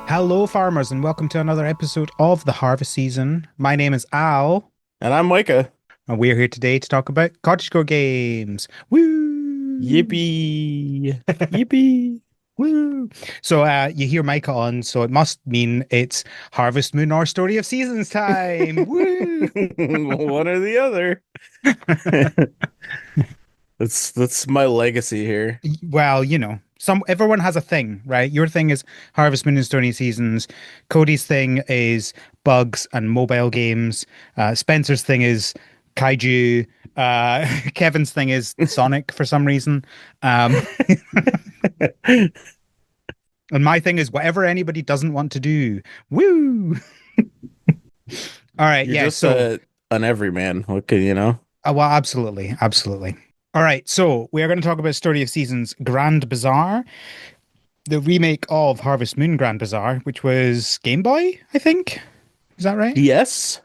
Hello, farmers, and welcome to another episode of the harvest season. My name is Al, And I'm Micah. and we're here today to talk about cottagecore games. Woo! Yippee. Yippee. Woo! So, you hear Micah on, so it must mean it's Harvest Moon or Story of Seasons time. Woo! One or the other. That's my legacy here. Well, everyone has a thing, right? Your thing is Harvest Moon and Stony Seasons. Cody's thing is bugs and mobile games. Spencer's thing is kaiju. Kevin's thing is Sonic for some reason. Um, and my thing is whatever anybody doesn't want to do. Woo! All right, You're yeah. just So, an everyman. What can you know? well, absolutely, absolutely. All right, so we are going to talk about Story of Seasons Grand Bazaar, the remake of Harvest Moon Grand Bazaar, which was Game Boy, I think. Is that right? DS?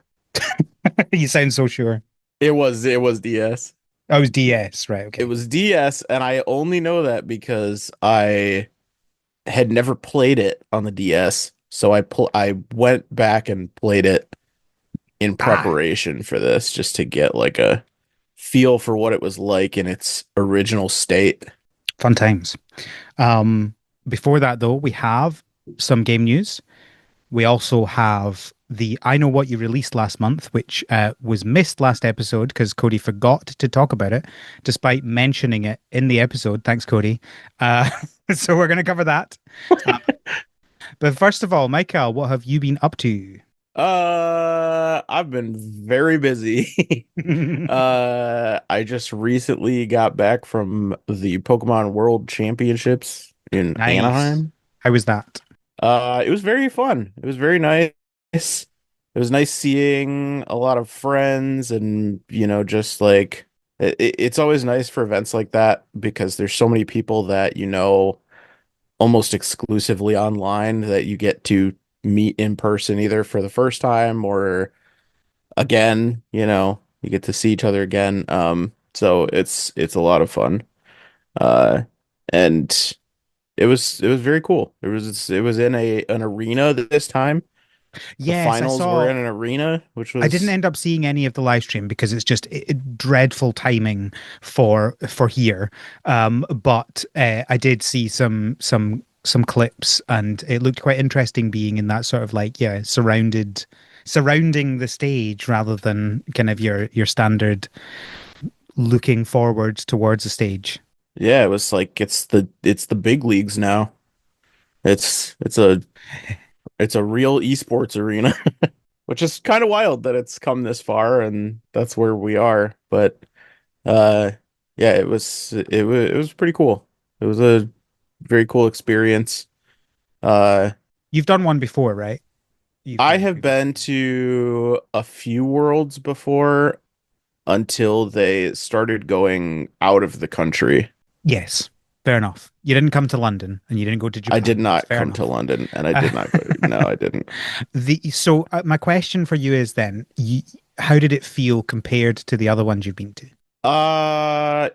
You sound so sure. It was DS. Oh, it was DS, right? It Okay. was DS, and I only know that because I had never played it on the DS. So I went back and played it in Ah, preparation for this just to get like a feel for what it was like in its original state. fun times. Um, Before that, though, we have some game news. We also have the I Know What You released last month, which was missed last episode because Cody forgot to talk about it, despite mentioning it in the episode. Thanks, Cody. Uh, so we're going to cover that. Uh, but first of all, Michael, what have you been up to? I've been very busy. I just recently got back from the Pokemon World Championships in Nice. Anaheim. How was that? It was very fun. It was very nice. It was nice seeing a lot of friends and, just like it's always nice for events like that because there's so many people that almost exclusively online that you get to meet in person either for the first time or again, you get to see each other again. So it's a lot of fun. Uh, and it was very cool. It was in an arena this time. The Yes, I finals were saw. in an arena, which I didn't was end up seeing any of the live stream because it's just dreadful timing for here. But I did see some clips, and it looked quite interesting being in that sort of like surrounding the stage rather than kind of your standard looking forwards towards the stage. yeah, it was like it's the big leagues now. It's a real esports arena, which is kind of wild that it's come this far and that's where we are. But uh yeah, it was pretty cool. It was a very cool experience. Uh You've done one before, right? You've I done have previous. been to a few worlds before until they started going out of the country. Yes, fair enough. You didn't come to London and you didn't go to I did Japan. That's not fair come to enough. London and I Uh, did not go. No, I didn't. my question for you is then, how did it feel compared to the other ones you've been to?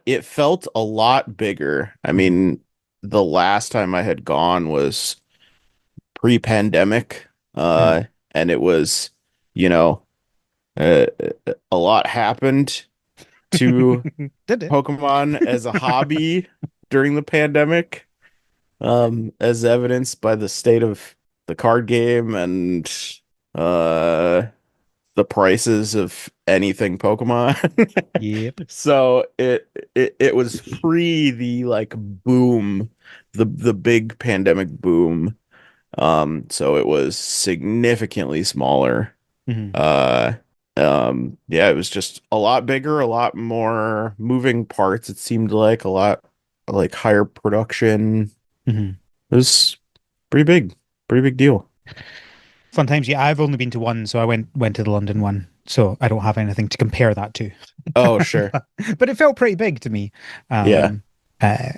It felt a lot bigger. I Mhm. mean, the last time I had gone was pre-pandemic. Mhm. And it was, you know, uh, a lot happened to Did it? Pokemon as a hobby during the pandemic, as evidenced by the state of the card game and uh the prices of anything Pokemon. Yep. So it was pre the like boom, the big pandemic boom. So it was significantly smaller. Mhm. Uh yeah, it was just a lot bigger, a lot more moving parts. It seemed like a lot like higher production. Mhm. It was pretty big deal. Fun times. Yeah, I've only been to one, so I went to the London one, so I don't have anything to compare that to. Oh, sure. But it felt pretty big to me. Yeah. Um, uh,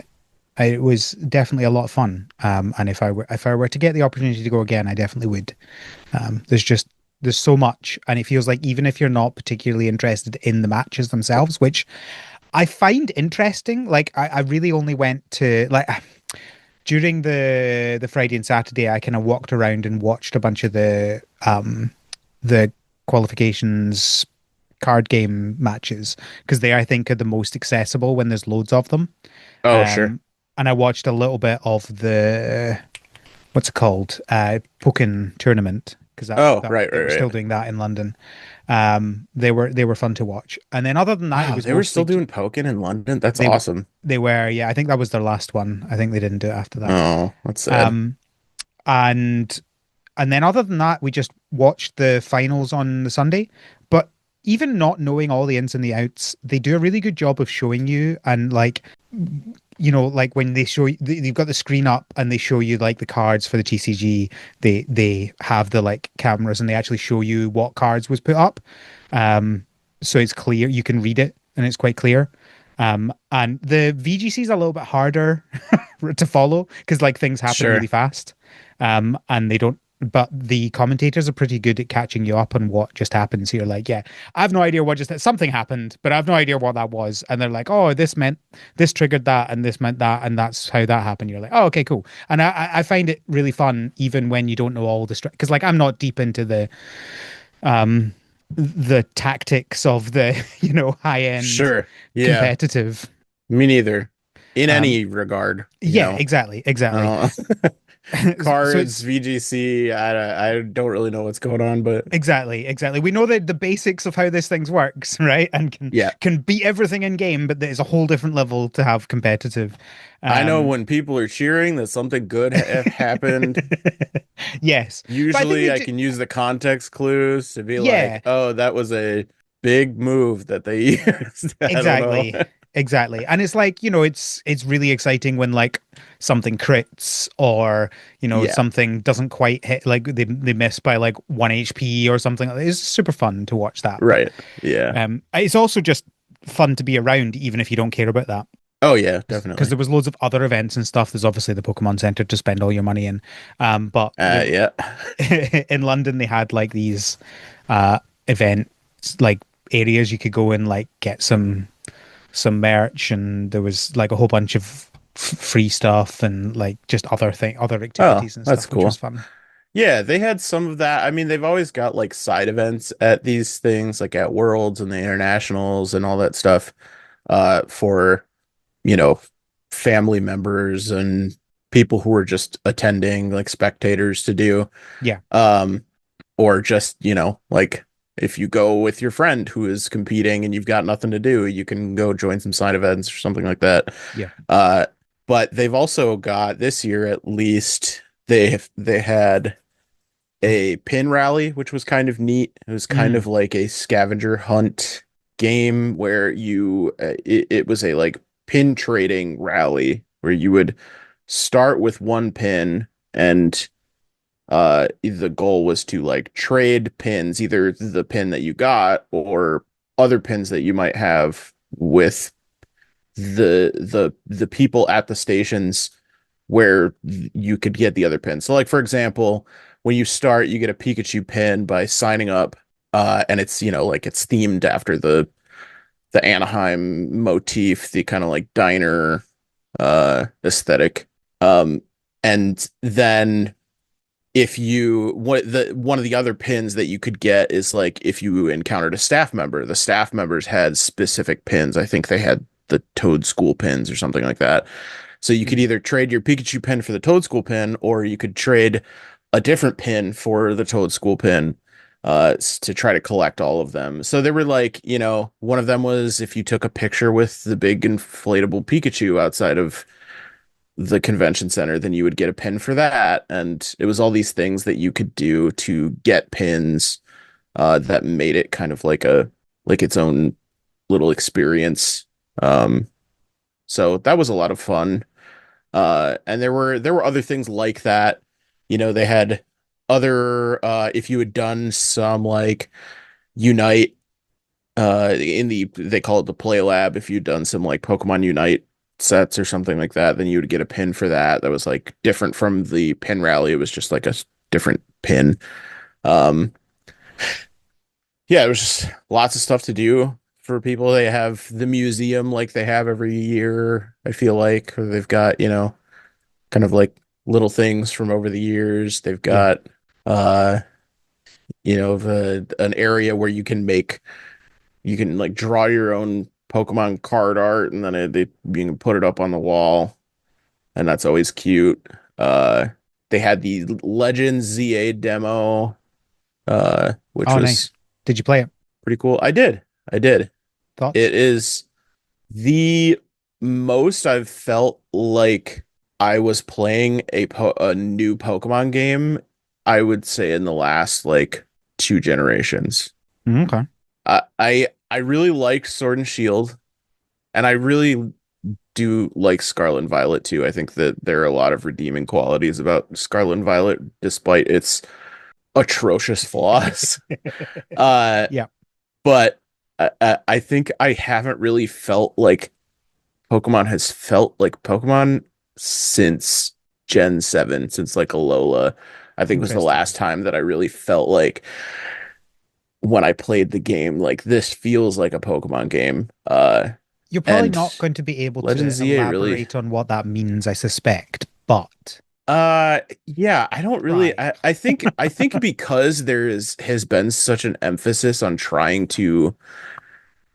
it was definitely a lot of fun. And if I were to get the opportunity to go again, I definitely would. There's so much, and it feels like even if you're not particularly interested in the matches themselves, which I find interesting, like I really only went to like during the Friday and Saturday, I kind of walked around and watched a bunch of the qualifications card game matches because they I think are the most accessible when there's loads of them. Oh, sure. Um, and I watched a little bit of the what's it called? Pokken tournament because Oh, that right, they right, were still right. doing that in London. They were fun to watch. And then other than that, it Wow, was they were still mostly doing Pokken in London. That's they were awesome. they were yeah. I think that was their last one. I think they didn't do it after that. Oh, that's sad. Um, and and then other than that, we just watched the finals on the Sunday. But even not knowing all the ins and the outs, they do a really good job of showing you and like like when they show you, they've got the screen up and they show you like the cards for the TCG. They have the like cameras and they actually show you what cards was put up. So it's clear you can read it and it's quite clear. And the VGC is a little bit harder to follow because like things happen really Sure. fast. And they don't, but the commentators are pretty good at catching you up on what just happened. So you're like, yeah, I have no idea what just something happened, but I have no idea what that was. And they're like, oh, this meant this triggered that, and this meant that, and that's how that happened. You're like, oh, okay, cool. And I find it really fun even when you don't know all the because like I'm not deep into um the tactics of the high end Sure. Yeah. competitive. Me neither. In Um, any regard, yeah, exactly, exactly. Uh, So cards, it's VGC, I don't really know what's going on, but exactly, exactly. We know the basics of how this thing works, right? And yeah. can beat everything in game, but there's a whole different level to have competitive. I know Um, when people are cheering that something good ha happened. yes, but I think they Usually I do. can use the context clues to be like, Yeah, oh, that was a big move that they used. I don't know. exactly. Exactly. And it's like, it's really exciting when like something crits or, Yeah, something doesn't quite hit like they miss by like 1 HP or something. It's super fun to watch that. But right. Yeah. it's also just fun to be around even if you don't care about that. Oh, yeah, Because definitely. there was loads of other events and stuff. There's obviously the Pokemon Center to spend all your money in. But Yeah. in London they had like these uh events like areas you could go and like get some merch and there was like a whole bunch of free stuff and like just other Oh, activities and that's stuff which was cool. fun. Yeah, they had some of that. I mean, they've always got like side events at these things, like at Worlds and the Internationals and all that stuff, for, you know, family members and people who are just attending, like spectators to do. Yeah, Um, or just, like if you go with your friend who is competing and you've got nothing to do, you can go join some side events or something like that. yeah. Uh, but they've also got this year at least they had a pin rally, which was kind of neat. It was kind Mm, of like a scavenger hunt game where it was a like pin trading rally where you would start with one pin and the goal was to like trade pins, either the pin that you got or other pins that you might have with the people at the stations where you could get the other pins. So like for example, when you start, you get a Pikachu pin by signing up, and it's like it's themed after the Anaheim motif, the kind of like diner aesthetic. Um, and then if you one of the other pins that you could get is like if you encountered a staff member, the staff members had specific pins. I think they had the Toad School pins or something like that. So you could mm, either trade your Pikachu pin for the Toad School pin, or you could trade a different pin for the Toad School pin, to try to collect all of them. So they were like, one of them was if you took a picture with the big inflatable Pikachu outside of the convention center, then you would get a pin for that. And it was all these things that you could do to get pins, that made it kind of like its own little experience. Um, so that was a lot of fun. And there were other things like that. They had other if you had done some like Unite, in they call it the Play Lab. If you'd done some like Pokemon Unite sets or something like that, then you would get a pin for that. That was like different from the pin rally. It was just like a different pin. Um, yeah, it was just lots of stuff to do for people. They have the museum like they have every year, I feel like, or they've got, kind of like little things from over the years. They've Yeah. got uh an area where you can like draw your own Pokemon card art, and then you can put it up on the wall, and that's always cute. Uh, they had the Legends ZA demo, which Oh, was nice. Did you play it? pretty cool. I did. Thoughts? It is the most I've felt like I was playing a new Pokemon game, I would say in the last like two generations. Okay. I really like Sword and Shield, and I really do like Scarlet and Violet too. I think that there are a lot of redeeming qualities about Scarlet and Violet, despite its atrocious flaws. Uh, Yeah. but I think I haven't really felt like Pokemon has felt like Pokemon since Gen 7, since like Alola. I think was the Interesting. last time that I really felt like when I played the game, like this feels like a Pokemon game. You're probably And not going to be able Legend to ZA really, elaborate on what that means, I suspect, but yeah, I don't really, try. I think because has been such an emphasis on trying to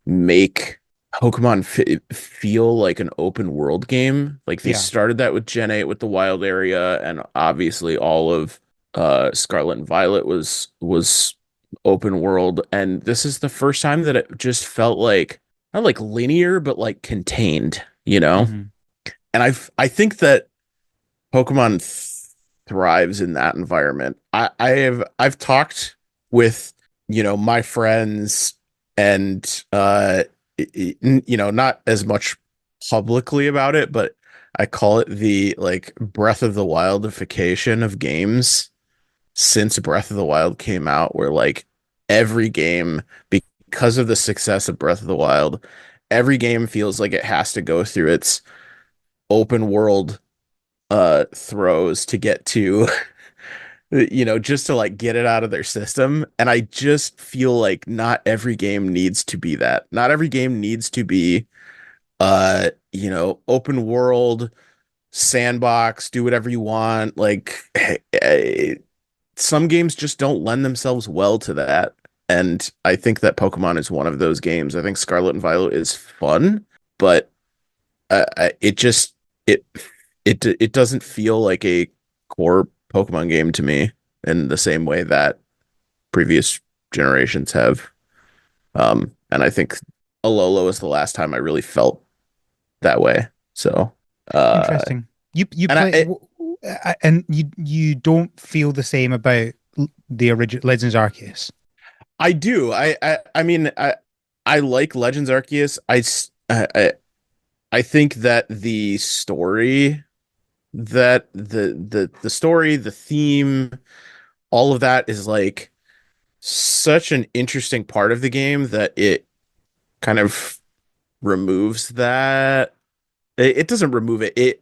make Pokemon feel like an open world game. Like they Yeah. started that with Gen 8 with the wild area, and obviously all of Scarlet and Violet was open world. And this is the first time that it just felt like not like linear, but like contained, you know? Hmm. And I think that Pokemon thrives in that environment. I've talked with, my friends and not as much publicly about it, but I call it the like Breath of the Wildification of games since Breath of the Wild came out, where like every game, because of the success of Breath of the Wild, every game feels like it has to go through its open world throws to get to just to like get it out of their system. And I just feel like not every game needs to be that. Not every game needs to be open world, sandbox, do whatever you want. Like some games just don't lend themselves well to that. And I think that Pokemon is one of those games. I think Scarlet and Violet is fun, but it just it it doesn't feel like a core Pokemon game to me in the same way that previous generations have. And I think Alola was the last time I really felt that way. So, uh, Interesting. You and play and you don't feel the same about the original Legends Arceus. I do. I mean, I like Legends Arceus. I think that the story, that the story, the theme, all of that is like such an interesting part of the game that it kind of removes that. It doesn't remove it.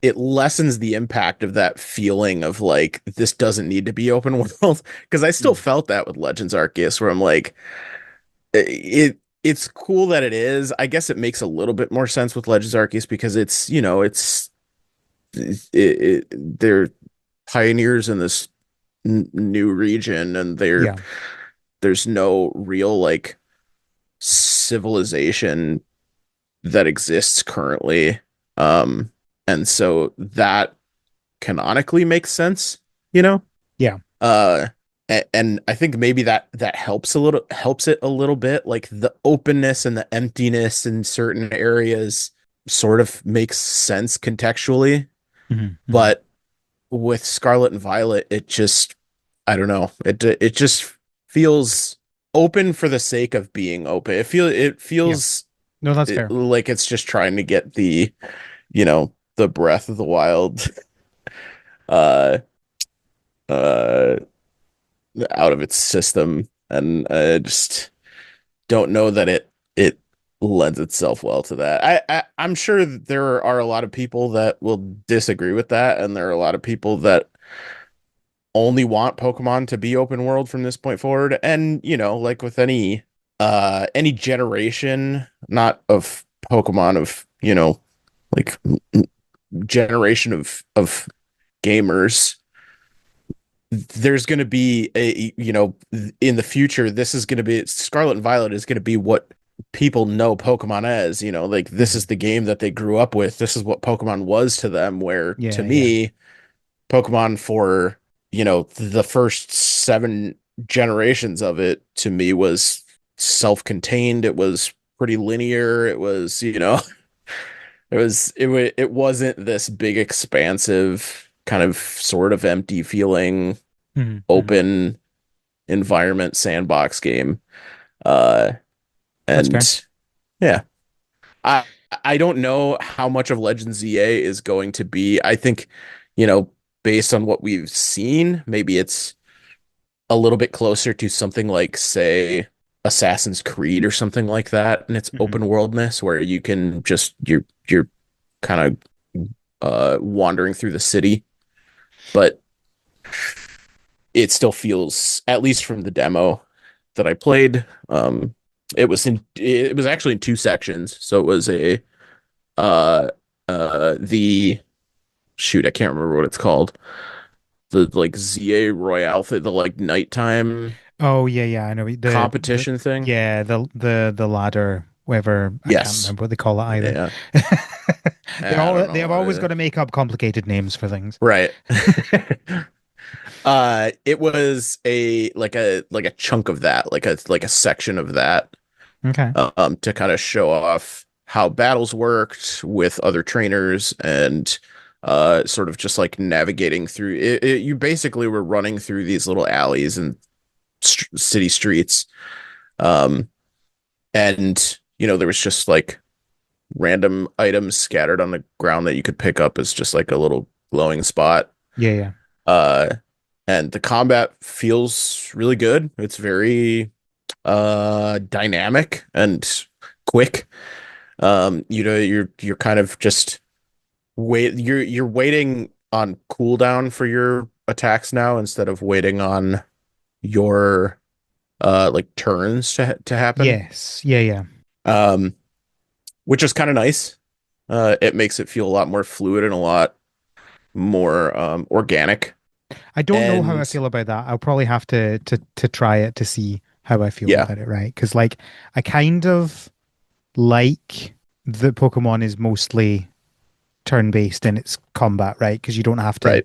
It lessens the impact of that feeling of like this doesn't need to be open world, because I still Mm. felt that with Legends Arceus, where I'm like it's cool that it is. I guess it makes a little bit more sense with Legends Arceus because they're pioneers in this new region, and Yeah. there's no real like civilization that exists currently. Um, and so that canonically makes sense, you know? Yeah. Uh, and I think maybe that helps it a little bit. Like the openness and the emptiness in certain areas sort of makes sense contextually. Hmm. Hmm. But with Scarlet and Violet, it just I don't know. It just feels open for the sake of being open. It Yeah. feels No, that's fair. like it's just trying to get the Breath of the Wild uh uh out of its system, and I just don't know that it lends itself well to that. I'm sure that there are a lot of people that will disagree with that, and there are a lot of people that only want Pokemon to be open world from this point forward. And like with any generation, not of Pokemon, of like generation of gamers, there's going to be a, in the future, this is going to be Scarlet and Violet is going to be what people know Pokemon as, like this Hmm. is the game that they grew up with. This is what Pokemon was to them, where to Yeah, yeah. me, Pokemon for, the first seven generations of it to me was self-contained. It was pretty linear. It was, it wasn't this big expansive kind of sort of empty feeling Hmm. Hmm. open environment sandbox game. Uh, That's fair. and yeah, I I don't know how much of Legends EA is going to be. I think, you know, based on what we've seen, maybe it's a little bit closer to something like, say, Assassin's Creed or something like that in its Hmm. open worldness, where you can just you're kind of wandering through the city, but it still feels, at least from the demo that I played, it was actually in two sections. So it was a the shoot, I can't remember what it's called. The like ZA Royale, the like nighttime Oh yeah, yeah. I know the competition thing. yeah the ladder, whatever. I can't Yes. remember what they call it either. Yeah. I All don't they know have what always it got is. to make up complicated names for things. Right. It was a chunk of that, like a section of that, Okay. to kind of show off how battles worked with other trainers and sort of just like navigating through it. You basically were running through these little alleys and city streets, um, and there was just like random items scattered on the ground that you could pick up as just like a little glowing spot. Yeah, yeah, Uh, and the combat feels really good. It's very dynamic and quick. You're kind of just you're waiting on cooldown for your attacks now instead of waiting on your like turns to happen. yes, yeah, yeah. Um, which is kind of nice. It makes it feel a lot more fluid and a lot more organic. I don't know how I And feel about that. I'll probably have to try it to see how I feel yeah, about it, right? Because like I kind of like the Pokemon is mostly turn-based in its combat, right? Because you don't have right.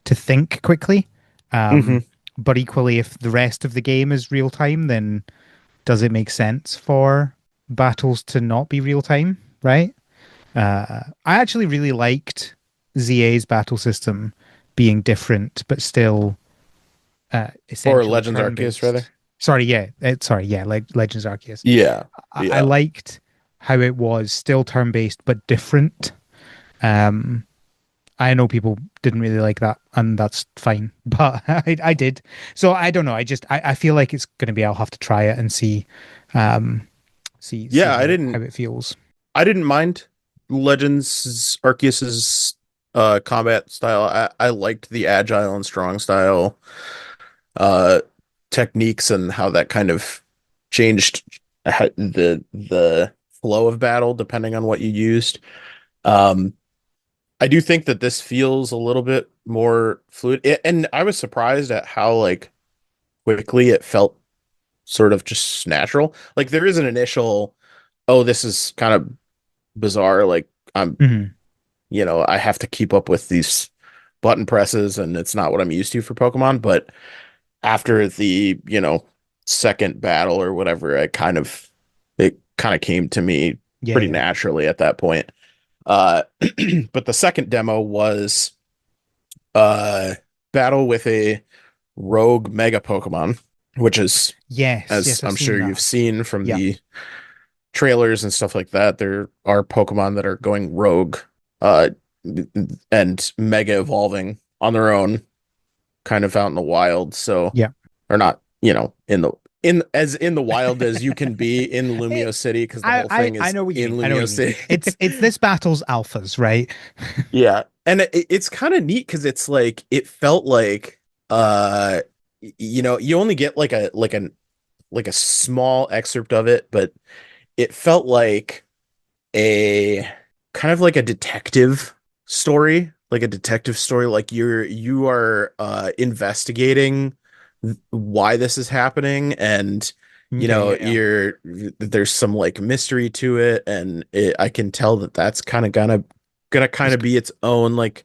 to think quickly. Hmm. But equally, if the rest of the game is real time, then does it make sense for battles to not be real time, right? I actually really liked ZA's battle system being different, but still Or essentially Legends Arceus, rather. turn-based. Sorry, yeah, sorry, yeah, like Legends Arceus. Yeah, I yeah, liked how it was still turn-based but different. Um, I know people didn't really like that, and that's fine, but I did. So I don't know. I feel like it's gonna be. I'll have to try it and um, see yeah. how how it feels. I didn't mind Legends Arceus's combat style. I liked the agile and strong style uh techniques and how that kind of changed the flow of battle depending on what you used. Um, I do think that this feels a little bit more fluid, and I was surprised at how like quickly it felt sort of just natural. Like there is an initial, oh, this is kind of bizarre. Like I'm, Hmm. I have to keep up with these button presses, and it's not what I'm used to for Pokemon. But after the, second battle or whatever, it kind of came to me Yeah, pretty yeah, naturally at that point. Uh, but the second demo was uh battle with a rogue mega Pokemon, which is, yes, as yes. I've I'm seen sure you've that. seen from Yeah, the trailers and stuff like that, there are Pokemon that are going rogue, uh, and mega evolving on their own, kind of out in the wild. So, yeah. or not, in the wild as you can be in Lumio City, because the whole thing I is know what you in mean. I know what Lumio you mean. City. It's this battle's alphas, right? Yeah, and it's kind of neat because it's like it felt like uh you only get like a small excerpt of it, but it felt like a kind of like a detective. story, like a detective story, like you are investigating why this is happening, and Okay, yeah, yeah. there's some like mystery to it, and I can tell that that's kind of It's be its own like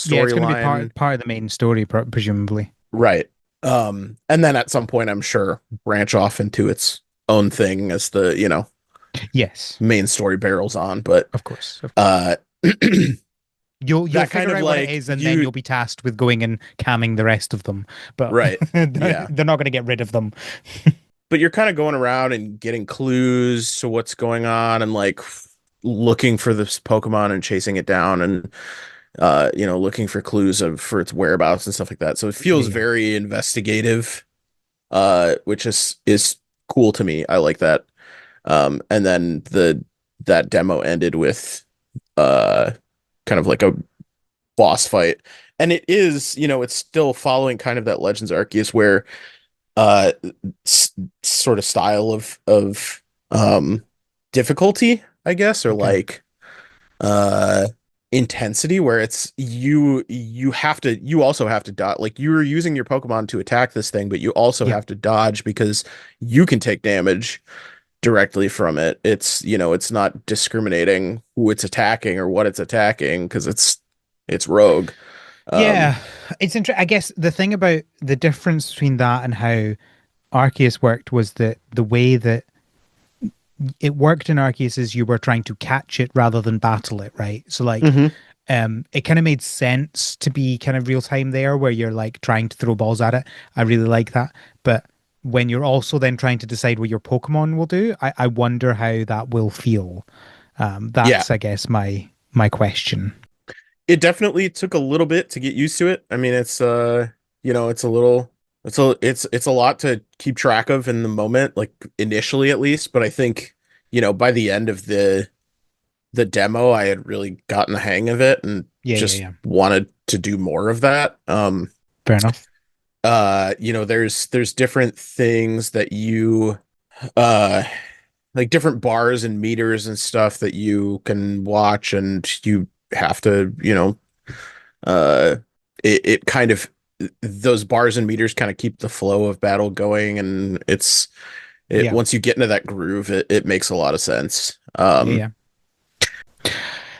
yeah, it's going to be storyline. part of the main story, presumably. Right. And then at some point I'm sure branch off into its own thing as the, Yes, main story barrels on, but of course, of course. uh You'll that kind figure of out what it like is, and then you you'll be tasked with going and camming the rest of them. But right. they're Yeah. not going to get rid of them. But you're kind of going around and getting clues to what's going on and like looking for this Pokemon and chasing it down and looking for clues for its whereabouts and stuff like that. So it Yeah, feels yeah, very investigative, which is cool to me. I like that. And then the that demo ended with uh kind of like a boss fight. And it is, it's still following kind of that Legends Arceus where uh sort of style of difficulty, I guess, or okay, like uh intensity where it's you also have to dodge, like you're using your Pokemon to attack this thing, but you also yeah, have to dodge because you can take damage directly from it. It's not discriminating who it's attacking or what it's attacking because it's rogue. Um yeah. It's interesting. I guess the thing about the difference between that and how Arceus worked was that the way that it worked in Arceus is you were trying to catch it rather than battle it, right? So like mhm. it kind of made sense to be kind of real time there where you're like trying to throw balls at it. I really like that. But when you're also then trying to decide what your Pokemon will do, I wonder how that will feel. Yeah, That's I guess my question. it definitely took a little bit to get used to it. I mean, it's a little it's a lot to keep track of in the moment, like initially at least, but I think, by the end of the demo, I had really gotten the hang of it and Yeah, yeah, just yeah. wanted to do more of that. Fair enough. There's different things that you uh like different bars and meters and stuff that you can watch, and you have to, uh it kind of those bars and meters kind of keep the flow of battle going, and it Yeah, once you get into that groove, it makes a lot of sense. yeah, yeah.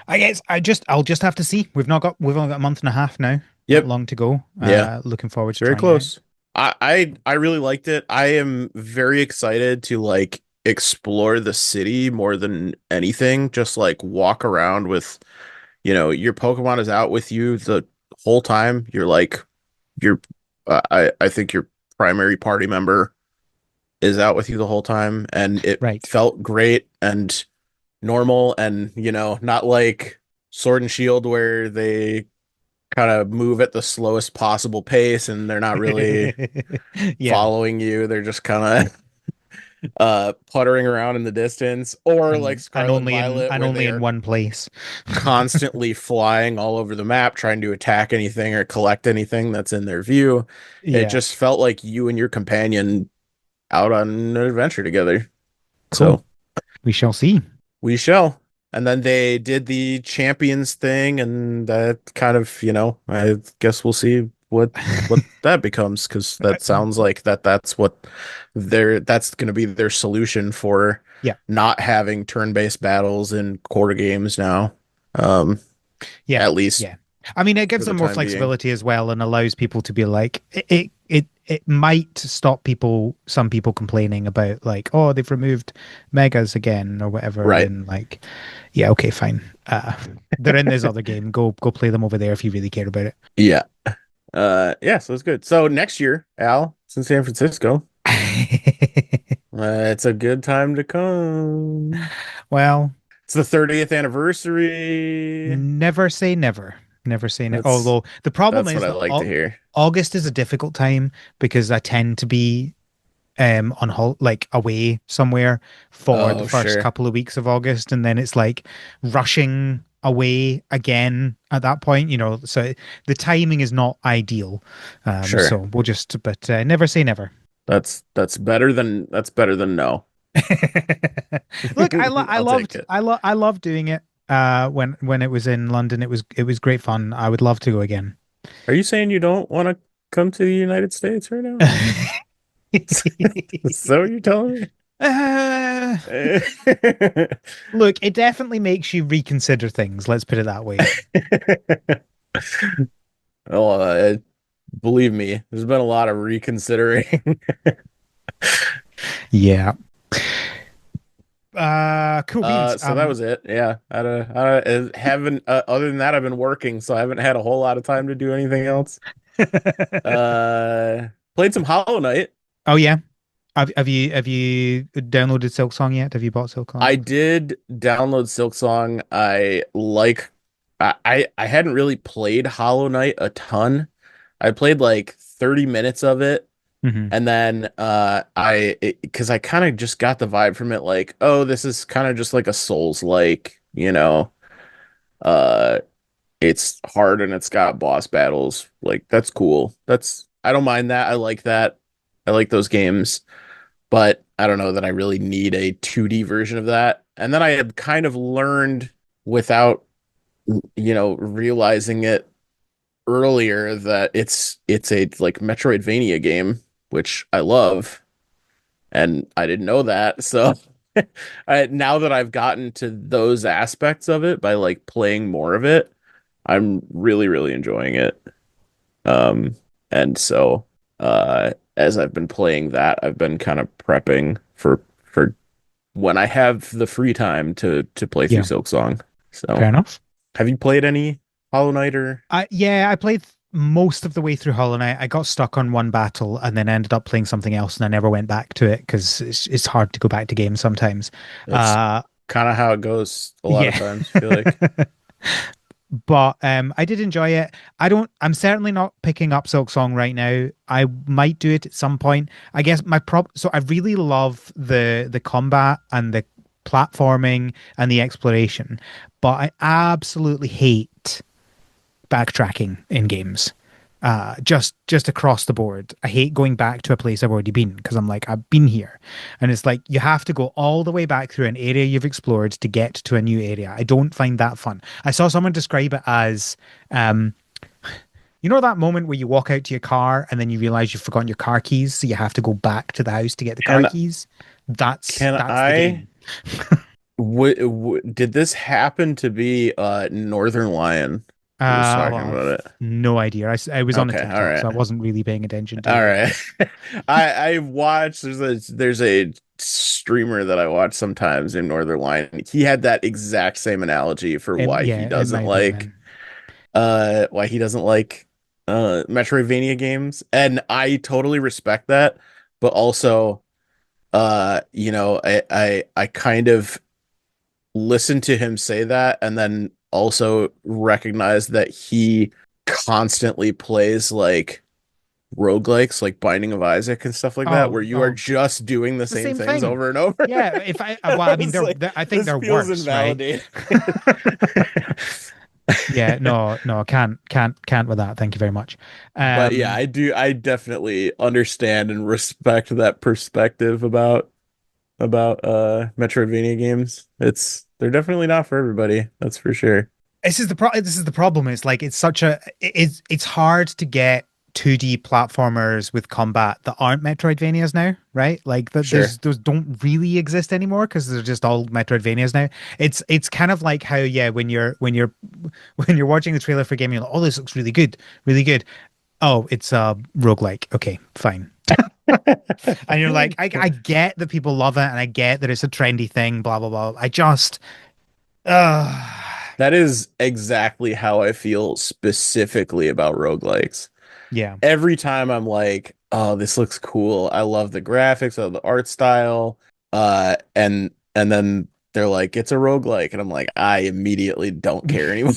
I guess I'll just have to see. We've only got a month and a half now. Not Yep. long to go. Yeah. Looking forward It's to very trying it out. close. I really liked it. I am very excited to like explore the city more than anything. Just like walk around with, your Pokemon is out with you the whole time. Your I think your primary party member is out with you the whole time, and it Right. felt great and normal, and not like Sword and Shield where they kind of move at the slowest possible pace and they're not really Yeah. following you. They're just kind of puttering around in the distance, or like And Scarlet and Violet and where only they in are one place. constantly flying all over the map trying to attack anything or collect anything that's in their view. It Yeah. just felt like you and your companion out on an adventure together. Cool. So We shall see. we shall. And then they did the champions thing, and that kind of, I guess we'll see what that becomes, because that sounds like that's what that's going to be their solution for Yeah. not having turn-based battles in core games now. Um, Yeah. at least Yeah. I mean, it for gives the them more time being. flexibility as well and allows people to be like it might stop some people complaining about like, oh, they've removed megas again or whatever. Right. And like, yeah, okay, fine. They're in this other game. Go play them over there if you really care about Yeah. Yeah, so it's good. So next year, Al, it's in San Francisco. it. It's a good time to come. Well, It's the 30th anniversary. never say never. Never say never. That's Although the problem that's what is I that like to hear. August is a difficult time because I tend to be on like away somewhere for the Oh, first sure. couple of weeks of August, and then it's like rushing away again at that point, so the timing is not ideal. Sure. So we'll just but never say never. That's better than no. Look, I'll take it. I love doing it. when it was in London. It was great fun. I would love to go again. Are you saying you don't want to come to the United States right now? Is that what you're telling Uh, me? look, it definitely makes you reconsider things. Let's put it that way. Well, believe me, there's been a lot of reconsidering. Yeah. Cool beans. So that was it. Yeah, haven't other than that, I've been working, so I haven't had a whole lot of time to do anything else. Played some Hollow Knight. Oh yeah. Have you downloaded Silk Song yet? Have you bought Silk Song? I did download Silksong. I hadn't really played Hollow Knight a ton. I played like 30 minutes of it, Hmm. and then because I kind of just got the vibe from it like, oh, this is kind of just like a Souls like, uh it's hard and it's got boss battles. Like that's cool. I don't mind that. I like that. I like those games, but I don't know that I really need a 2D version of that. And then I had kind of learned without, realizing it earlier that it's a like Metroidvania game, which I love, and I didn't know that. So now that I've gotten to those aspects of it by like playing more of it, I'm really, really enjoying it. Um, and so as I've been playing that, I've been kind of prepping for when I have the free time to play through Yeah, Silksong. So, fair enough. have you played any Hollow Knight or? I played most of the way through Hollow Knight. I got stuck on one battle and then ended up playing something else, and I never went back to it because it's hard to go back to games sometimes. That's Uh, kind of how it goes a lot of yeah. times, I feel like. But I did enjoy it. I'm certainly not picking up Silk Song right now. I might do it at some point. I guess so I really love the combat and the platforming and the exploration, but I absolutely hate backtracking in games. Just across the board. I hate going back to a place I've already been because I'm like, I've been here. And it's like you have to go all the way back through an area you've explored to get to a new area. I don't find that fun. I saw someone describe it as um, that moment where you walk out to your car and then you realize you've forgotten your car keys, so you have to go back to the house to get the car Can keys. That's can that's the I game. did this happen to be Northern Lion who was talking Well, about it? no idea. I was on a Okay, all TikTok, so right. I wasn't really paying attention to All it. right. I watched there's a streamer that I watch sometimes in Northern Lion. He had that exact same analogy for Yeah, it might have been then. why he doesn't like Metroidvania games. And I totally respect that, but also I kind of listen to him say that and then also recognize that he constantly plays like roguelikes like Binding of Isaac and stuff like that, Oh, where you are oh, just doing the it's the same same things thing. over and over. Yeah, if well, I I mean, was like, I think this they're feels worse, right? invalidating. Yeah, no, can't with that. Thank you very much. But yeah, Um, I definitely understand and respect that perspective about Metroidvania games. They're definitely not for everybody, that's for sure. this is the problem. It's like it's hard to get 2D platformers with combat that aren't Metroidvanias now, right? Like that Sure. those don't really exist anymore because they're just all Metroidvanias now. It's kind of like how yeah, when you're watching the trailer for a game, you're like, oh, this looks really good, really good. Oh, it's a roguelike. Okay, fine. And you're like, I get that people love it and I get that it's a trendy thing, blah blah blah. I just uh That is exactly how I feel specifically about roguelikes. yeah. Every time I'm like, oh, this looks cool. I love the graphics, I love the art style. And then they're like, it's a roguelike. And I'm like, I immediately don't care anymore.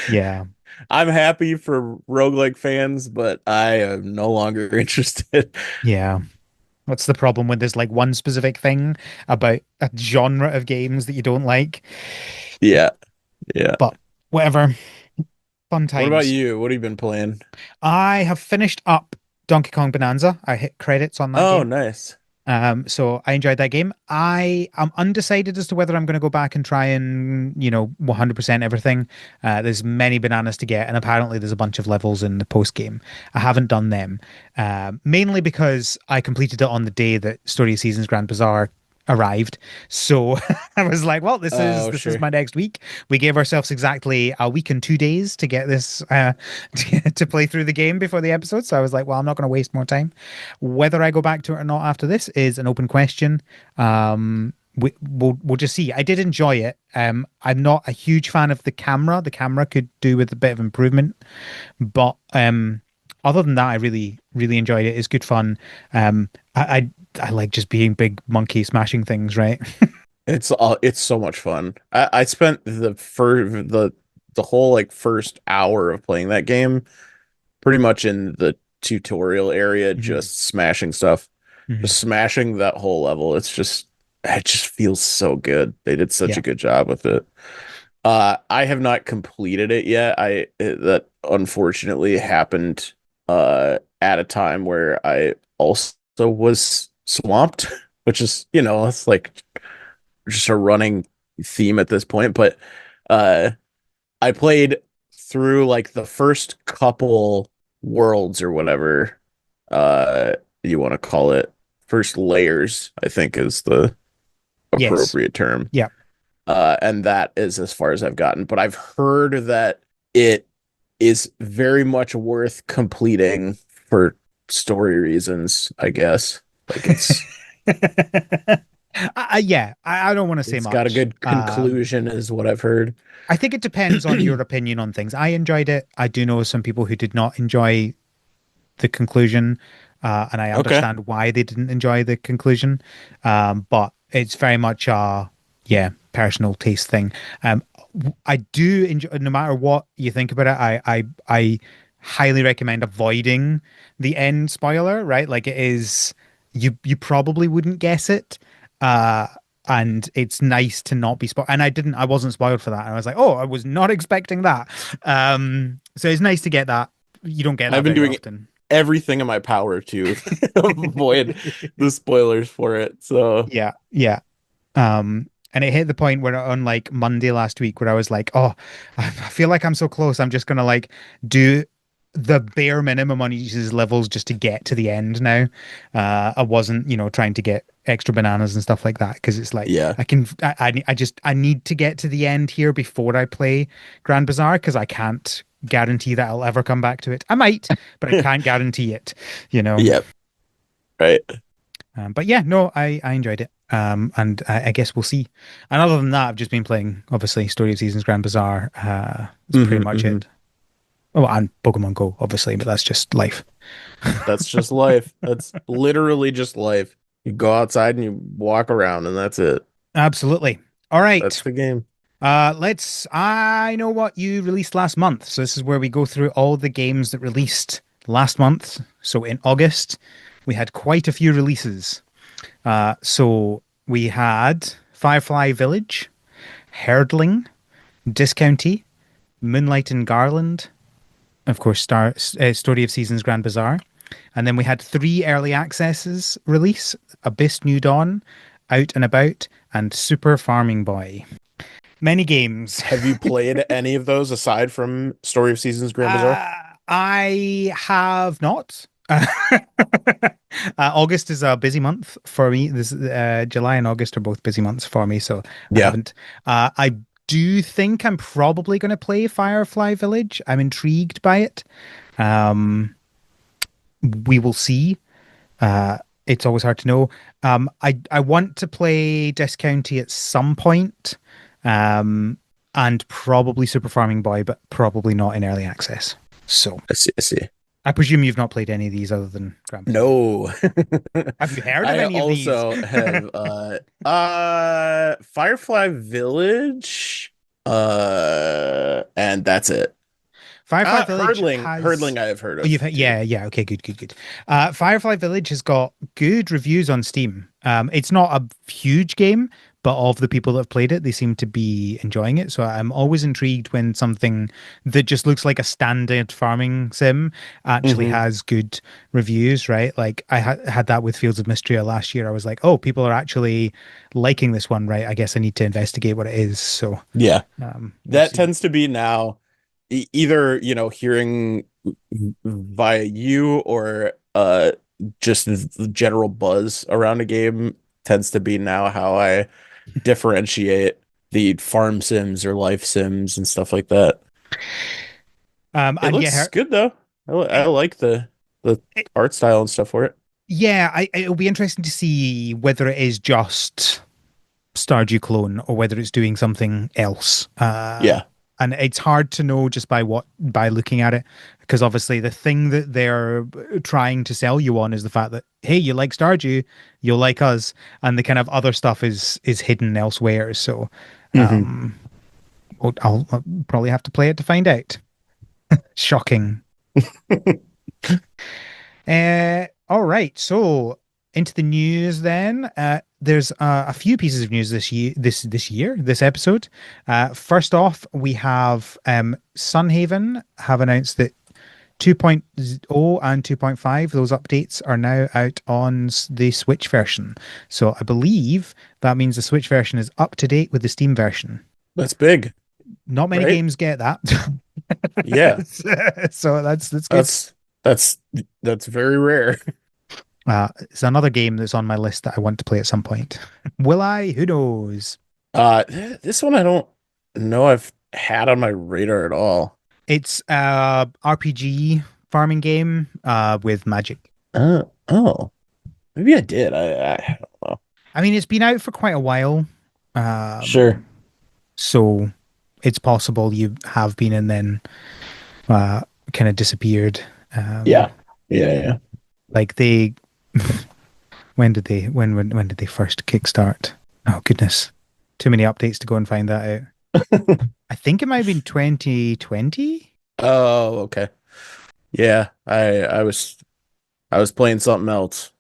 Yeah. I'm happy for roguelike fans, but I am no longer interested. Yeah. What's the problem when there's like one specific thing about a genre of games that you don't like? Yeah, yeah. But whatever. Fun What about times. you? What have you been playing? I have finished up Donkey Kong Bonanza. I hit credits on that Oh, game. nice. So I enjoyed that game. I am undecided as to whether I'm going to go back and try and, 100% everything. There's many bananas to get, and apparently there's a bunch of levels in the post game. I haven't done them, mainly because I completed it on the day that Story of Seasons Grand Bazaar arrived. So I was like, well, this is Oh, this is sure. my next week. We gave ourselves exactly a week and 2 days to get this to play through the game before the episode. So I was like, well, I'm not going to waste more time. Whether I go back to it or not after this is an open question. We'll just see. I did enjoy it. I'm not a huge fan of the camera. The camera could do with a bit of improvement, but other than that, I really really enjoyed it. It's good fun. I like just being big monkey smashing things, right? It's so much fun. I spent the whole like first hour of playing that game pretty much in the tutorial area, Mhm. just smashing stuff, Mhm. just smashing that whole level. It just feels so good. They did such a Yeah. good job with it. I have not completed it yet. That unfortunately happened at a time where I also was swamped, which is, it's like just a running theme at this point. But uh I played through like the first couple worlds or whatever uh you want to call it. First layers, I think is the Yes. appropriate term. Yeah. And that is as far as I've gotten. But I've heard that it is very much worth completing for story reasons, I guess. Like Yeah, I don't want to say it's got a much. good conclusion, is what I've heard. I think it depends on your opinion on things. I enjoyed it. I do know some people who did not enjoy the conclusion, and I Okay. understand why they didn't enjoy the conclusion. But it's very much a yeah personal taste thing. I do enjoy, no matter what you think about it. I highly recommend avoiding the end spoiler. Right, like it is. You probably wouldn't guess it. Uh, and it's nice to not be spoiled. And I wasn't spoiled for that. I was like, oh, I was not expecting that. So it's nice to get that. You don't get I've that been very doing often. everything in my power to avoid the spoilers for it. So, Yeah, yeah. And it hit the point where on like Monday last week where I was like, oh, I feel like I'm so close. I'm just gonna like do the bare minimum on each of these levels just to get to the end now. I wasn't, trying to get extra bananas and stuff like that because it's like yeah. I need to get to the end here before I play Grand Bazaar because I can't guarantee that I'll ever come back to it. I might, but I can't guarantee it, you know. Yep. Right. But yeah, no, I enjoyed it. And I guess we'll see. And other than that, I've just been playing, obviously, Story of Seasons Grand Bazaar. That's pretty Hmm, much hmm. it. Oh, and Pokemon Go, obviously, but that's just life. That's just life. That's literally just life. You go outside and you walk around, and that's it. Absolutely. All That's right. the game. I know what you released last month. So this is where we go through all the games that released last month. So in August, we had quite a few releases. So we had Firefly Village, Herdling, Discounty, Moonlight and Garland, of course, Story of Seasons Grand Bazaar. And then we had three early accesses release: Abyss New Dawn, Out and About, and Super Farming Boy. Many games. Have you played any of those aside from Story of Seasons Grand Bazaar? I have not. August is a busy month for me. This July and August are both busy months for me, so I Yeah. haven't. I do think I'm probably going to play Firefly Village. I'm intrigued by it. Um, we will see. It's always hard to know. I want to play Disc County at some point, um, and probably Super Farming Boy, but probably not in early access. So I see. I see. I presume you've not played any of these other than Grand Bazaar. No. Have you heard of I any of these? also have Firefly Village and that's it. Firefly Village Hurdling has. I have heard Oh, of too. yeah, yeah. Okay, good, good, good. Firefly Village has got good reviews on Steam. It's not a huge game, but of the people that have played it, they seem to be enjoying it. So I'm always intrigued when something that just looks like a standard farming sim actually Hmm. has good reviews, right? Like I had that with Fields of Mystria last year. I was like, oh, people are actually liking this one, right? I guess I need to investigate what it is. So Yeah. we'll That see. tends to be now either, hearing via you or just the general buzz around a game tends to be now how I differentiate the farm sims or life sims and stuff like that. It And looks yeah, good though. I like the it, art style and stuff for it. yeah, it'll be interesting to see whether it is just Stardew clone or whether it's doing something else. Yeah. And it's hard to know just by looking at it, because obviously the thing that they're trying to sell you on is the fact that hey, you like Stardew, you'll like us, and the kind of other stuff is hidden elsewhere. So, Hmm. um, I'll probably have to play it to find out. Shocking. All right. So into the news then. There's a few pieces of news this episode. First off, we have Sunhaven have announced that 2.0 and 2.5, those updates are now out on the Switch version. So I believe that means the Switch version is up to date with the Steam version. That's big, Not many right? games get that. Yeah. So that's good. That's that's that's very rare. It's another game that's on my list that I want to play at some point. Will I? Who knows? This one I don't know I've had on my radar at all. It's a RPG farming game with magic. Oh, maybe I did. I don't know. I mean, it's been out for quite a while, Sure. um, so it's possible you have been and then uh, kind of disappeared. Um, Yeah. Yeah, like they, when did they first kickstart? Oh goodness, too many updates to go and find that out. yeah. I think it might have been 2020. Oh, okay. Yeah, I was playing something else.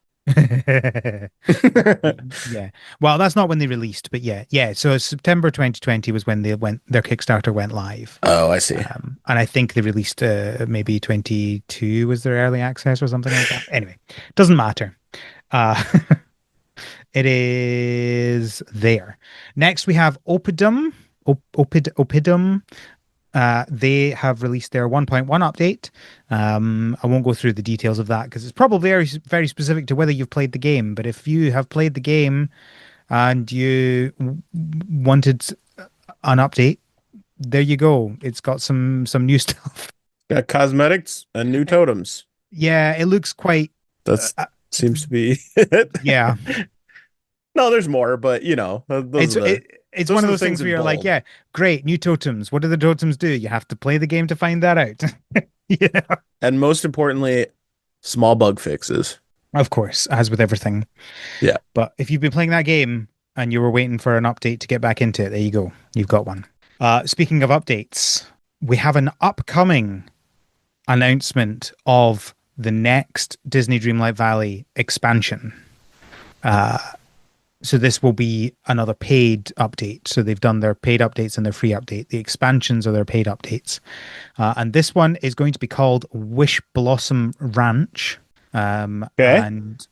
Yeah. Well, that's not when they released, but yeah, yeah. So September 2020 was when their Kickstarter went live. Oh, I see. And I think they released maybe 22 was their early access or something like that. Anyway, doesn't matter. Uh, it is there. Next, we have Opidum. Opidum. They have released their 1.1 update. I won't go through the details of that because it's probably very specific to whether you've played the game. But if you have played the game and you wanted an update, there you go. It's got some new stuff. Got cosmetics and new totems. Yeah, it looks quite. Uh, That's uh, seems to be it. yeah, No, there's more, but it's it's one those of are the those things things where in you're like, bold. yeah, great, new totems. What do the totems do? You have to play the game to find that out. Yeah, And most importantly, small bug fixes. of course, as with everything. Yeah. But if you've been playing that game and you were waiting for an update to get back into it, there you go. You've got one. Speaking of updates, we have an upcoming announcement of the next Disney Dreamlight Valley expansion. Uh, so this will be another paid update. So they've done their paid updates and their free update. The expansions are their paid updates. And this one is going to be called Wish Blossom Ranch. Okay. And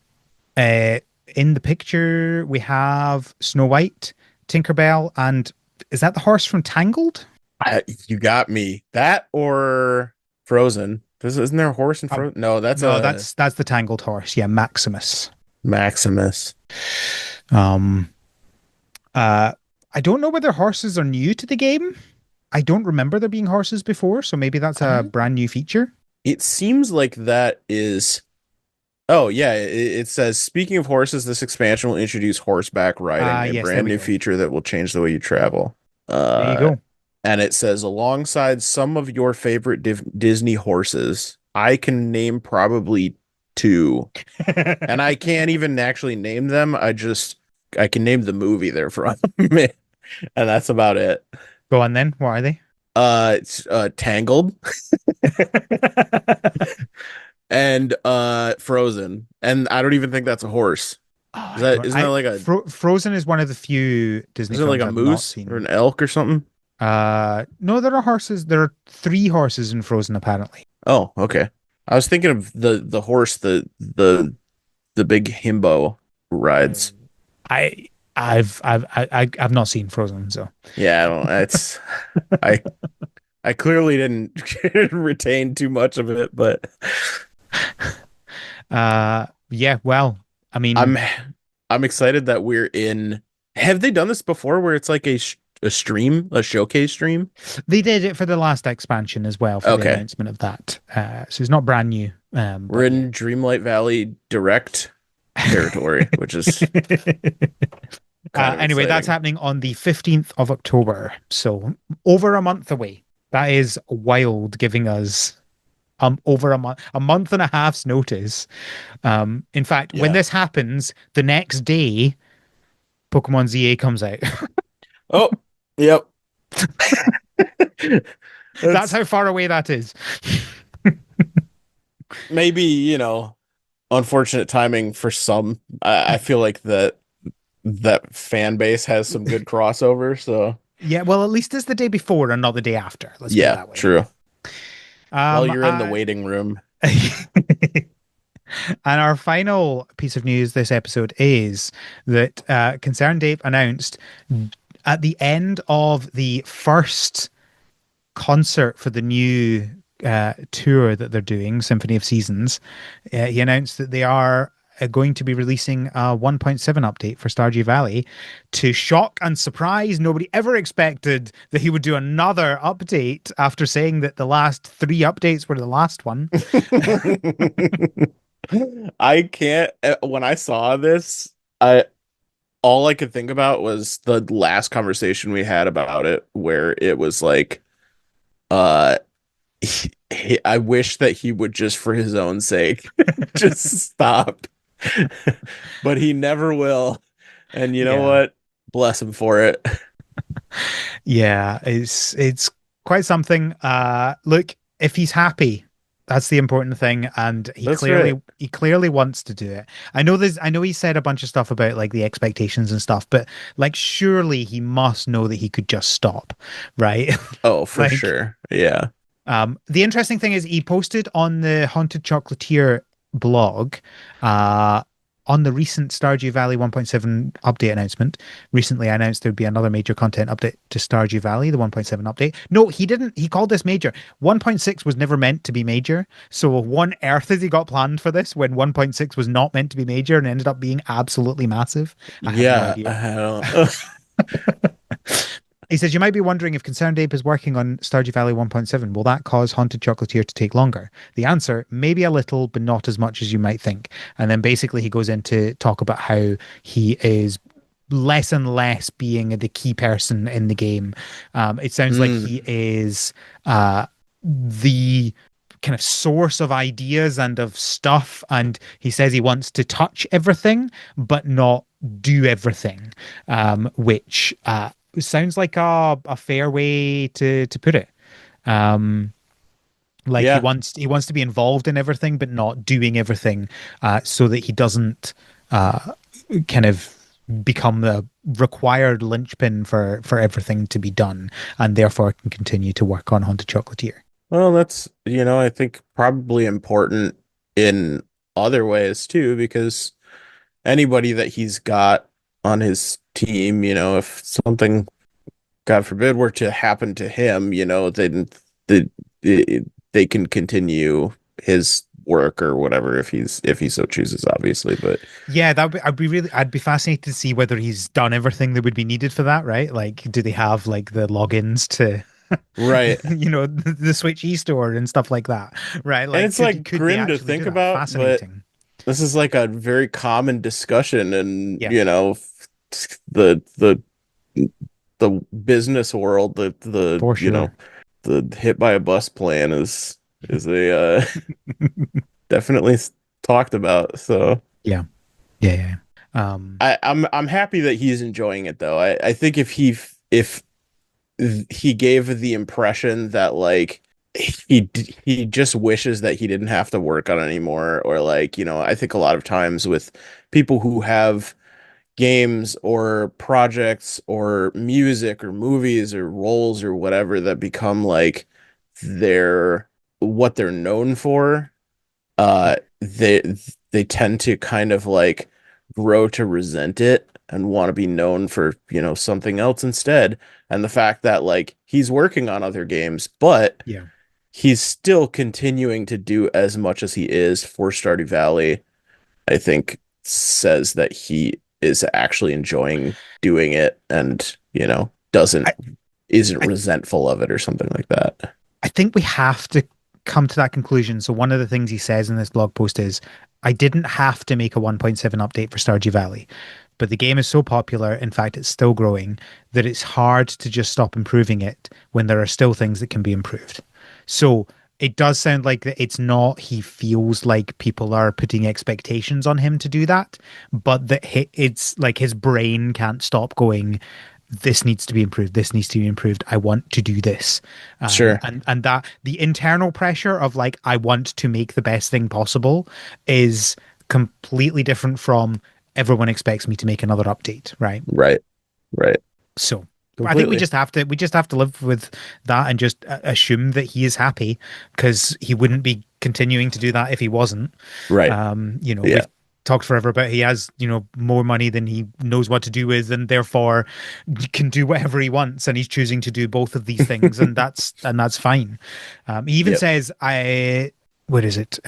uh, in the picture, we have Snow White, Tinkerbell, and is that the horse from Tangled? You got me. That or Frozen. Isn't there a horse in Um, Frozen? No, that's no, a that's the Tangled horse. Yeah, Maximus. Maximus. Um, uh, I don't know whether horses are new to the game. I don't remember there being horses before, so maybe that's a Uh, brand new feature. it seems like that is. Oh, yeah. It says, speaking of horses, this expansion will introduce horseback riding, a Yes, there brand we new go. feature that will change the way you travel. There you Uh, go. and it says, alongside some of your favorite Disney horses, I can name probably two. And I can't even actually name them. I can name the movie they're from. And that's about it. Go on then. What are they? It's Tangled and Frozen. And I don't even think that's a horse. Oh, Is I that don't. isn't that like a Frozen is one of the few Disney isn't it like films a I've not moose or seen. an elk or something? No, there are horses. There are three horses in Frozen, apparently. Oh, okay. I was thinking of the horse, the big himbo Oh, rides. I've not seen Frozen, so Yeah, I don't. It's I I clearly didn't retain too much of it, but yeah. Well, I mean, I'm I'm excited that we're in. Have they done this before where it's like a stream, a showcase stream? they did it for the last expansion as well for the Okay. announcement of that. So it's not brand new. We're But yeah. in Dreamlight Valley direct territory, which is kind of Anyway, that's exciting. happening on the 15th of October. So over a month away. That is wild, giving us over a month and a half's notice. In fact, when Yeah. this happens, the next day, Pokemon ZA comes out. Oh, yep. That's That's how far away that is. maybe, unfortunate timing for some. I feel like that fan base has some good crossover, so Yeah, well, at least it's the day before and not the day after. Let's put it yeah, that way. true. While Um, you're in the uh, waiting room. and our final piece of news this episode is that Concerned Dave announced at the end of the first concert for the new tour that they're doing, Symphony of Seasons, he announced that they are going to be releasing a 1.7 update for Stardew Valley to shock and surprise. Nobody ever expected that he would do another update after saying that the last three updates were the last one. I can't when I saw this, I all I could think about was the last conversation we had about it where it was like uh I wish that he would just for his own sake just stop. But he never will. And you know Yeah. what? Bless him for it. Yeah, it's quite something. Look, if he's happy, that's the important thing, and That's right. he clearly wants to do it. I know he said a bunch of stuff about like the expectations and stuff, but like surely he must know that he could just stop, right? Oh, for Like sure. Yeah. the interesting thing is he posted on the Haunted Chocolatier blog, uh, on the recent Stardew Valley 1.7 update announcement. Recently announced there'd be another major content update to Stardew Valley, the 1.7 update. No, he didn't. He called this major. 1.6 was never meant to be major. So what on earth has he got planned for this when 1.6 was not meant to be major and ended up being absolutely massive? I have no Yeah. idea. I don't He says, you might be wondering if Concerned Ape is working on Stardew Valley 1.7. Will that cause Haunted Chocolatier to take longer? The answer, maybe a little, but not as much as you might think. And then basically he goes into talk about how he is less and less being the key person in the game. It sounds like Mm, he is the kind of source of ideas and of stuff. And he says he wants to touch everything, but not do everything, which sounds like a fair way to put it. Um, like yeah. he wants to be involved in everything, but not doing everything, so that he doesn't kind of become the required linchpin for everything to be done, and therefore can continue to work on Haunted Chocolatier. Well, that's, I think probably important in other ways too, because anybody that he's got on his team, if something, God forbid, were to happen to him, then they can continue his work or whatever if he so chooses, obviously. But Yeah, I'd be fascinated to see whether he's done everything that would be needed for that, right? Like, do they have like the logins to, right. the Switch eStore and stuff like that, right? And Like, it's like could they grim to actually do think that? about, but Fascinating. this is like a very common discussion and Yeah, the the business world, for sure. the hit by a bus plan is a definitely talked about. So Yeah, yeah, yeah. I'm happy that he's enjoying it though. I think if he gave the impression that like he just wishes that he didn't have to work on it anymore, or like, I think a lot of times with people who have games or projects or music or movies or roles or whatever that become like their what they're known for, Yeah. they tend to kind of like grow to resent it and want to be known for, something else instead. And the fact that like he's working on other games, but Yeah. he's still continuing to do as much as he is for Stardew Valley, I think says that he is actually enjoying doing it and, doesn't I, isn't I resentful of it or something like that. I think we have to come to that conclusion. So one of the things he says in this blog post is, I didn't have to make a 1.7 update for Stardew Valley, but the game is so popular, in fact, it's still growing, that it's hard to just stop improving it when there are still things that can be improved. So it does sound like that it's not, he feels like people are putting expectations on him to do that, but that it's like his brain can't stop going, this needs to be improved, this needs to be improved, I want to do this. Sure. And that the internal pressure of like, I want to make the best thing possible is completely different from everyone expects me to make another update, right? Right. Right. So I think Completely. we just have to live with that and just assume that he is happy, because he wouldn't be continuing to do that if he wasn't. Right. Yeah. We've talked forever about he has, more money than he knows what to do with, and therefore can do whatever he wants, and he's choosing to do both of these things, and that's fine. He even Yep. says, what is it?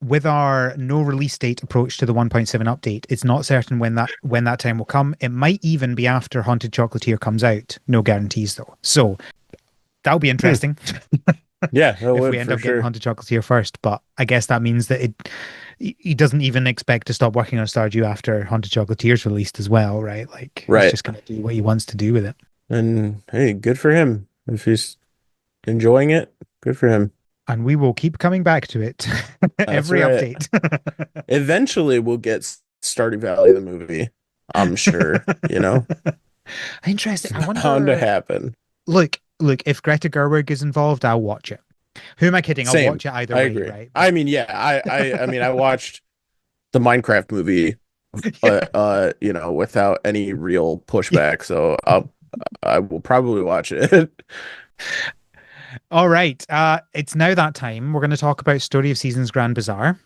With our no release date approach to the 1.7 update, it's not certain when that time will come. It might even be after Haunted Chocolatier comes out. No guarantees though. So that'll be Hmm. interesting Yeah, that if we would end for up getting sure. Haunted Chocolatier first. But I guess that means that he doesn't even expect to stop working on Stardew after Haunted Chocolatier's released as well, right? Like he's Right. just gonna do what he wants to do with it. And hey, good for him. If he's enjoying it, good for him. And we will keep coming back to it That's every right. update. Eventually we'll get Stardew Valley the movie. I'm sure, Interesting. I bound to wonder. happen. Look, if Greta Gerwig is involved, I'll watch it. Who am I kidding? I'll Same. watch it either I way, agree. right? I But mean, yeah, I watched the Minecraft movie yeah. without any real pushback, so I will probably watch it. All right. It's now that time. We're going to talk about Story of Seasons Grand Bazaar.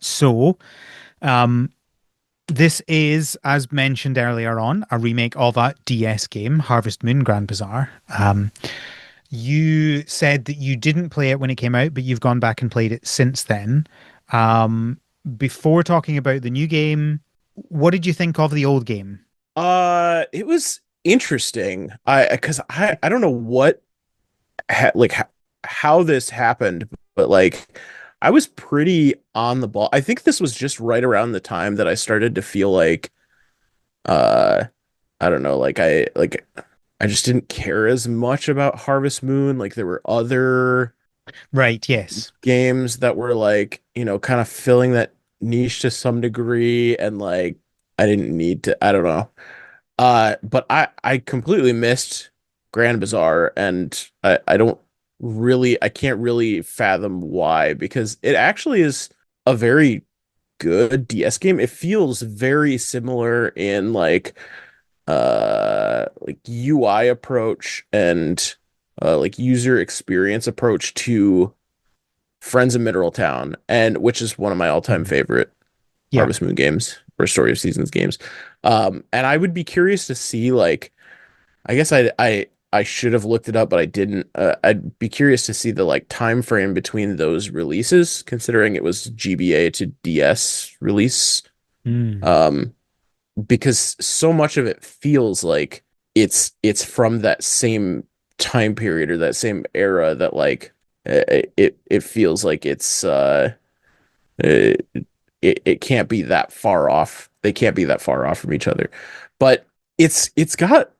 So, um, this is, as mentioned earlier on, a remake of a DS game, Harvest Moon Grand Bazaar. You said that you didn't play it when it came out, but you've gone back and played it since then. Um, Before talking about the new game, what did you think of the old game? It was interesting. I don't know what like how this happened, but like I was pretty on the ball. I think this was just right around the time that I started to feel like uh I don't know, I just didn't care as much about Harvest Moon. Like there were other Right, yes. games that were like, kind of filling that niche to some degree, and like I didn't need to, I don't know. But I completely missed Grand Bazaar, and I can't really fathom why, because it actually is a very good DS game. It feels very similar in like UI approach and like user experience approach to Friends of Mineral Town, and which is one of my all-time Mhm. favorite Yeah. Harvest Moon games or Story of Seasons games. And I would be curious to see like I guess I should have looked it up, but I didn't. I'd be curious to see the like time frame between those releases, considering it was GBA to DS release. Mm. Um, because so much of it feels like it's from that same time period or that same era that like it feels like it, it can't be that far off. They can't be that far off from each other. But it's got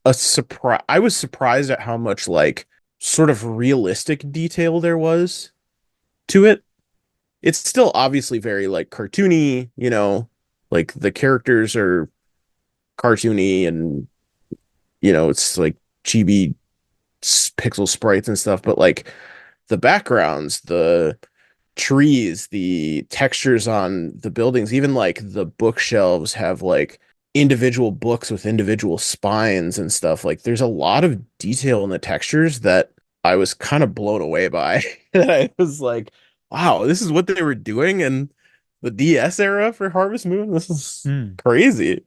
a surprise. I was surprised at how much like sort of realistic detail there was to it. It's still obviously very like cartoony, like the characters are cartoony and it's like chibi pixel sprites and stuff, but like the backgrounds, the trees, the textures on the buildings, even like the bookshelves have like individual books with individual spines and stuff. Like there's a lot of detail in the textures that I was kind of blown away by. And I was like, wow, this is what they were doing in the DS era for Harvest Moon. This is Hmm. crazy.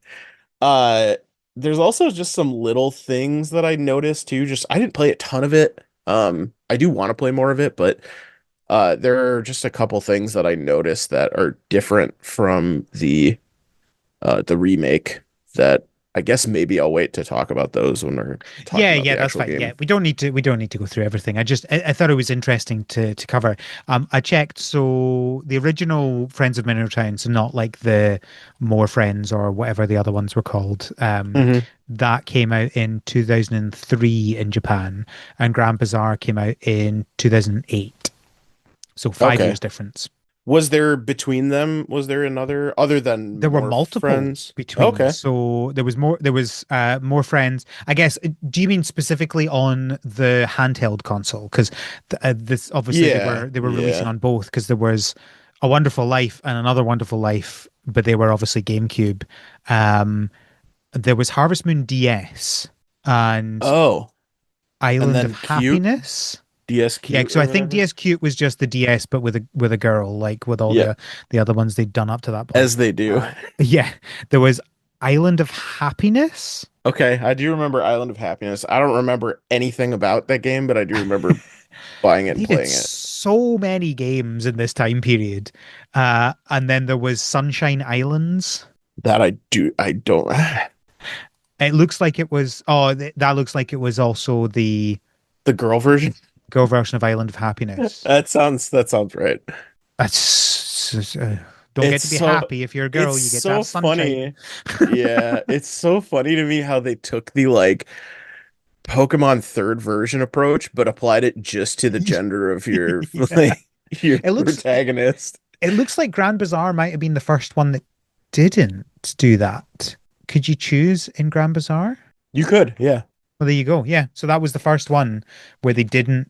Uh, there's also just some little things that I noticed too. Just I didn't play a ton of it. I do want to play more of it, but there are just a couple things that I noticed that are different from the remake that I guess maybe I'll wait to talk about those when we're talking Yeah, about yeah, the that's actual fine. Yeah, game. we don't need to go through everything. I thought it was interesting to cover. I checked, so the original Friends of Mineral Town, so not like the More Friends or whatever the other ones were called. Hmm. That came out in 2003 in Japan, and Grand Bazaar came out in 2008. So 5 years Okay. difference. Was there between them, was there another other than There were more multiple friends? between, Okay. so there was more friends, I guess. Do you mean specifically on the handheld console? Because this obviously they Yeah, were they were releasing yeah. on both, because there was A Wonderful Life and Another Wonderful Life, but they were obviously GameCube. um there was Harvest Moon DS and Oh, and Island of then cute, Happiness. DS Yeah, cute so or I think whatever. DS Cute was just the DS, but with a girl, like with all Yeah, the other ones they'd done up to that point. as they do. Yeah, there was Island of Happiness. Okay, I do remember Island of Happiness. I don't remember anything about that game, but I do remember buying it and They did playing it. so many games in this time period. And then there was Sunshine Islands. That I don't. It looks like it was, oh, that looks like it was also the The girl version. girl version of Island of Happiness. That sounds right. That's, don't get It's to be so happy. If you're a it's girl, you get to so have sunshine. funny. Yeah, it's so funny to me how they took the like Pokemon third version approach, but applied it just to the gender of your Yeah. like your It looks protagonist. it looks like Grand Bazaar might have been the first one that didn't do that. Could you choose in Grand Bazaar? You could, yeah. Well, there you go. Yeah. So that was the first one where they didn't,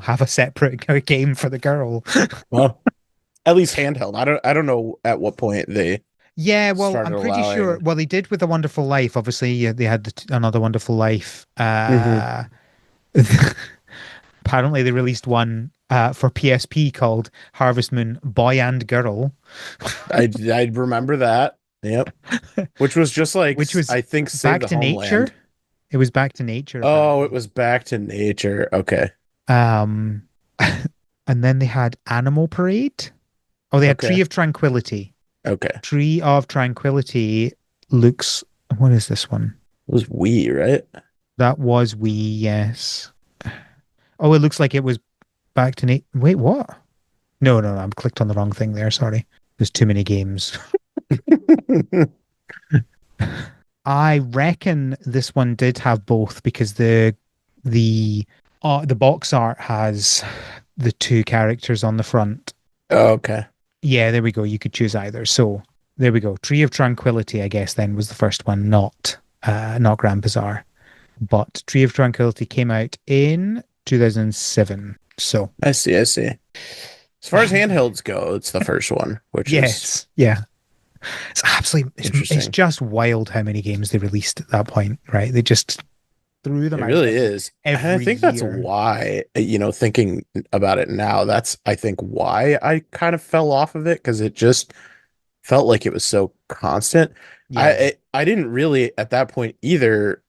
have a separate game for the girl. Well, at least handheld. I don't know at what point they Yeah. Well, started I'm pretty sure. allowing. Well, they did with A Wonderful Life. Obviously, yeah, they had Another Wonderful Life. Hmm. Apparently, they released one for PSP called Harvest Moon Boy and Girl, I remember that. Yep. Which was just like which was I think Save Back the to Nature. Homeland. It was Back to Nature, Oh, it apparently. was back to nature. Okay. Um, and then they had Animal Parade. Oh, they had Tree Okay. of Tranquility. Okay. Tree of Tranquility looks. What is this one? It was Wii, right? That was Wii, yes. Oh, it looks like it was Back to Nature. Wait, what? No, no, no, I'm clicked on the wrong thing there. Sorry. There's too many games. I reckon this one did have both, because the box art has the two characters on the front. Okay. Yeah, there we go. You could choose either. So there we go. Tree of Tranquility, I guess, then was the first one, not Grand Bazaar. But Tree of Tranquility came out in 2007. So I see, I see. As far as handhelds go, it's the first one, which is yes, yeah. It's absolutely it's interesting. just wild how many games they released at that point, right? They just threw them It out really is. And I every think that's year. why, thinking about it now, that's I think why I kind of fell off of it because it just felt like it was so constant. Yeah. I didn't really at that point either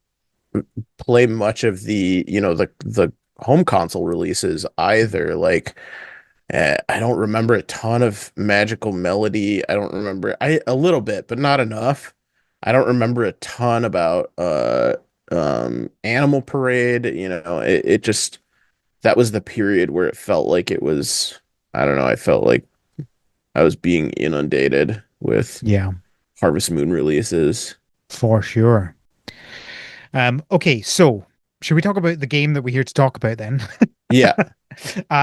play much of the home console releases Mhm. either. Like I don't remember a ton of Magical Melody. I don't remember I a little bit, but not enough. I don't remember a ton about Animal Parade. It just that was the period where it felt like it was I don't know, I felt like I was being inundated with Yeah, Harvest Moon releases. for sure. Okay, so should we talk about the game that we're here to talk about then? Yeah,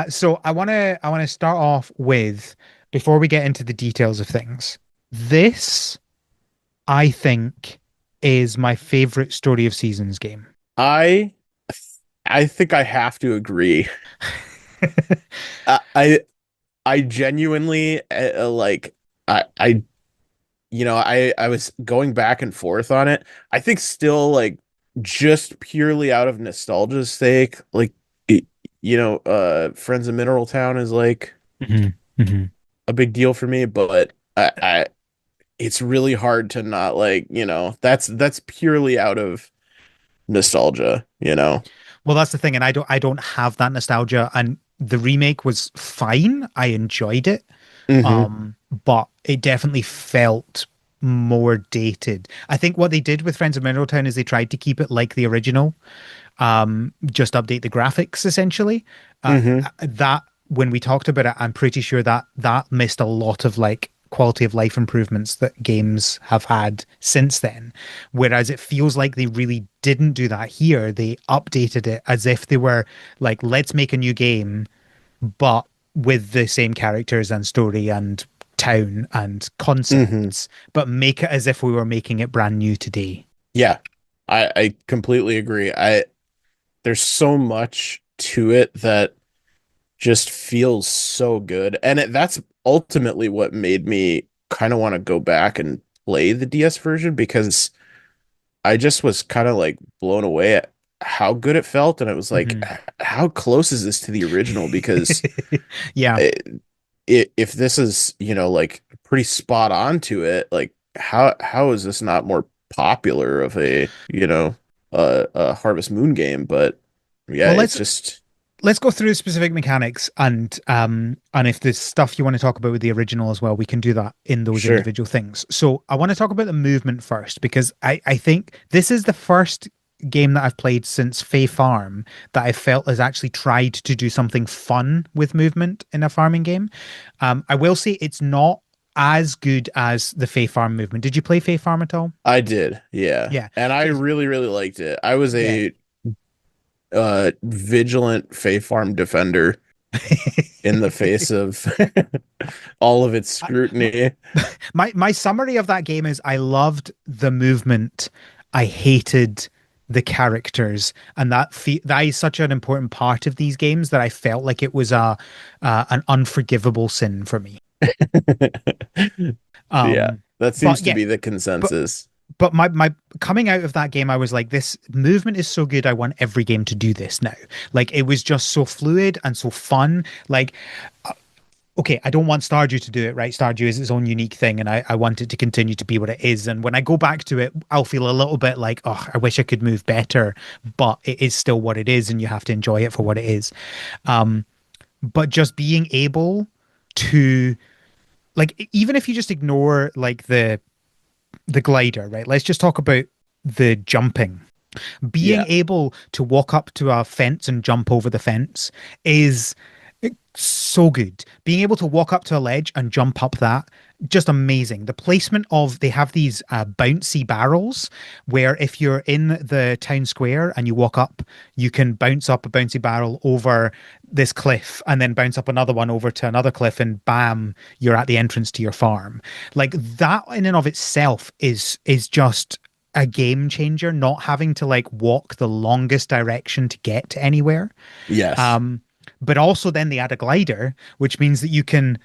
So I wanna start off with, before we get into the details of things. This, I think, is my favorite Story of Seasons game. I I think I have to agree. I I genuinely like I I was going back and forth on it. I think still like just purely out of nostalgia's sake, like it, Friends of Mineral Town is like Hmm. Hmm. a big deal for me, but I it's really hard to not like, that's purely out of nostalgia. Well, that's the thing, and I don't have that nostalgia. And the remake was fine. I enjoyed it. Hmm. But it definitely felt more dated. I think what they did with Friends of Mineral is they tried to keep it like the original, just update the graphics essentially. Hmm. That when we talked about it, I'm pretty sure that that missed a lot of like quality of life improvements that games have had since then. Whereas it feels like they really didn't do that here. They updated it as if they were like, let's make a new game, but with the same characters and story and town and Hmm. concepts, but make it as if we were making it brand new today. Yeah. I completely agree. There's so much to it that just feels so good. And that's ultimately what made me kind of want to go back and play the DS version because I just was kind of like blown away at how good it felt. And it was like, Hmm. how close is this to the original? Because Yeah. it, if this is, like pretty spot on to it, like how is this not more popular of a Harvest Moon game? But yeah, Well, it's let's just let's go through specific mechanics and if there's stuff you want to talk about with the original as well, we can do that in those sure. individual things. So I want to talk about the movement first because I think this is the first game that I've played since Fae Farm that I felt has actually tried to do something fun with movement in a farming game. I will say it's not as good as the Fae Farm movement. Did you play Fae Farm at all? I did, yeah. Yeah. And I So really, really liked it. I was yeah. a vigilant Fae Farm defender in the face of all of its scrutiny. My summary of that game is I loved the movement. I hated the characters, and that is such an important part of these games that I felt like it was a an unforgivable sin for me. Yeah, Um, that seems but to yeah, be the but consensus. my coming out of that game, I was like, this movement is so good. I want every game to do this now. Like it was just so fluid and so fun. Like okay, I don't want Stardew to do it, right? Stardew is its own unique thing, and I want it to continue to be what it is. And when I go back to it, I'll feel a little bit like, oh, I wish I could move better, but it is still what it is, and you have to enjoy it for what it is. Um, but just being able to like, even if you just ignore like the glider, right? Let's just talk about the jumping. Being Yeah. able to walk up to a fence and jump over the fence is so good. Being able to walk up to a ledge and jump up that, just amazing. The placement of they have these bouncy barrels where if you're in the town square and you walk up, you can bounce up a bouncy barrel over this cliff and then bounce up another one over to another cliff and bam, you're at the entrance to your farm. Like that in and of itself is just a game changer, not having to like walk the longest direction to get to anywhere. Yes. Um, but also then they add a glider, which means that you can,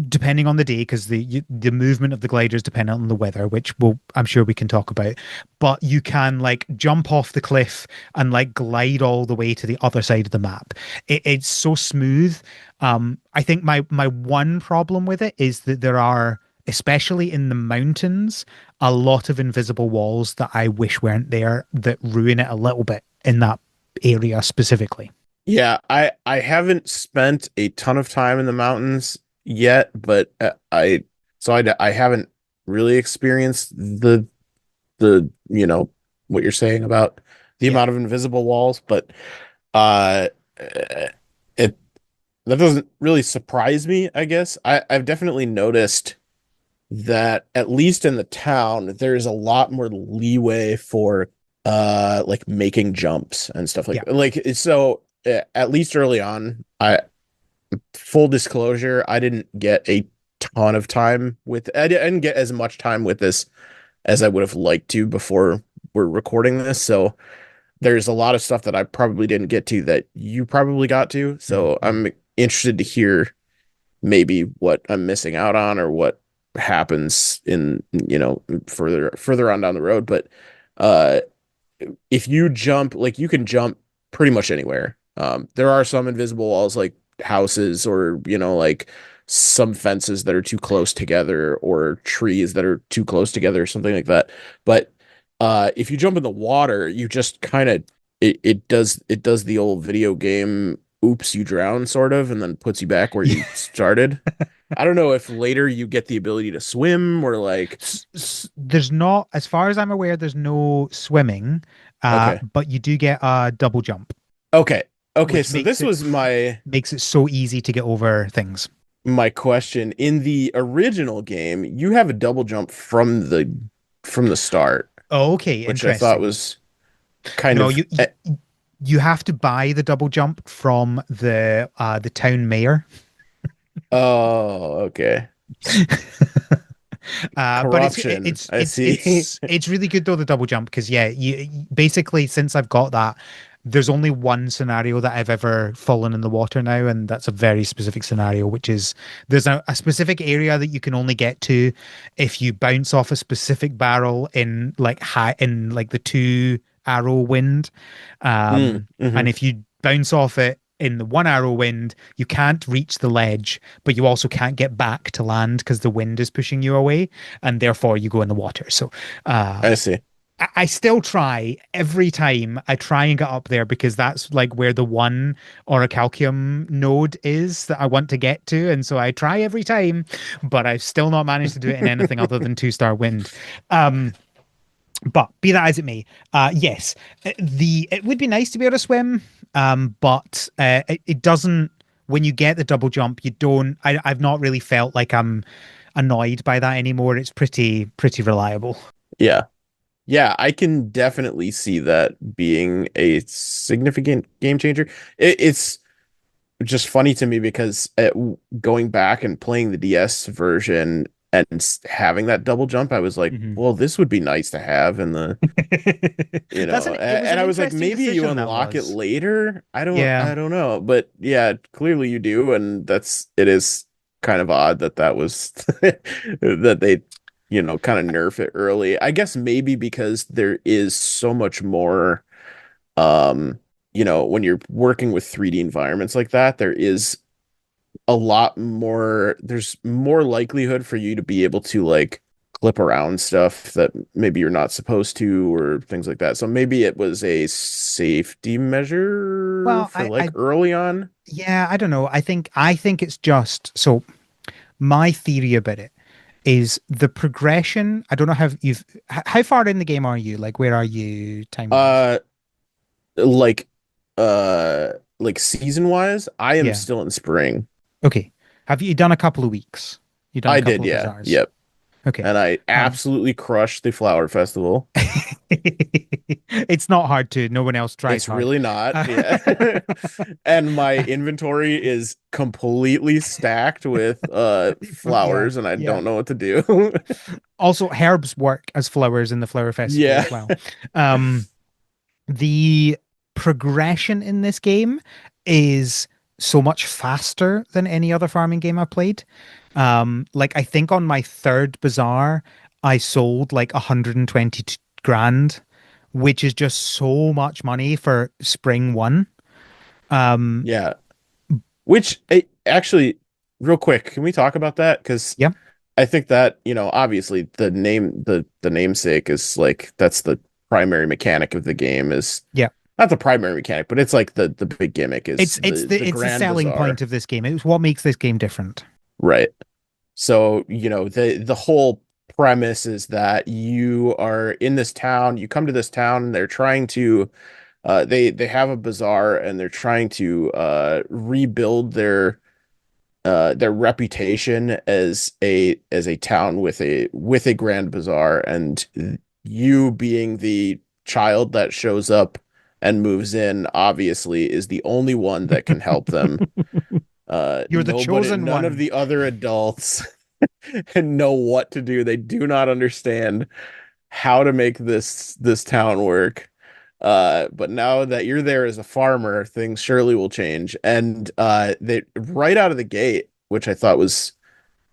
depending on the day, because the movement of the glider is dependent on the weather, which I'm sure we can talk about. But you can like jump off the cliff and like glide all the way to the other side of the map. It's so smooth. I think my one problem with it is that there are, especially in the mountains, a lot of invisible walls that I wish weren't there that ruin it a little bit in that area specifically. Yeah, I haven't spent a ton of time in the mountains yet, but I haven't really experienced the what you're saying about the Yeah. amount of invisible walls, but uh it that doesn't really surprise me, I guess. I've definitely noticed that at least in the town, there's a lot more leeway for like making jumps and stuff Yeah. like so at least early on, I full disclosure, I didn't get a ton of time with I didn't get as much time with this as I would have liked to before we're recording this. So there's a lot of stuff that I probably didn't get to that you probably got to. So Mm-hmm. I'm interested to hear maybe what I'm missing out on or what happens in, further on down the road. But uh if you jump, like you can jump pretty much anywhere. There are some invisible walls like houses or, like some fences that are too close together or trees that are too close together or something like that. But if you jump in the water, you just kind of it does the old video game oops you drown sort of and then puts you back where you started. I don't know if later you get the ability to swim or like There's not, as far as I'm aware, there's no swimming, okay. but you do get a double jump, Okay. Okay, which so this was makes it so easy to get over things. my question. In the original game, you have a double jump from the start, Oh, okay, which I thought interesting. was kind No, of you have to buy the double jump from the town mayor. oh, okay. But Corruption. I see. it's really good though, the double jump, because yeah, basically, since I've got that, there's only one scenario that I've ever fallen in the water now, and that's a very specific scenario, which is there's a specific area that you can only get to if you bounce off a specific barrel in like the two arrow wind. And Hmm. if you bounce off it in the one arrow wind, you can't reach the ledge, but you also can't get back to land because the wind is pushing you away, and therefore you go in the water. So uh, I see. I still try every time. I try and get up there because that's like where the one orichalcum node is that I want to get to, and so I try every time, but I've still not managed to do it in anything other than two-star wind. Um, but be that as it may, yes, the it would be nice to be able to swim, but it doesn't. When you get the double jump, you don't. I've not really felt like I'm annoyed by that anymore. It's pretty reliable. Yeah. Yeah, I can definitely see that being a significant game changer. It's just funny to me because going back and playing the DS version and having that double jump, I was like, Mhm. well, this would be nice to have in the, It was and an I was like, interesting maybe you decision that unlock it was. later. Yeah. I don't know, but yeah, clearly you do, and it is kind of odd that that was that they, kind of nerf it early. I guess maybe because there is so much more um when you're working with 3D environments like that, there's more likelihood for you to be able to like clip around stuff that maybe you're not supposed to or things like that. So maybe it was a safety measure Well, for like early on. yeah, I don't know. I think it's just so my theory about it is the progression. I don't know how far in the game are you? Like, where are you time wise? Uh like uh like season wise, I am Yeah. still in spring. Okay. Have you done a couple of weeks? You done a I did, couple of yeah. bazaars? Yep. Okay. And I Um, absolutely crushed the flower festival. it's not hard to. No one else tries It's hard. really not. Uh, Yeah. And my inventory is completely stacked with yeah, flowers and I yeah. don't know what to do. Also, herbs work as flowers in the flower festival Yeah. as well. Um, the progression in this game is so much faster than any other farming game I've played. Like I think on my third bazaar, I sold like 120 grand, which is just so much money for spring one. Um, Yeah. Which actually real quick, can we talk about that? Because yeah, I think that, obviously the namesake is like that's the primary mechanic of the game is yeah. not the primary mechanic, but it's like the big gimmick is the It's the Grand selling point Bazaar. of this game. It's what makes this game different. Right. So, the whole premise is that you are in this town, you come to this town, and they're trying to they have a bazaar and they're trying to rebuild their reputation as a town with a grand bazaar, and you being the child that shows up and moves in obviously is the only one that can help them. You're the chosen None of one. the other adults know what to do. They do not understand how to make this town work. But now that you're there as a farmer, things surely will change. And they right out of the gate, which I thought was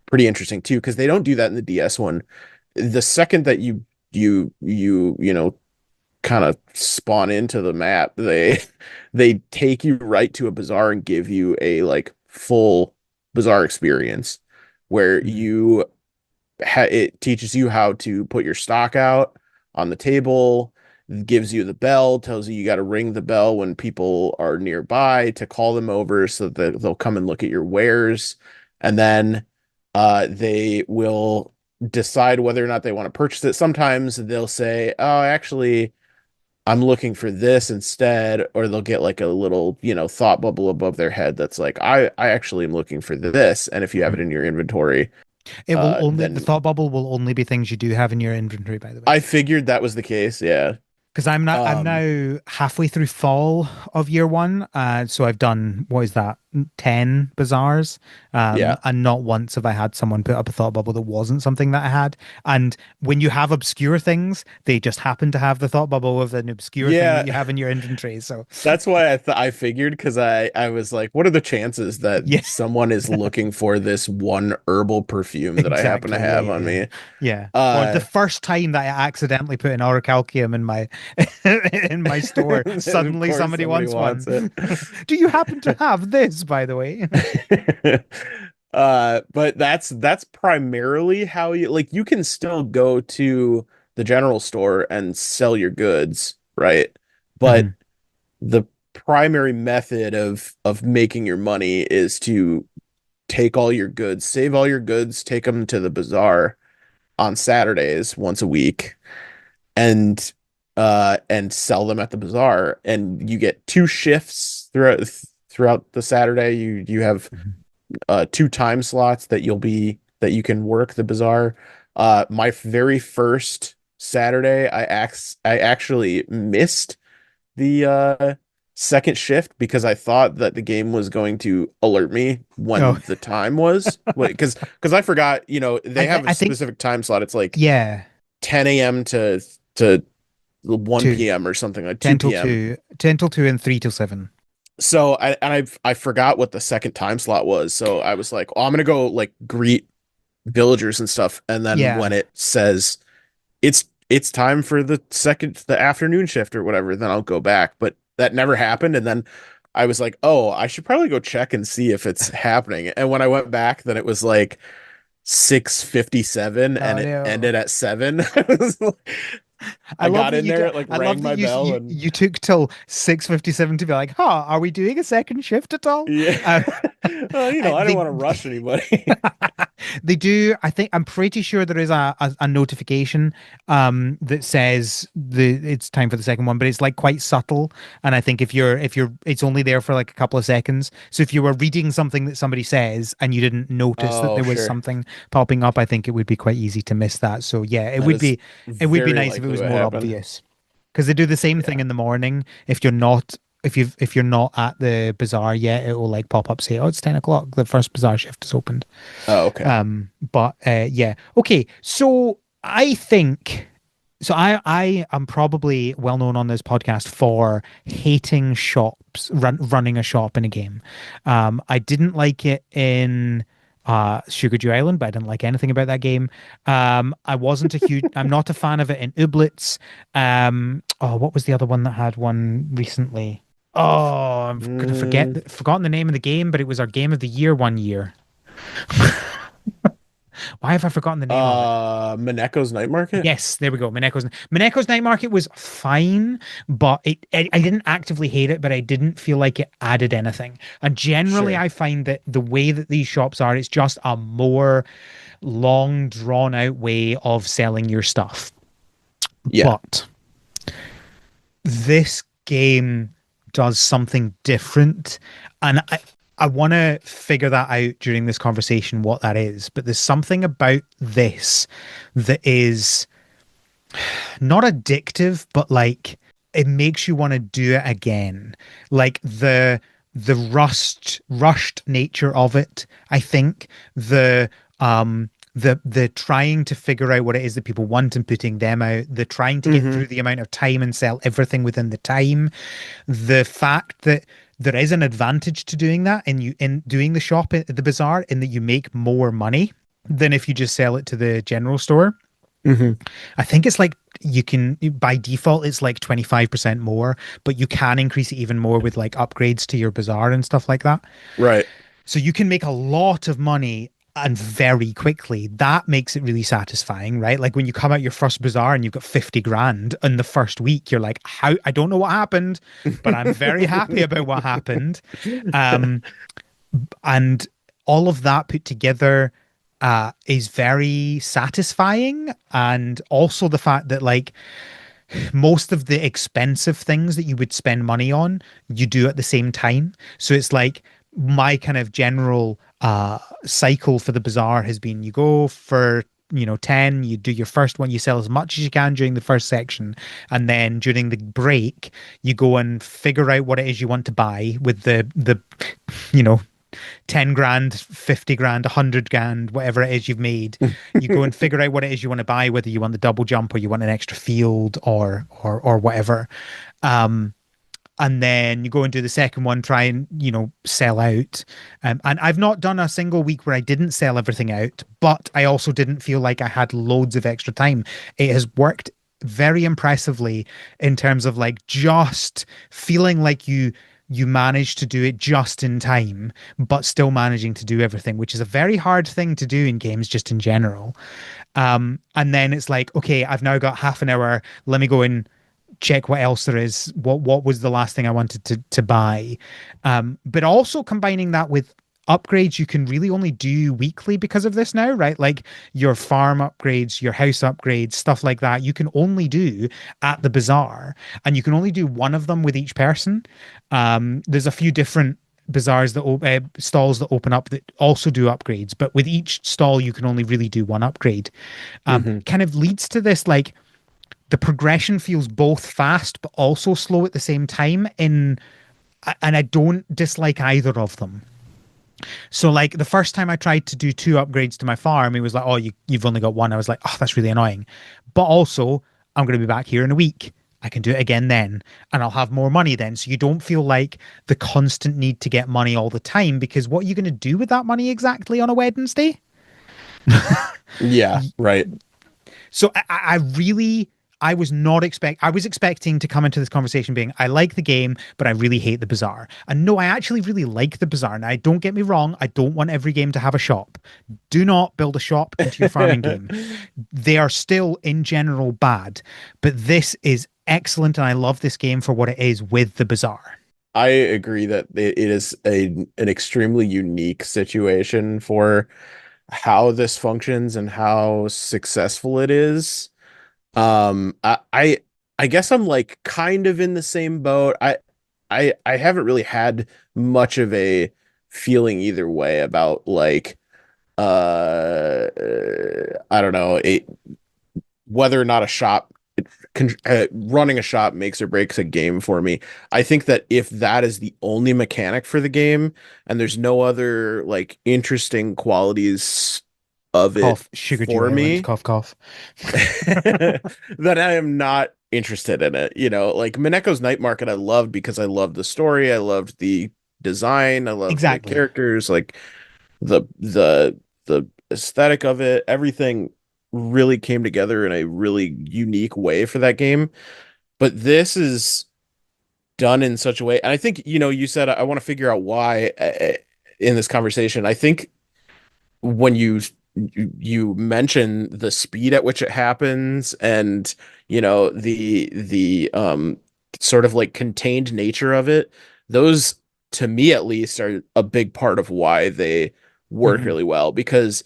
pretty interesting too, because they don't do that in the DS one. The second that you kind of spawn into the map, they take you right to a bazaar and give you a like full bazaar experience where Mhm. it teaches you how to put your stock out on the table, gives you the bell, tells you got to ring the bell when people are nearby to call them over so that they'll come and look at your wares, and then they will decide whether or not they want to purchase it. Sometimes they'll say, "Oh, actually, I'm looking for this instead," or they'll get like a little, thought bubble above their head that's like, I actually am looking for this, and if you have it Mhm. in your inventory, The then thought bubble will only be things you do have in your inventory, by the way. I figured that was the case. Yeah. Because I'm Um, now halfway through fall of year one. So I've done, what is that, 10 bazaars. yeah. And not once have I had someone put up a thought bubble that wasn't something that I had. And when you have obscure things, they just happen to have the thought bubble of an obscure thing that Yeah. you have in your inventory. So That's why I figured, because I was like, what are the chances that yeah, someone is looking for this one herbal perfume that I happen to exactly. Yeah, have yeah, on yeah. me? Yeah. Or the Uh, first time that I accidentally put an orichalcum in my in my store, and of suddenly course somebody somebody wants wants one. it. Do you happen to have this, by the way? But that's primarily how you can still go to the general store and sell your goods, right? But Mhm. the primary method of making your money is to take all your goods, save all your goods, take them to the bazaar on Saturdays once a week, and sell them at the bazaar. And you get two shifts throughout the Saturday. You have Mhm. two time slots that you can work the bazaar. My very first Saturday, I actually missed the second shift because I thought that the game was going to alert me Oh, when the time was. Because I forgot, they have a I think specific time slot. It's like yeah, 10 a.m. to 2, 1 p.m. or something, like 10 till 2 p.m. 2, 10 till 2 and 3 till 7. So I forgot what the second time slot was. So I was like, oh, I'm gonna go like greet villagers and stuff. And then when Yeah. it says it's time for the afternoon shift or whatever, then I'll go back. But that never happened. And then I was like, oh, I should probably go check and see if it's happening. And when I went back, then it was like 6:57 and Oh it no. ended at 7. I I love got that in you there, did. it like I love rang that my bell and you took till 6:57 to be like, "Huh, are we doing a second shift at all?" yeah. Uh, Well, I didn't they want to rush anybody. they do. I'm pretty sure there is a notification that says it's time for the second one, but it's like quite subtle. And I think if you're it's only there for like a couple of seconds. So if you were reading something that somebody says and you didn't notice that Oh, there was sure. something popping up, I think it would be quite easy to miss that. So yeah, That is it would be very nice if it likely was what more happened. obvious because they do the same thing Yeah. in the morning. If you're not at the bazaar yet, it will like pop up say, "Oh, it's 10 o'clock. The first bazaar shift is opened." Oh, okay. But yeah. Okay. So I think I am probably well known on this podcast for hating running a shop in a game. I didn't like it in Sugar Dew Island, but I didn't like anything about that game. I'm not a fan of it in Ooblets. Oh, what was the other one that had one recently? Oh, I'm gonna Mm, forgotten the name of the game, but it was our game of the year one year. Why have I forgotten the name of it? Mineko's Night Market? Yes, there we go. Mineko's Night Market was fine, but I didn't actively hate it, but I didn't feel like it added anything. And generally, Sure. I find that the way that these shops are, it's just a more long, drawn out way of selling your stuff. Yeah. But this game does something different, and I want to figure that out during this conversation what that is. But there's something about this that is not addictive, but like it makes you want to do it again. Like the rushed nature of it, I think. The the trying to figure out what it is that people want and putting them out, the trying to get Hmm. through the amount of time and sell everything within the time, the fact that there is an advantage to doing that in doing the shop at the bazaar in that you make more money than if you just sell it to the general store. Hmm. I think it's like you can by default it's like 25% more, but you can increase it even more with like upgrades to your bazaar and stuff like that. Right. So you can make a lot of money and very quickly. That makes it really satisfying, right? Like when you come out your first bazaar and you've got 50 grand in the first week, you're like, how I don't know what happened, but I'm very happy about what happened. Um, and all of that put together is very satisfying. And also the fact that like most of the expensive things that you would spend money on, you do at the same time. So it's like my kind of general cycle for the bazaar has been you go for 10, you do your first one, you sell as much as you can during the first section, and then during the break you go and figure out what it is you want to buy with the you know 10 grand, 50 grand, 100 grand, whatever it is you've made. You go and figure out what it is you want to buy, whether you want the double jump or you want an extra field or whatever. Um, and then you go and do the second one, try and sell out. And I've not done a single week where I didn't sell everything out, but I also didn't feel like I had loads of extra time. It has worked very impressively in terms of like just feeling like you manage to do it just in time, but still managing to do everything, which is a very hard thing to do in games just in general. And then it's like, okay, I've now got half an hour. Let me go and check what else there is. What was the last thing I wanted to buy? But also combining that with upgrades you can really only do weekly because of this now, right? Like your farm upgrades, your house upgrades, stuff like that, you can only do at the bazaar, and you can only do one of them with each person. There's a few different bazaars that stalls that open up that also do upgrades, but with each stall you can only really do one upgrade. Hmm. Kind of leads to this like the progression feels both fast but also slow at the same time and I don't dislike either of them. So like the first time I tried to do two upgrades to my farm, it was like, oh, you've only got one. I was like, oh, that's really annoying. But also, I'm going to be back here in a week. I can do it again then, and I'll have more money then. So you don't feel like the constant need to get money all the time because what are you going to do with that money exactly on a Wednesday? Yeah, right. So I really I was expecting to come into this conversation being I like the game, but I really hate the bazaar. And no, I actually really like the bazaar. Now, don't get me wrong, I don't want every game to have a shop. Do not build a shop into your farming game. They are still in general bad, but this is excellent and I love this game for what it is with the bazaar. I agree that it is an extremely unique situation for how this functions and how successful it is. I guess I'm like kind of in the same boat. I haven't really had much of a feeling either way about like I don't know, whether or not a shop running a shop makes or breaks a game for me. I think that if that is the only mechanic for the game and there's no other like interesting qualities of it Cough, Sugar Dew for Island, me, cough, cough. then I am not interested in it. You know, like Mineko's Night Market, I loved because I loved the story, I loved the design, I loved the Exactly. characters, like the aesthetic of it, everything really came together in a really unique way for that game. But this is done in such a way, and I think, you said I want to figure out why in this conversation. I think when you mention the speed at which it happens and the sort of like contained nature of it, those to me at least are a big part of why they work Mhm. really well, because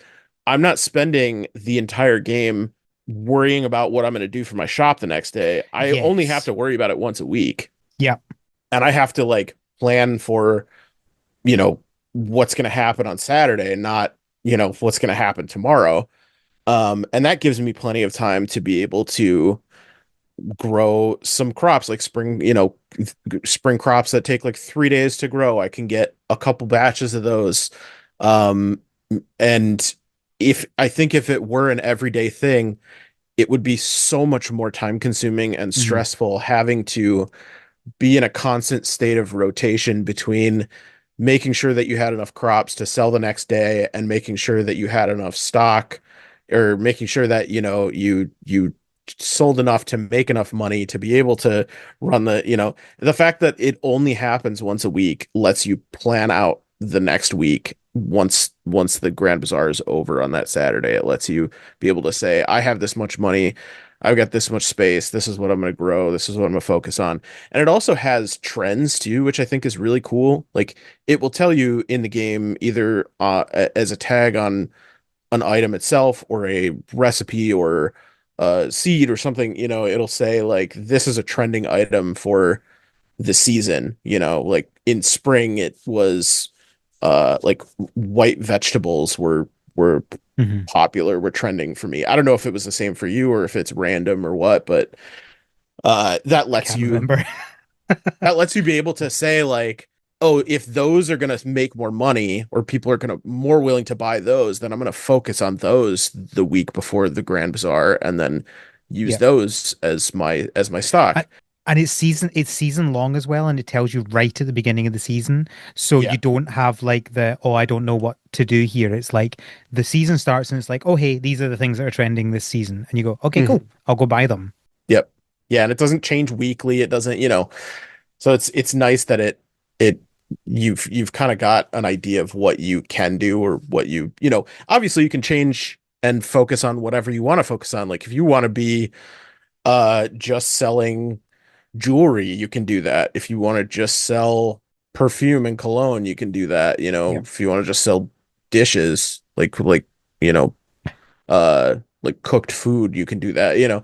I'm not spending the entire game worrying about what I'm going to do for my shop the next day. I only have Yes. to worry about it once a week, Yeah. and I have to like plan for you know what's going to happen on Saturday and not what's going to happen tomorrow. And that gives me plenty of time to be able to grow some crops like spring crops that take like 3 days to grow. I can get a couple batches of those. Um, and if I think if it were an everyday thing, it would be so much more time consuming and Hmm. stressful having to be in a constant state of rotation between making sure that you had enough crops to sell the next day and making sure that you had enough stock or making sure that you sold enough to make enough money to be able to run the fact that it only happens once a week lets you plan out the next week. Once the Grand Bazaar is over on that Saturday, it lets you be able to say, I have this much money, I've got this much space, this is what I'm going to grow, this is what I'm going to focus on. And it also has trends too, which I think is really cool. Like it will tell you in the game either as a tag on an item itself or a recipe or a seed or something, it'll say like this is a trending item for the season, like in spring it was like white vegetables were Hmm. popular, were trending for me. I don't know if it was the same for you or if it's random or what, but that I lets can't you remember. be able to say like, oh, if those are going to make more money or people are going to more willing to buy those, then I'm going to focus on those the week before the Grand Bazaar and then use Yeah. those as my I, stock. and it's season long as well, and it tells you right at the beginning of the season. So you Yeah. don't have like oh, I don't know what to do here. It's like the season starts and it's like, oh hey, these are the things that are trending this season. And you go, okay, cool. Mhm. I'll go buy them. Yep. Yeah, and it doesn't change weekly. It doesn't, so it's nice that it you've kind of got an idea of what you can do or what obviously you can change and focus on whatever you want to focus on. Like if you want to be just selling jewelry, you can do that. If you want to just sell perfume and cologne, you can do that. Yeah. If you want to just sell dishes, you know, like cooked food, you can do that.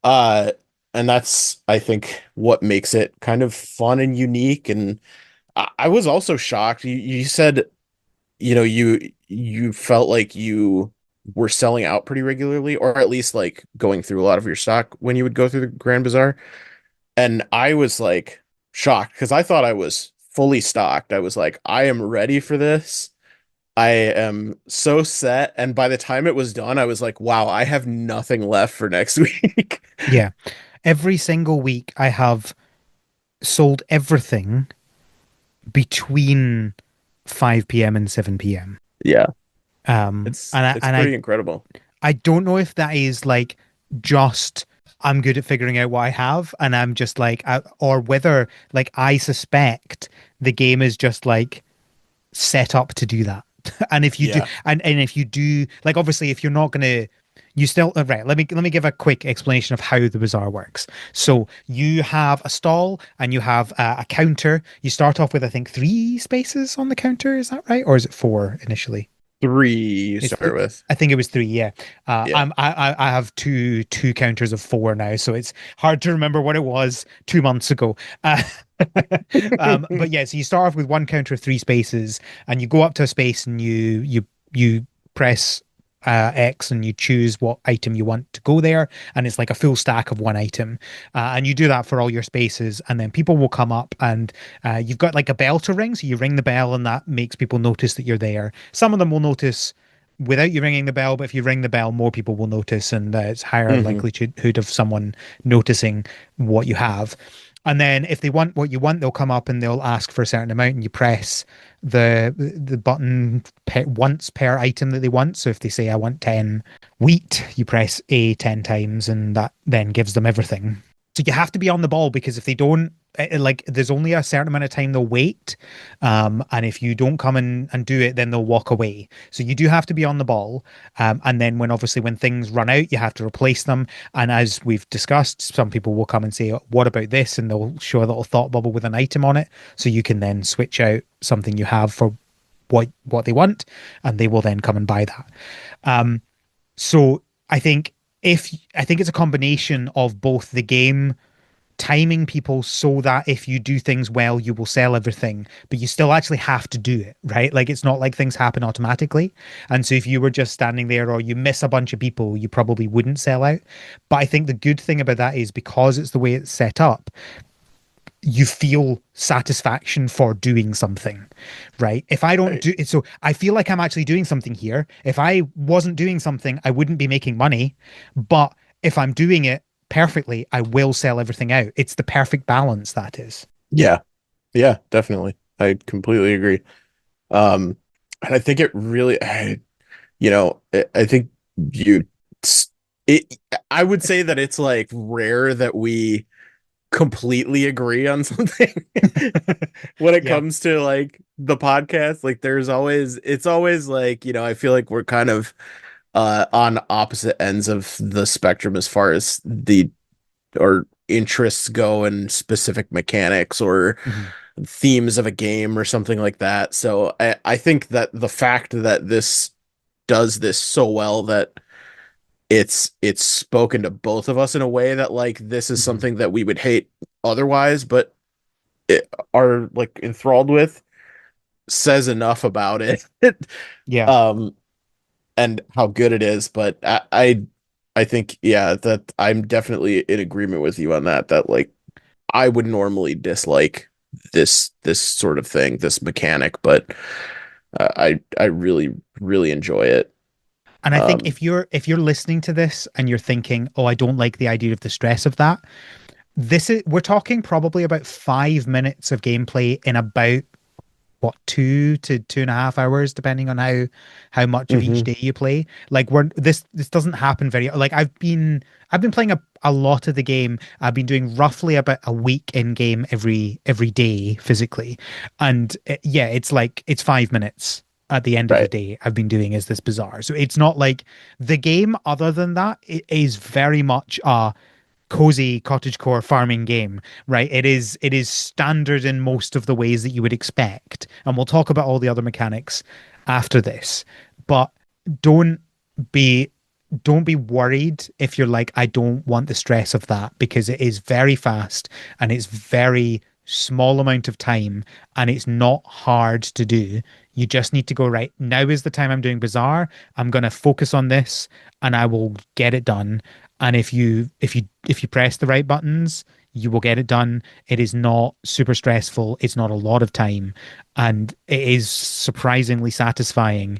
Uh, and that's I think what makes it kind of fun and unique. And I was also shocked. You said you felt like you were selling out pretty regularly, or at least like going through a lot of your stock when you would go through the Grand Bazaar. And I was like shocked because I thought I was fully stocked. I was like, I am ready for this. I am so set. And by the time it was done, I was like, wow, I have nothing left for next week. Yeah. Every single week I have sold everything between 5 p.m. and 7 p.m. Yeah, And I it's and pretty incredible. I don't know if that is like just I'm good at figuring out what I have and I'm just like or whether like I suspect the game is just like set up to do that. And if you do Yeah. and if you do like obviously if you're not gonna you still right, let me give a quick explanation of how the bazaar works. So you have a stall and you have a counter. You start off with I think 3 spaces on the counter, is that right? Or is it 4 initially? Three you It's start with. I think it was 3, yeah. Yeah. I have two counters of 4 now, so it's hard to remember what it was 2 months ago. But yeah, so you start off with one counter of 3 spaces, and you go up to a space, and you press X, and you choose what item you want to go there, and it's like a full stack of one item, and you do that for all your spaces, and then people will come up, and you've got like a bell to ring, so you ring the bell, and that makes people notice that you're there. Some of them will notice without you ringing the bell, but if you ring the bell, more people will notice, and it's higher Hmm. likelihood of someone noticing what you have. And then if they want what you want, they'll come up and they'll ask for a certain amount, and you press the button once per item that they want. So if they say I want 10 wheat, you press A 10 times, and that then gives them everything. So you have to be on the ball because if they don't, like, there's only a certain amount of time they'll wait. And if you don't come in and do it, then they'll walk away. So you do have to be on the ball. And then obviously when things run out, you have to replace them. And as we've discussed, some people will come and say, what about this? And they'll show a little thought bubble with an item on it. So you can then switch out something you have for what they want, and they will then come and buy that. So I think it's a combination of both the game timing people so that if you do things well, you will sell everything, but you still actually have to do it, right? Like it's not like things happen automatically. And so if you were just standing there or you miss a bunch of people, you probably wouldn't sell out. But I think the good thing about that is because it's the way it's set up, you feel satisfaction for doing something, right? If I don't Right. do it, so I feel like I'm actually doing something here. If I wasn't doing something, I wouldn't be making money. But if I'm doing it perfectly, I will sell everything out. It's the perfect balance, that is. Yeah. Yeah, definitely. I completely agree. Um, and I think it really, I think you, it, I would say that it's like rare that we completely agree on something when it Yeah. comes to like the podcast. Like it's always like, I feel like we're kind of on opposite ends of the spectrum as far as the or interests go in specific mechanics or Mhm. themes of a game or something like that. So I think that the fact that this does this so well that it's spoken to both of us in a way that like this is Mhm. something that we would hate otherwise, but are like enthralled with says enough about it. Yeah. um and how good it is. But I think, yeah, that I'm definitely in agreement with you on that, that like I would normally dislike this sort of thing, this mechanic, but I really really enjoy it. And I think Um if you're listening to this and you're thinking, "Oh, I don't like the idea of the stress of that," this is we're talking probably about 5 minutes of gameplay in about what 2 to 2.5 hours, depending on how much of each mhm, day you play. Like we're this doesn't happen very like I've been playing a lot of the game. I've been doing roughly about a week in game every day physically, and yeah, it's like it's 5 minutes at the end of the right. day I've been doing is this Bazaar. So it's not like the game other than that, it is very much a cozy cottagecore farming game, right? It is standard in most of the ways that you would expect. And we'll talk about all the other mechanics after this. But don't be don't be worried if you're like, I don't want the stress of that, because it is very fast and it's very small amount of time and it's not hard to do. You just need to go, right, now is the time I'm doing Bazaar. I'm going to focus on this and I will get it done. And if you press the right buttons, you will get it done. It is not super stressful. It's not a lot of time, and it is surprisingly satisfying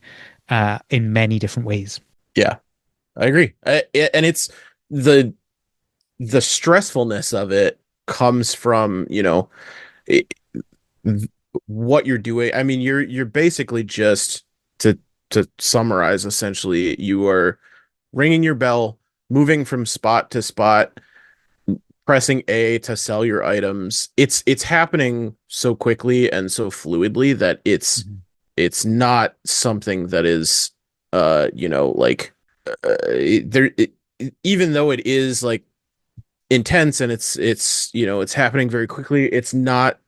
in many different ways. Yeah, I agree. And it's the the stressfulness of it comes from, it, what you're doing. I mean, you're basically just to summarize, essentially, you are ringing your bell, moving from spot to spot, pressing A to sell your items. It's happening so quickly and so fluidly that Mhm. it's not something that is like there even though it is like intense and it's happening very quickly, it's not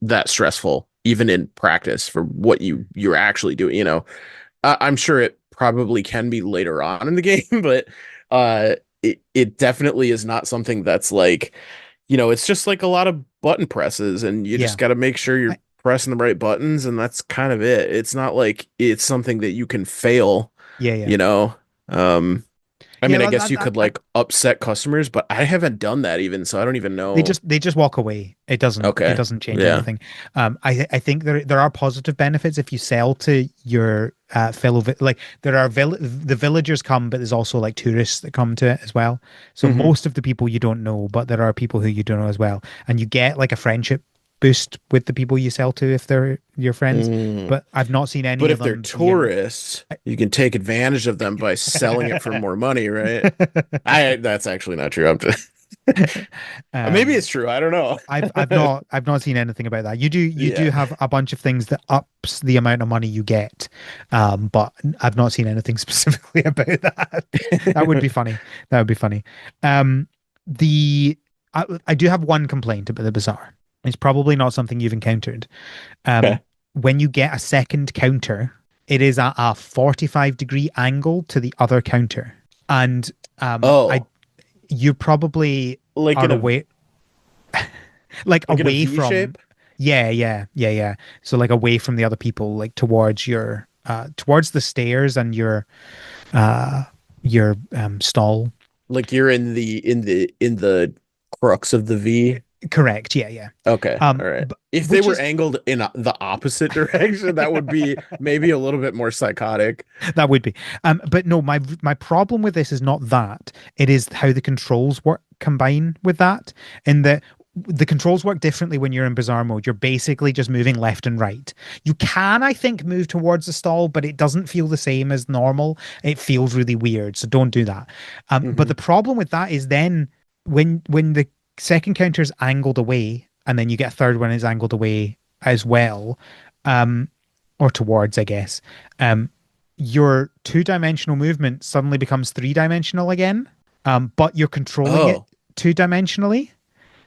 that stressful even in practice for what you're actually doing. I'm sure it probably can be later on in the game, but it definitely is not something that's like, it's just like a lot of button presses and you just Yeah. got to make sure you're I, pressing the right buttons, and that's kind of it. It's not like it's something that you can fail, yeah, yeah. you know. Um I Yeah, mean, I guess you could like upset customers, but I haven't done that even, so I don't even they know. just walk away. It Okay. doesn't change Yeah. anything. I think there are positive benefits if you sell to your like there are the villagers come, but there's also like tourists that come to it as well. So Hmm. most of the people you don't know, but there are people who you don't know as well, and you get like a friendship boost with the people you sell to if they're your friends. Mm. But I've not seen But any of if they're them being. tourists, you can take advantage of them by selling it for more money, right? I That's actually not true. I'm just maybe um it's true. I don't know. I've not seen anything about that. You do Yeah. have a bunch of things that ups the amount of money you get, but I've not seen anything specifically about that. That would be funny. That would be funny. Um, the I do have one complaint about the Bazaar. It's probably not something you've encountered. Um, Okay. when you get a second counter, it is at a 45-degree angle to the other counter, and I Oh, you probably like are in a away like like in a away V from. shape? Yeah, so like away from the other people, like towards towards the stairs and uh your stall. Like you're in the crux of the V? Correct. Yeah, yeah. Okay, all right. If they Which were is angled in the opposite direction, that would be maybe a little bit more psychotic. that would be. But no, my problem with this is not that. It is how the controls work combine with that. In that the controls work differently when you're in Bazaar mode. You're basically just moving left and right. You can, I think, move towards the stall, but it doesn't feel the same as normal. It feels really weird. So don't do that. But the Hmm. problem with that is then when the second counter is angled away, and then you get a third one is angled away as well, um, or towards, I guess. Um, your two-dimensional movement suddenly becomes three-dimensional again, but you're controlling it Oh, two-dimensionally.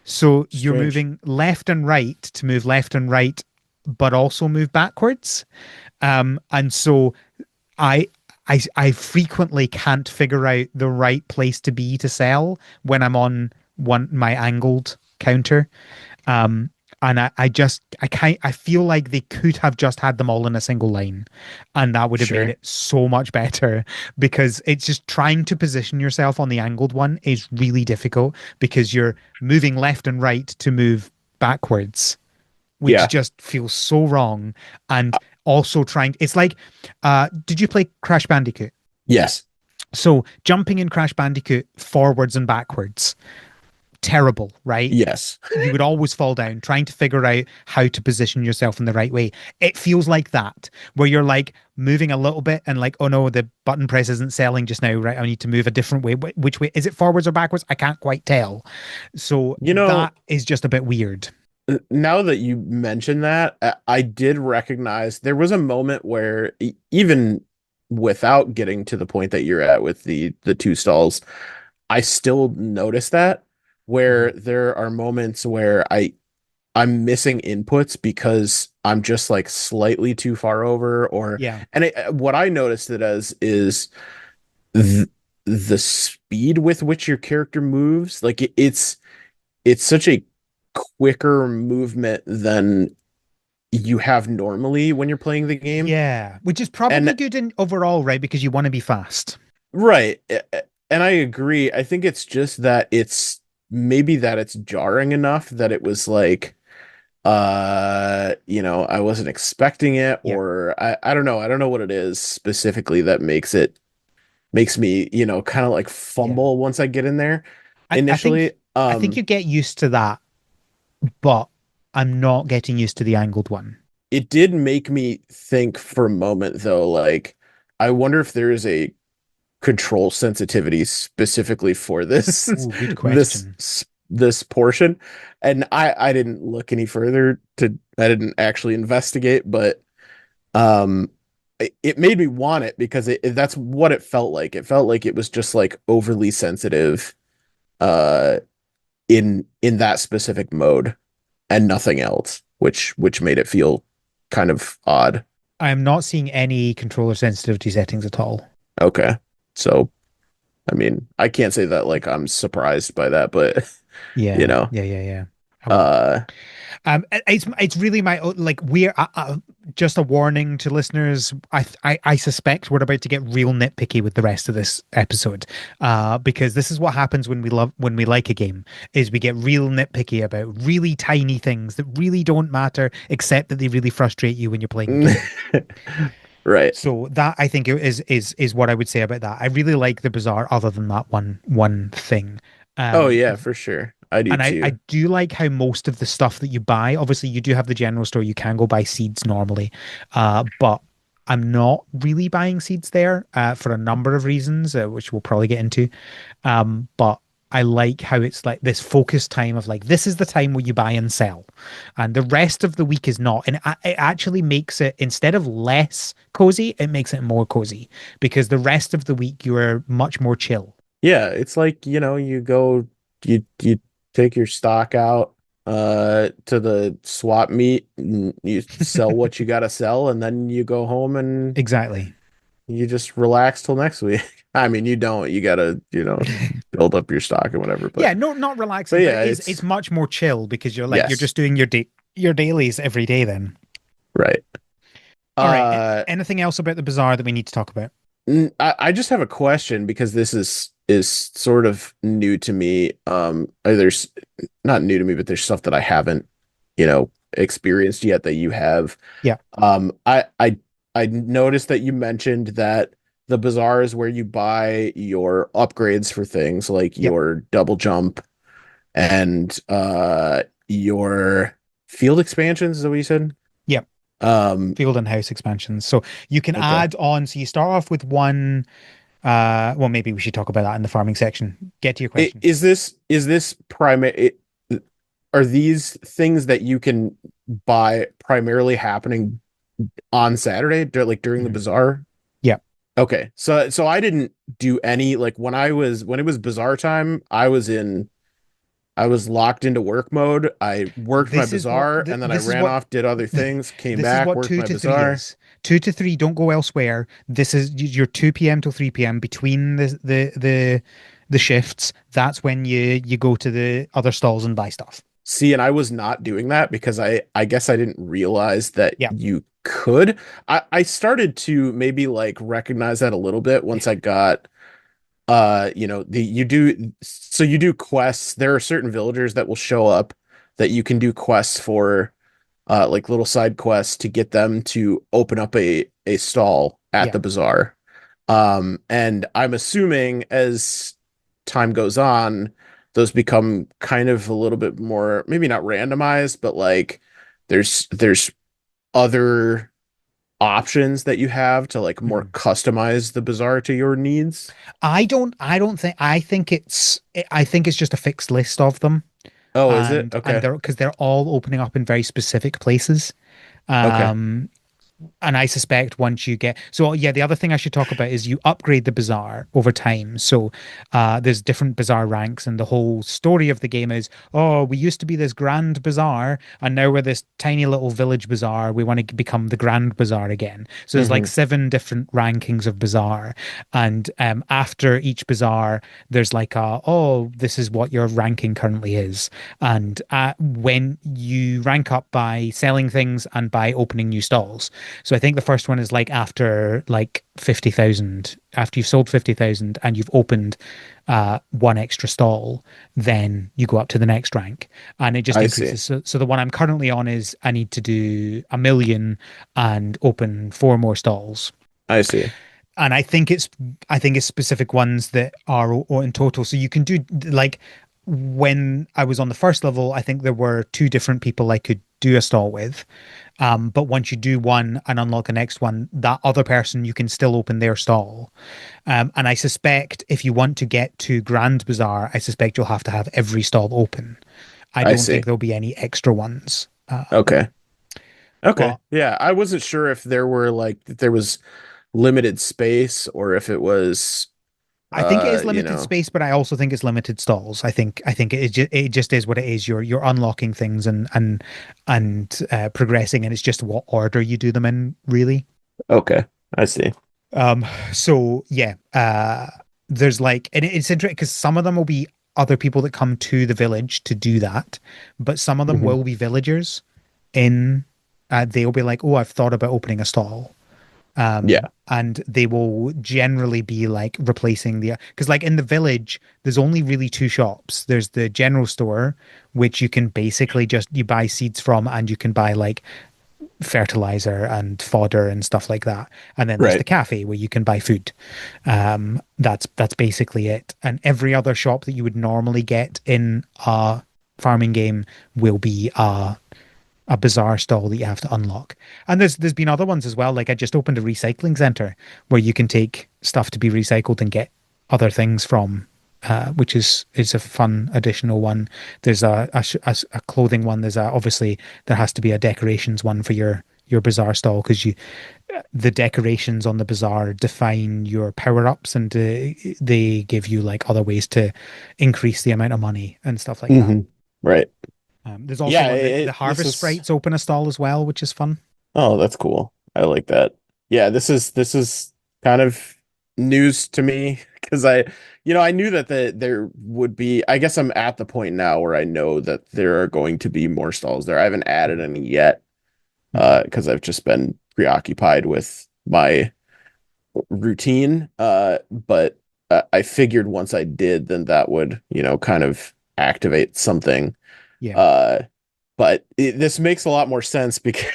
So you're strange. moving left and right to move left and right, but also move backwards. And so I I frequently can't figure out the right place to be to sell when I'm on one my angled counter. Um, and I can't I feel like they could have just had them all in a single line, and that would have made Sure. it so much better because it's just trying to position yourself on the angled one is really difficult because you're moving left and right to move backwards, which Yeah. just feels so wrong. And also trying it's like did you play Crash Bandicoot? Yes. So jumping in Crash Bandicoot forwards and backwards, terrible, right? Yes. You would always fall down trying to figure out how to position yourself in the right way. It feels like that, where you're like moving a little bit and like, oh no, the button press isn't selling just now, right? I need to move a different way. Which way? Is it forwards or backwards? I can't quite tell. So You know, that is just a bit weird. now that you mention that, I did recognize there was a moment where even without getting to the point that you're at with the two stalls, I still notice that where Mhm. there are moments where I'm missing inputs because I'm just like slightly too far over or Yeah. what I noticed it as is th the speed with which your character moves, like it's such a quicker movement than you have normally when you're playing the game. Yeah. Which is probably And good in overall, right? Because you want to be fast. right, and I agree. I think it's just that it's maybe that it's jarring enough that it was like I wasn't expecting it Yeah. or I don't know. I don't know what it is specifically that makes me, kind of like Yeah. fumble once I get in there I initially. think I think you get used to that, but I'm not getting used to the angled one. It did make me think for a moment though, like I wonder if there is a control sensitivity specifically for this Oh, good this question. this portion. And I didn't look any further to I didn't actually investigate, but it made me want it because that's what it felt like. It felt like it was just like overly sensitive uh in that specific mode and nothing else, which made it feel kind of odd. I am not seeing any controller sensitivity settings at all. Okay. So, I mean, I can't say that like I'm surprised by that, but you Yeah, know, yeah, yeah, yeah. Oh, uh it's really my like we're just a warning to listeners. I suspect we're about to get real nitpicky with the rest of this episode, because this is what happens when we like a game is we get real nitpicky about really tiny things that really don't matter except that they really frustrate you when you're playing a game. right. So that I think is what I would say about that. I really like the Bazaar, other than that one thing. Oh Um, yeah, for sure. I do and I too. do like how most of the stuff that you buy, obviously you do have the general store, you can go buy seeds normally. But I'm not really buying seeds there for a number of reasons, which we'll probably get into. But I like how it's like this focus time of like, this is the time where you buy and sell. And the rest of the week is not. And it actually makes it, instead of less cozy, it makes it more cozy because the rest of the week you are much more chill. Yeah, it's like, you take your stock out to the swap meet and you sell what you gotta sell and then you go home and Exactly. you just relax till next week. I mean, you don't. You gotta, build up your stock and whatever. Yeah, But no, not but relaxing, but yeah, it's much more chill because you're yes, just doing your dailies every day then. right. All right. Uh, Anything else about the bazaar that we need to talk about? I just have a question because this is is sort of new to me. There's not new to me, but there's stuff that I haven't, experienced yet that you have. Yeah, I noticed that you mentioned that the bazaar is where you buy your upgrades for things like yep, your double jump and your field expansions, is that what you said? yep. Um, Field and house expansions. So you can okay. add on. So you start off with one. Well, maybe we should talk about that in the farming section. Get to your question. Is this primary? Are these things that you can buy primarily happening on Saturday, like during the Mhm. bazaar? Yeah, Okay, so I didn't do any like when it was bazaar time, I was locked into work mode. I worked my this is what bazaar and then I this is ran what off, did other things, came this is back, what worked two my to three bazaar. is. 2 to 3, don't go elsewhere. This is your 2 p.m. till 3 p.m. between the shifts. That's when you go to the other stalls and buy stuff. See, and I was not doing that because I guess I didn't realize that Yeah, you could. I started to maybe like recognize that a little bit once I got the you do quests. There are certain villagers that will show up that you can do quests for, like little side quests to get them to open up a stall at yeah. the bazaar. And I'm assuming as time goes on, those become kind of a little bit more, maybe not randomized, but like there's other options that you have to like more Mhm. customize the bazaar to your needs. I don't think I think it's just a fixed list of them, Oh, is it? and Okay. they're all opening up in very specific places. Okay. Um, and I suspect once you get so yeah, the other thing I should talk about is you upgrade the bazaar over time. So there's different bazaar ranks, and the whole story of the game is, oh, we used to be this grand bazaar, and now we're this tiny little village bazaar. We want to become the grand bazaar again. So there's like Hmm. 7 different rankings of bazaar, and after each bazaar, there's like oh, this is what your ranking currently is, and when you rank up by selling things and by opening new stalls. So I think the first one is like after like 50,000, after you've sold 50,000 and you've opened one extra stall, then you go up to the next rank and it just I see. increases. So the one I'm currently on is I need to do 1 million and open 4 more stalls. I see. And I think it's specific ones that are in total. So you can do like when I was on the first level, I think there were 2 different people I could do a stall with. But once you do one and unlock the next one, that other person you can still open their stall. And I suspect if you want to get to Grand Bazaar, I suspect you'll have to have every stall open. I I don't see. think there'll be any extra ones. Okay. Okay. But Yeah, I wasn't sure if there were like if there was limited space or if it was I think it is limited space, but I also think it's limited stalls. I think it just is what it is. You're unlocking things and progressing, and it's just what order you do them in, really. okay. I see. So yeah, there's like, and it's interesting because some of them will be other people that come to the village to do that, but some of them Hmm. will be villagers in, they'll be like, oh, I've thought about opening a stall. Yeah. And they will generally be like replacing because like in the village, there's only really 2 shops. There's the general store, which you can basically just, you buy seeds from and you can buy like fertilizer and fodder and stuff like that. And then there's the Right. cafe where you can buy food. That's basically it. And every other shop that you would normally get in a farming game will be a bizarre stall that you have to unlock. And there's been other ones as well. Like I just opened a recycling center where you can take stuff to be recycled and get other things from, which is a fun additional one. There's a clothing one. There's obviously there has to be a decorations one for your bazaar stall because the decorations on the bazaar define your power ups and they give you like other ways to increase the amount of money and stuff like that. Hmm. Right. There's also Yeah, one that the this harvest is sprites open a stall as well, which is fun. oh, that's cool. I like that. Yeah, this is kind of news to me because I knew that there would be. I guess I'm at the point now where I know that there are going to be more stalls there. I haven't added Mhm. any yet, Mhm. because I've just been preoccupied with my routine. But I figured once I did, then that would, kind of activate something. Yeah. Uh, but this makes a lot more sense because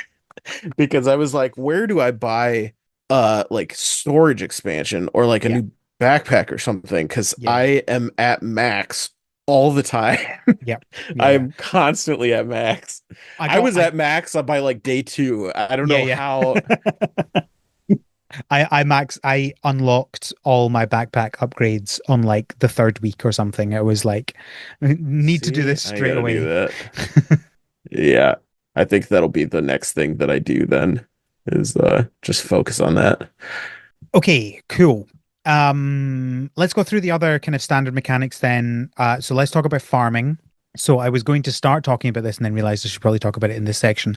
because I was like, where do I buy like storage expansion or like a Yeah. new backpack or something? Because Yeah. I am at max all the time. Yeah. Yeah. Yeah. I'm constantly at max. I I got was at max by like day two. I don't yeah, know yeah. how. I unlocked all my backpack upgrades on like the third week or something. It was like need to do See, this I straight gotta do away. that. Yeah, I think that'll be the next thing that I do then is just focus on that. Okay, cool. Let's go through the other kind of standard mechanics then. So let's talk about farming. So I was going to start talking about this and then realized I should probably talk about it in this section.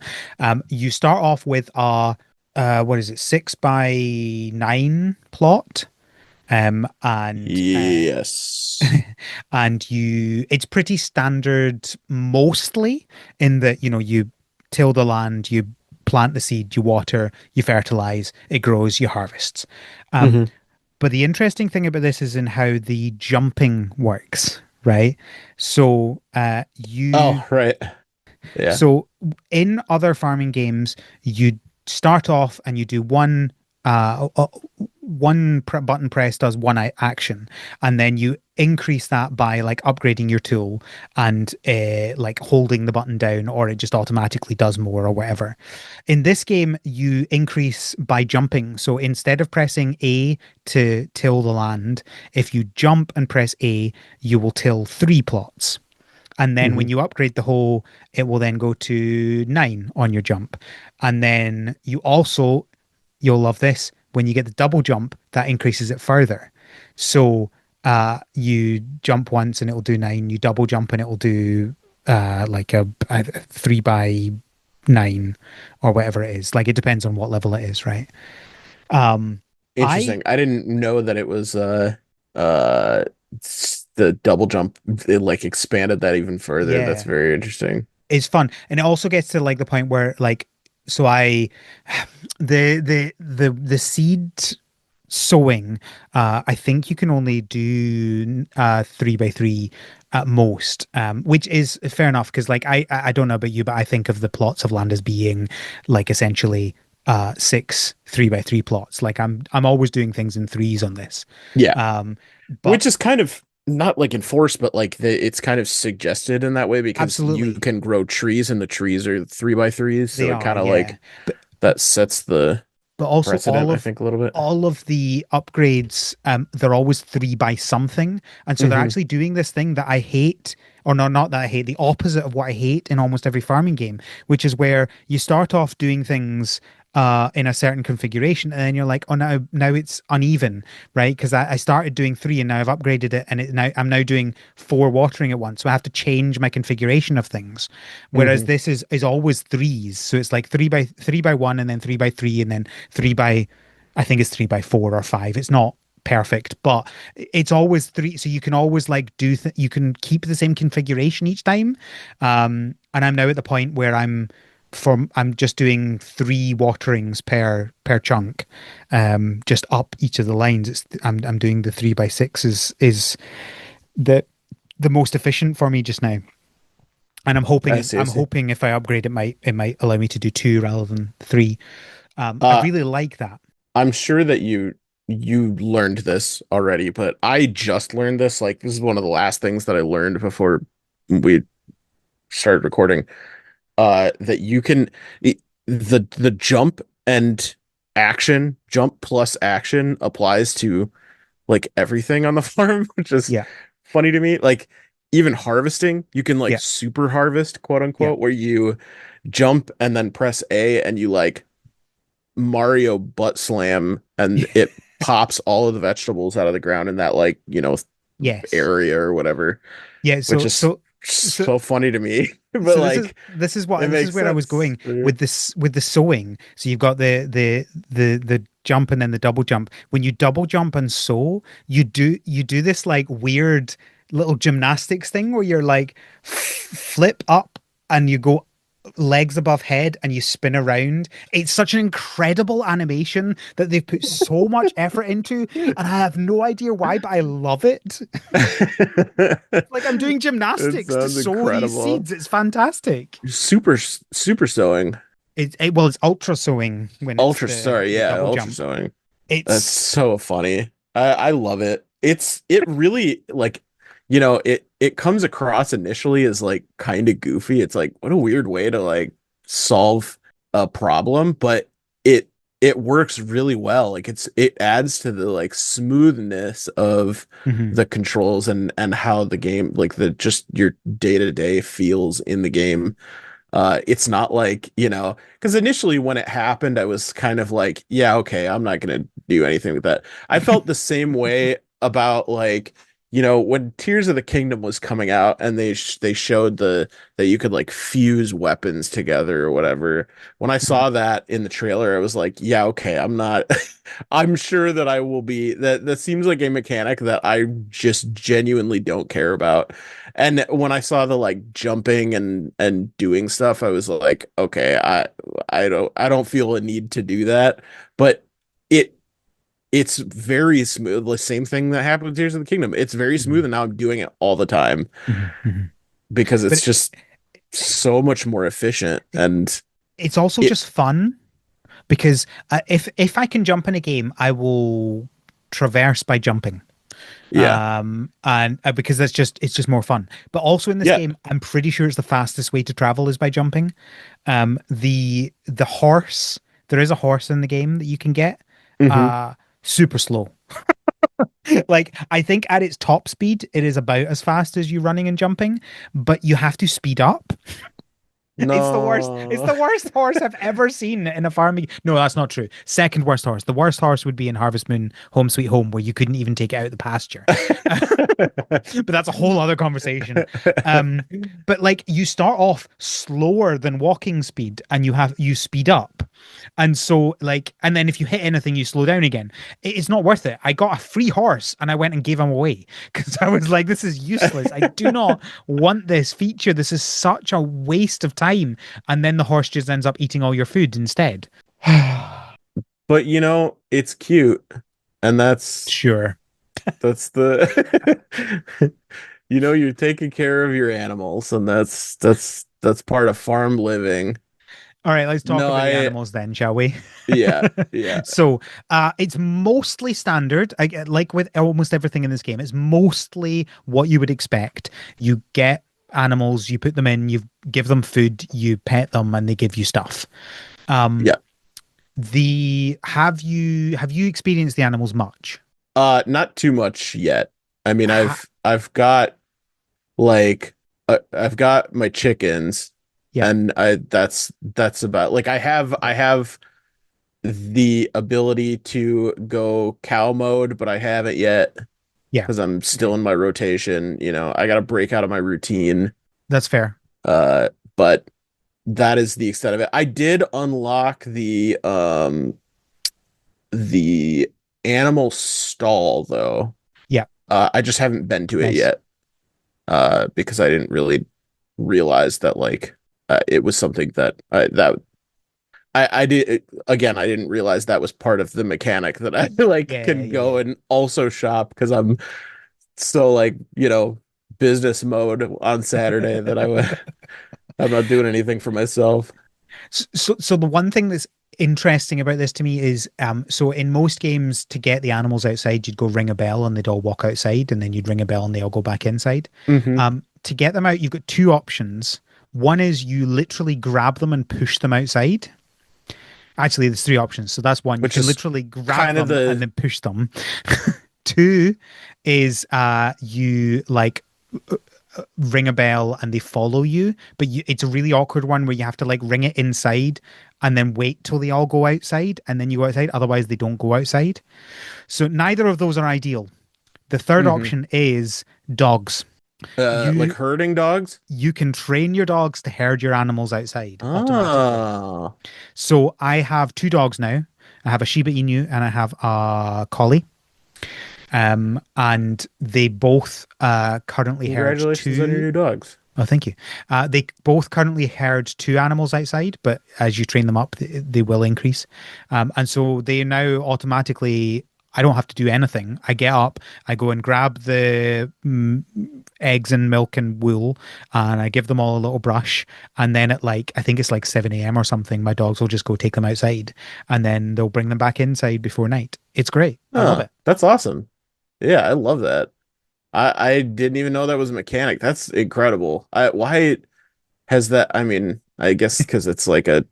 You start off with a what is it, 6 by 9 plot. And Yes. and you it's pretty standard mostly in that, you till the land, you plant the seed, you water, you fertilize, it grows, you harvest. Um, Hmm. but the interesting thing about this is in how the jumping works, right? So you Oh, right. Yeah. so in other farming games, you start off and you do button press does one action, and then you increase that by like upgrading your tool and like holding the button down, or it just automatically does more or whatever. In this game, you increase by jumping. So instead of pressing A to till the land, if you jump and press A, you will till 3 plots. And then when Hmm. you upgrade the hole, it will then go to 9 on your jump. And then you'll love this, when you get the double jump, that increases it further. So you jump once and it'll do 9, you double jump and it'll do like a 3 by 9 or whatever it is. Like it depends on what level it is, right? Um, I Interesting. I didn't know that it was uh the double jump, it like expanded that even further. That's Yeah, very interesting. it's fun, and it also gets to like the point where like so I the seed sowing, I think you can only do 3 by 3 at most, which is fair enough because like I don't know about you, but I think of the plots of land as being like essentially six 3 by 3 plots. Like I'm always doing things in threes on this. Yeah. um but Which is kind of not like enforced, but like it's kind of suggested in that way because you absolutely, can grow trees and the trees are 3 by 3s. they So it are, kind of yeah. like that sets the But also precedent, I think, a little bit. all of the upgrades, they're always 3 by something, and so they're Hmm. actually doing this thing that I hate, or no, not that I hate, the opposite of what I hate in almost every farming game, which is where you start off doing things in a certain configuration, and then you're like, oh, now it's uneven, right? Because I started doing 3 and now I've upgraded it, and I'm now doing 4 watering at once, so I have to change my configuration of things. Whereas Hmm. this is always threes, so it's like 3 by 3 by 1, and then 3 by 3, and then 3 by, I think it's 3 by 4 or 5. It's not perfect, but it's always 3. So you can always like you can keep the same configuration each time. And I'm now at the point where I'm just doing 3 waterings per chunk, just up each of the lines. I'm doing the 3 by 6 is the the most efficient for me just now. And I see, I I'm see. hoping if I upgrade it might allow me to do 2 rather than 3. I Uh, really like that. I'm sure that you learned this already, but I just learned this. Like this is one of the last things that I learned before we started recording. That you can the jump and jump plus action applies to like everything on the farm, which is Yeah, funny to me. Like even harvesting, you can like yeah, super harvest, quote yeah. unquote, where you jump and then press A and you like Mario butt slam and it pops all of the vegetables out of the ground in that like, Yes. area or whatever, Yeah, which so is so so so funny to me. But so this is like this is it what this is makes where I was sense. going with the sewing. So you've got the jump and then the double jump. When you double jump and sew, you do this like weird little gymnastics thing where you're like flip up and you go legs above head and you spin around. It's such an incredible animation that they've put so much effort into, and I have no idea why, but I love it. It Like I'm doing gymnastics to sounds sow these incredible. seeds. It's fantastic. Super sewing. Well, it's ultra sewing when it's Ultra sorry, the yeah, double ultra jump. sewing. That's It's so funny. I love it. It really like it comes across initially as like kind of goofy. It's like what a weird way to like solve a problem, but it it works really well. Like it adds to the like smoothness of Mhm, the controls and how the game like the just your day-to-day feels in the game. It's not like, because initially when it happened, I was kind of like, yeah, okay, I'm not gonna do anything with that. I felt the same way about like, when Tears of the Kingdom was coming out and they showed that you could like fuse weapons together or whatever. When I mhm, saw that in the trailer, I was like, yeah, okay, I'm not I'm sure that I will be that seems like a mechanic that I just genuinely don't care about. And when I saw the like jumping and doing stuff, I was like, okay, I don't feel a need to do that. But it it's very smooth. The same thing that happened with Tears of the Kingdom. It's very smooth, mhm, and now I'm doing it all the time mhm, mhm. because But it's just so much more efficient. And it's also it, just fun because if I can jump in a game, I will traverse by jumping. yeah, And because it's just more fun. But also in this yeah, game, I'm pretty sure it's the fastest way to travel is by jumping. The horse, there is a horse in the game that you can get. hmm Uh, Super slow. Like I think at its top speed, it is about as fast as you running and jumping, but you have to speed up. It's the worst. It's No. the worst horse I've ever seen in a farming. No, that's not true. Second worst horse. The worst horse would be in Harvest Moon Home Sweet Home, where you couldn't even take it out of the pasture. But that's a whole other conversation. Um, but like you start off slower than walking speed, and you speed up, and so like, and then if you hit anything, you slow down again. It's not worth it. I got a free horse, and I went and gave him away because I was like, this is useless. I do not want this feature. This is such a waste of time. And then the horse just ends up eating all your food instead. But it's cute, and Sure. that's the you're taking care of your animals, and that's part of farm living. All right, let's talk No, about the animals then, shall we? yeah, yeah, So, it's mostly standard. Like with almost everything in this game, it's mostly what you would expect. You get animals, you put them in, you give them food, you pet them, and they give you stuff. Um, yeah. the have you experienced the animals much? Not too much yet. I mean, Ha, I've got like I've got my chickens, yeah, and that's about like I have the ability to go cow mode, but I haven't yet yeah. because I'm Okay, still in my rotation. I got to break out of my routine. that's fair. But that is the extent of it. I did unlock the animal stall though. Yeah, I just haven't been to it nice. yet. Because I didn't really realize that like it was something that I did again. I didn't realize that was part of the mechanic that I like Yeah, can yeah, go yeah. and also shop because I'm so like business mode on Saturday that I'm not doing anything for myself. So the one thing that's interesting about this to me is so in most games to get the animals outside you'd go ring a bell and they'd all walk outside and then you'd ring a bell and they all go back inside. Hmm To get them out you've got two options. One is you literally grab them and push them outside. Actually, there's three options. So that's one. You Which can is literally grab kind of them and the then push them. Two is you like ring a bell and they follow you, but it's a really awkward one where you have to like ring it inside and then wait till they all go outside and then you go outside. Otherwise, they don't go outside. So neither of those are ideal. The third hmm option is dogs. like You herding dogs. you can train your dogs to herd your animals outside automatically. Ah, So I have two dogs now. I have a Shiba Inu and I have a collie. And they both currently herd congratulations on your two. new dogs. Oh, thank you. They both currently herd two animals outside, but as you train them up, they will increase. And so they now automatically, I don't have to do anything. I get up, I go and grab the eggs and milk and wool, and I give them all a little brush. And then at like, I think it's like 7 a.m. or something, my dogs will just go take them outside, and then they'll bring them back inside before night. It's great. I love Huh, it. that's awesome. Yeah, I love that. I didn't even know that was a mechanic. That's incredible. Why has that? I mean, I guess because it's like a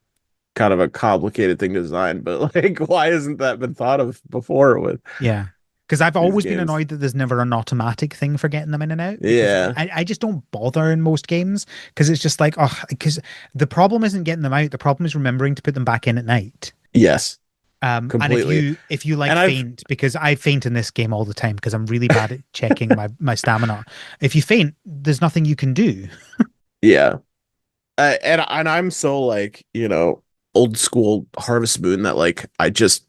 kind of a complicated thing to design, but like, why hasn't that been thought of before with Yeah. Because I've these always been games? annoyed that there's never an automatic thing for getting them in and out because Yeah. I just don't bother in most games because it's just like, oh, because the problem isn't getting them out. The problem is remembering to put them back in at night. Yes, And if completely. you like And I've faint, because I faint in this game all the time because I'm really bad at checking my stamina. If you faint, there's nothing you can do. yeah. And I'm so like, old school Harvest Moon that like I just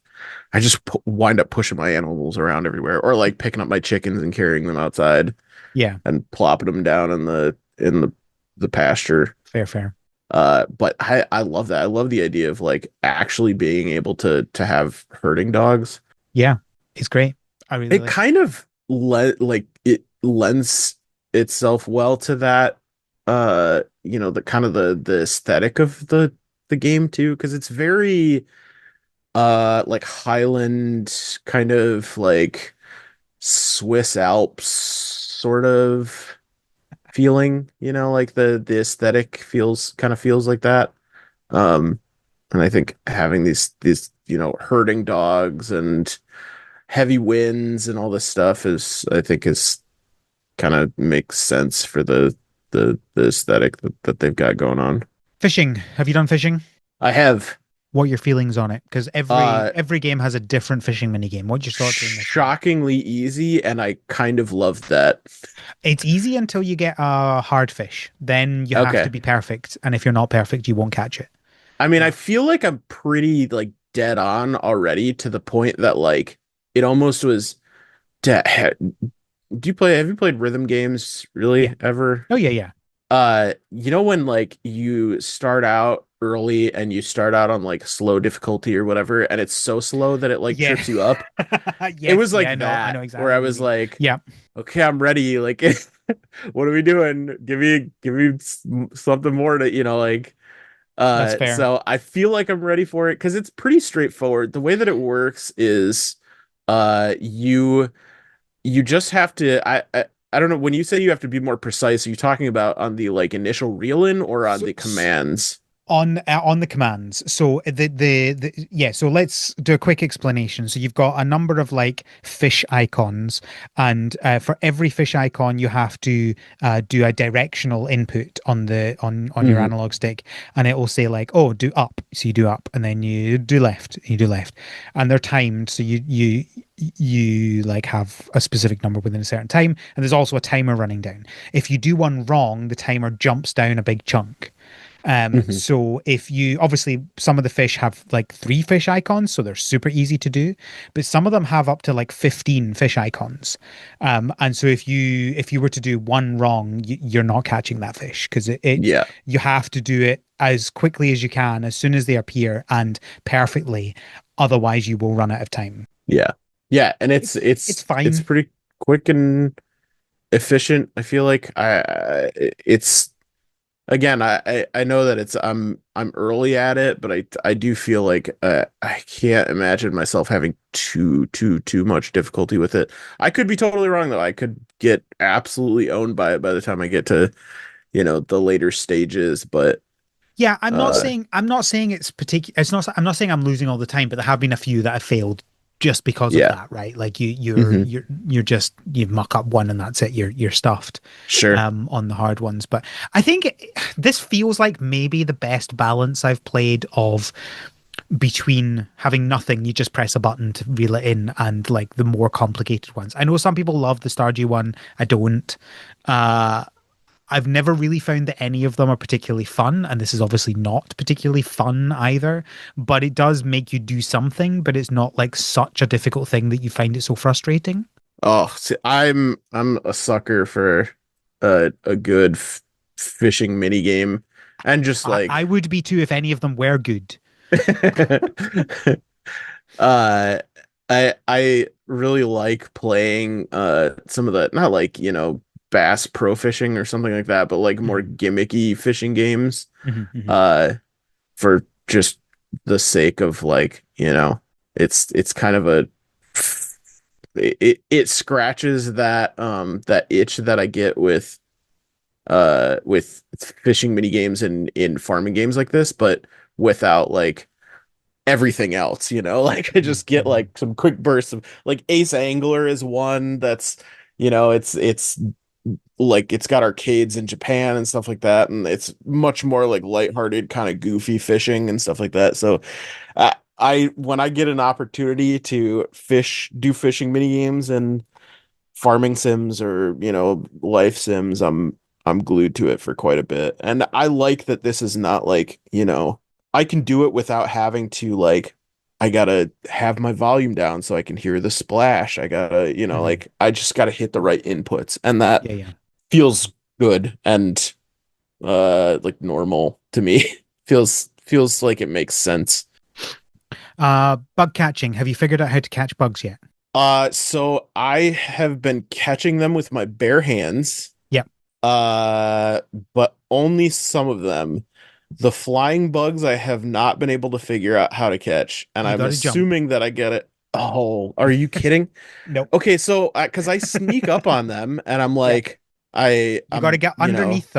wind up pushing my animals around everywhere or like picking up my chickens and carrying them outside Yeah, and plopping them down in the pasture. fair, fair. But I love that. I love the idea of like actually being able to have herding dogs. Yeah, it's great. I really It like. kind of like it lends itself well to that the kind of the aesthetic of the game too, because it's very like Highland kind of like Swiss Alps sort of feeling, like the aesthetic feels like that. Um, and I think having these herding dogs and heavy winds and all this stuff I think is kind of makes sense for the aesthetic that they've got going on. Fishing. Have you done fishing? I have What are your feelings on it? Because every uh every game has a different fishing mini game. What's your thoughts on this one? shockingly easy, and I kind of love that. It's easy until you get a hard fish. Then you have to Okay. be perfect, and if you're not perfect, you won't catch it. I mean, I Uh, feel like I'm pretty like dead on already to the point that like it almost was have you played rhythm games yeah. really ever? Oh yeah, yeah, When like you start out early and you start out on like slow difficulty or whatever, and it's so slow that it like yeah. trips you up. It Yes, was yeah. like I know that where exactly I what you was mean. like, Yeah, okay, I'm ready. Like, what are we doing? Give me something more to, like, that's fair. so I feel like I'm ready for it because it's pretty straightforward. The way that it works is, you just have to, I don't know, when you say you have to be more precise, are you talking about on the like initial reel in or on So, the commands? on the commands, so the yeah, so let's do a quick explanation. So you've got a number of like fish icons, and for every fish icon you have to do a directional input on your Hmm. analog stick, and it will say like, oh, do up, so you do up, and then you do left, you do left, and they're timed, so you like have a specific number within a certain time, and there's also a timer running down. If you do one wrong, the timer jumps down a big chunk. Hmm. So if you obviously some of the fish have like three fish icons, so they're super easy to do, but some of them have up to like 15 fish icons. And so if you were to do one wrong, you're not catching that fish because it Yeah, you have to do it as quickly as you can, as soon as they appear and perfectly. Otherwise, you will run out of time. yeah, yeah, and it's It's it's it's fine. pretty quick and efficient. I feel like it's again, I know that I'm early at it, but I do feel like I can't imagine myself having too much difficulty with it. I could be totally wrong though. I could get absolutely owned by it by the time I get to, the later stages, but Yeah, uh I'm not saying it's particular. It's not. I'm not saying I'm losing all the time, but there have been a few that have failed just because of yeah. that, right? Like you're Hmm. you're you're just you muck up one and that's it. You're stuffed Sure. on the hard ones. But I think this feels like maybe the best balance I've played of between having nothing, you just press a button to reel it in, and like the more complicated ones. I know some people love the Stardew one. I don't. Uh, I've never really found that any of them are particularly fun, and this is obviously not particularly fun either, but it does make you do something, but it's not like such a difficult thing that you find it so frustrating. Oh, see, I'm a sucker for a good fishing mini game, and just I like would be too if any of them were good. uh I really like playing some of the, not like, bass pro fishing or something like that, but like more Mhm, gimmicky fishing games mhm, mhm. uh for just the sake of like, it's kind of a, it scratches that itch that I get with fishing mini games and in farming games like this, but without like everything else, like I Mhm, just get mhm. like some quick bursts of, like, Ace Angler is one that's, it's like it's got arcades in Japan and stuff like that, and it's much more like lighthearted, kind of goofy fishing and stuff like that. So I when I get an opportunity to do fishing mini games and farming sims, or life sims, I'm glued to it for quite a bit. And I like that this is not like, I can do it without having to, like, I gotta have my volume down so I can hear the splash. I gotta, Mhm. like, I just gotta hit the right inputs, and that Yeah, yeah. feels good and like normal to me. Feels like it makes sense. Bug catching. Have you figured out how to catch bugs yet? So I have been catching them with my bare hands. Yep. Uh, but only some of them. The flying bugs I have not been able to figure out how to catch, and You I'm got to jump. assuming that I get it. Oh, are you kidding? Nope. Okay, so because I sneak up on them, and I'm Yeah. like, You got to I'm, get underneath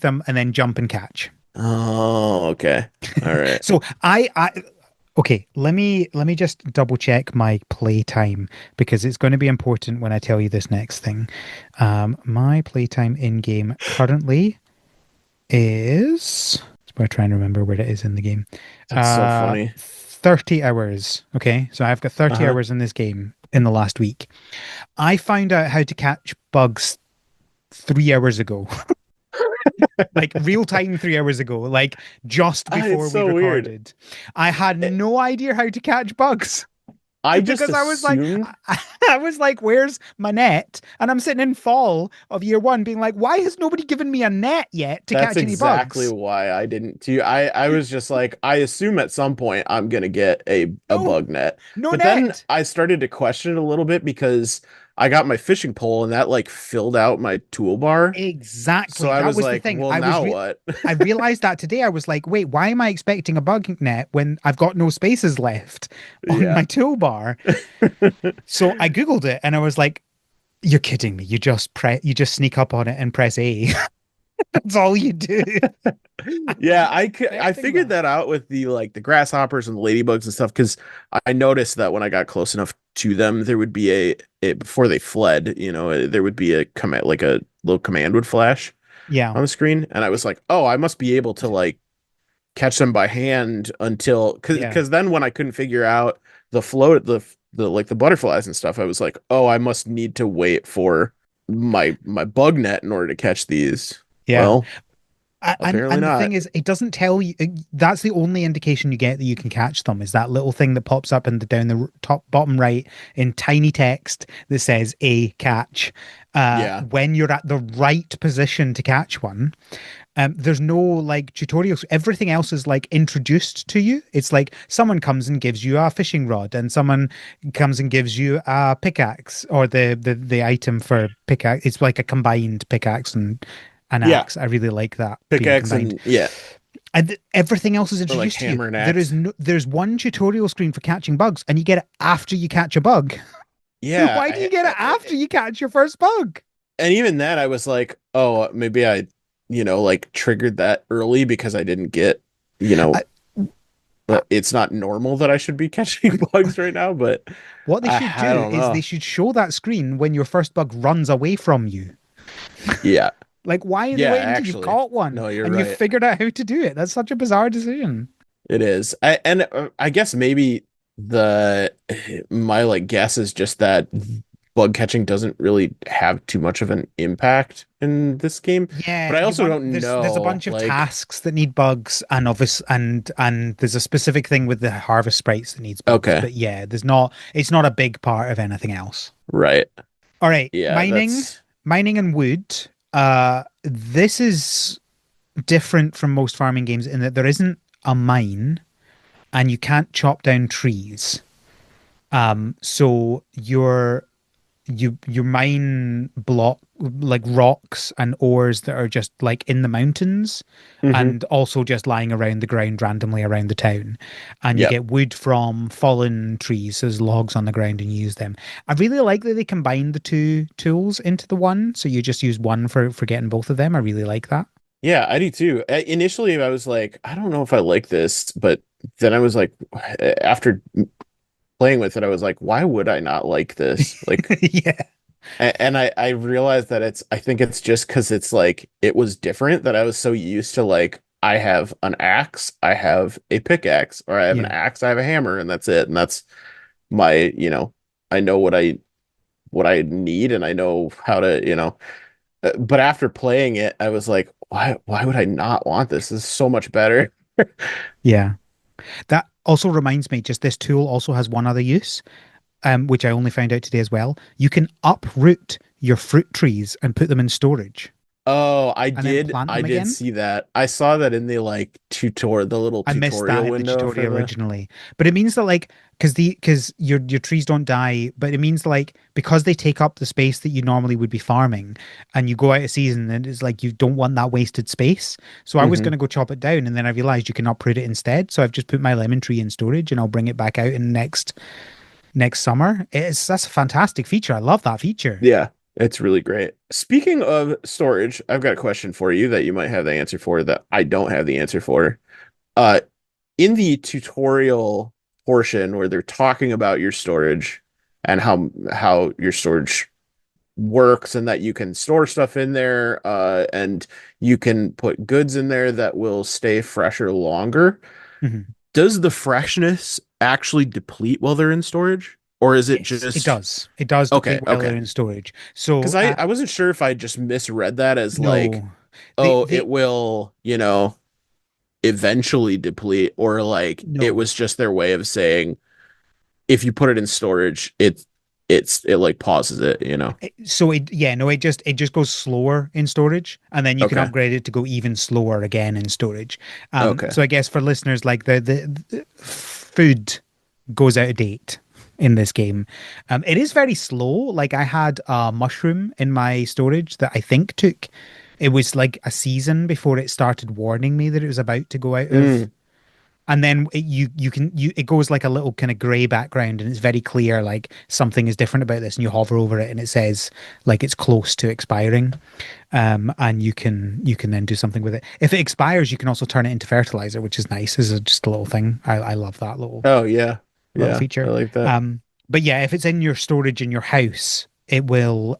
them, and then jump and catch. oh, okay, all right, So okay, let me just double check my playtime because it's going to be important when I tell you this next thing. My playtime in game currently is. I'm trying to remember where it is in the game. that's so funny. 30 hours. Okay, so I've got 30 Uh-huh. hours in this game in the last week. I found out how to catch bugs 3 hours ago. Like real time 3 hours ago, like just It's before we so weird. recorded. I had It- no idea how to catch bugs I just because I was like, assumed I was like, where's my net? And I'm sitting in fall of year one being like, why has nobody given me a net yet to that's catch any exactly bugs? why I didn't too. I was just like, I assume at some point I'm gonna get a No, bug net. no But then net. I started to question it a little bit because I got my fishing pole and that like filled out my toolbar. So Exactly. I That was was the like, thing. well, now what? I realized that today. I was like, wait, why am I expecting a bug net when I've got no spaces left on Yeah. my toolbar? So I Googled it and I was like, you're kidding me. You just sneak up on it and press A. That's all you do. I Yeah, wasn't I expecting figured that. that out with the, like, the grasshoppers and the ladybugs and stuff, because I noticed that when I got close enough to them, there would be before they fled, there would be a command, like a little command would flash Yeah. on the screen, and I was like, oh, I must be able to, like, catch them by hand until, Yeah. because then when I couldn't figure out the float, the like the butterflies and stuff, I was like, oh, I must need to wait for my bug net in order to catch these. Yeah. Well, apparently And the not. thing is, it doesn't tell you. That's the only indication you get that you can catch them is that little thing that pops up in the down the top bottom right in tiny text that says "a catch." Yeah. When you're at the right position to catch one, there's no like tutorials. Everything else is like introduced to you. It's like someone comes and gives you a fishing rod, and someone comes and gives you a pickaxe or the item for pickaxe. It's like a combined pickaxe and an Yeah. axe. I really like that being Pickaxe combined. and, yeah, And everything else is or like introduced to you. hammer and axe. There's one tutorial screen for catching bugs, and you get it after you catch a bug. Yeah, Why do you get it after you catch your first bug? and even then I was like, oh, maybe I, like triggered that early because I didn't get, you know, I, I, it's not normal that I should be catching bugs right now, but what they should I do don't is they know. should show that screen when your first bug runs away from you. Yeah. Like, why are they Yeah, waiting until you've actually. caught one No, you're and you've right. figured out how to do it? That's such a bizarre decision. It is. I guess maybe the my like guess is just that bug catching doesn't really have too much of an impact in this game. Yeah, But I you also want don't there's a know, bunch of like, tasks that need bugs and obvious and there's a specific thing with the harvest sprites that needs bugs. okay, But yeah, there's not it's not a big part of anything else. right. All right, Yeah, mining, that's mining and wood. this is different from most farming games in that there isn't a mine and you can't chop down trees. So you mine block like rocks and ores that are just like in the mountains Hmm. and also just lying around the ground randomly around the town. And you Yep. get wood from fallen trees, so there's logs on the ground and you use them. I really like that they combine the two tools into the one, so you just use one for getting both of them. I really like that. Yeah, I do too. Initially, I was like, I don't know if I like this, but then I was like, after playing with it, I was like, why would I not like this? Like, Yeah, and I realized that I think it's just because it's like it was different that I was so used to like I have an axe, I have a pickaxe, or I have an yeah, axe, I have a hammer, and that's it. And that's my, I know what I need, and I know how to, but after playing it, I was like, why would I not want this? This is so much better. yeah. That also reminds me, just this tool also has one other use, which I only found out today as well. You can uproot your fruit trees and put them in storage Oh, and then plant I them did again. see that. I saw that in the like the little I missed that tutorial in the window for tutorial the. originally, but it means that like because your trees don't die, but it means like because they take up the space that you normally would be farming, and you go out of season, and it's like you don't want that wasted space. So I was Hmm. going to go chop it down, and then I realized you can uproot it instead. So I've just put my lemon tree in storage, and I'll bring it back out in next summer. That's a fantastic feature. I love that feature. Yeah, it's really great. Speaking of storage, I've got a question for you that you might have the answer for that I don't have the answer for. Uh, in the tutorial portion where they're talking about your storage and how your storage works and that you can store stuff in there, and you can put goods in there that will stay fresher longer. Mhm. Does the freshness actually deplete while they're in storage? Or is it Yes, it just does. It does okay, deplete while okay. they're in storage. So Because I wasn't sure if I just misread that as like, no, they oh, it they will, eventually deplete, or like it no. was just their way of saying if you put it in storage, it like pauses it. So it yeah no it just goes slower in storage, and then you can Okay. upgrade it to go even slower again in storage. Okay. So I guess for listeners, like the food goes out of date in this game. It is very slow. Like I had a mushroom in my storage that I think took. It was like a season before it started warning me that it was about to go out of. Mm, And then it goes like a little kind of gray background, and it's very clear like something is different about this, and you hover over it and it says like it's close to expiring. And you can then do something with it. If it expires, you can also turn it into fertilizer, which is nice. As just a little thing. I love that oh yeah. little Yeah, I feature. like that. But yeah, if it's in your storage in your house, it will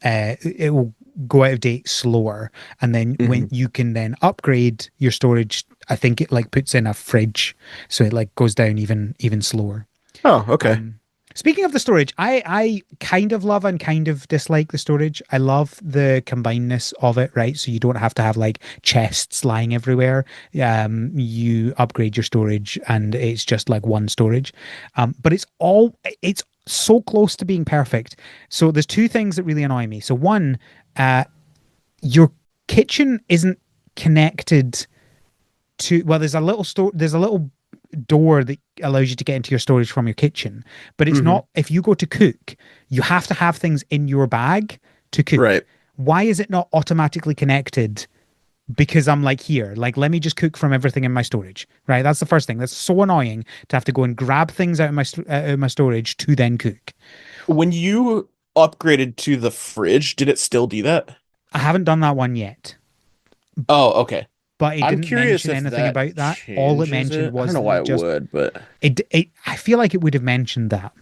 go out of date slower, and then when Hmm. you can then upgrade your storage, I think it like puts in a fridge, so it like goes down even slower. Oh, okay. Um, Speaking of the storage, I kind of love and kind of dislike the storage. I love the combinedness of it, right? So you don't have to have like chests lying everywhere. You upgrade your storage and it's just like one storage. But it's so close to being perfect. So there's two things that really annoy me. So one, uh, your kitchen isn't connected to well there's a little door that allows you to get into your storage from your kitchen, but it's Hmm. not. If you go to cook, you have to have things in your bag to cook. Right. Why is it not automatically connected? Because I'm like, here, like let me just cook from everything in my storage, right? That's the first thing. That's so annoying to have to go and grab things out of my storage to then cook. When you upgraded to the fridge, did it still do that? I haven't done that one yet, Oh, okay. but it I'm didn't curious mention if anything that about that. All it changes mentioned it. I don't was know that why it it just would, but I feel like it would have mentioned that.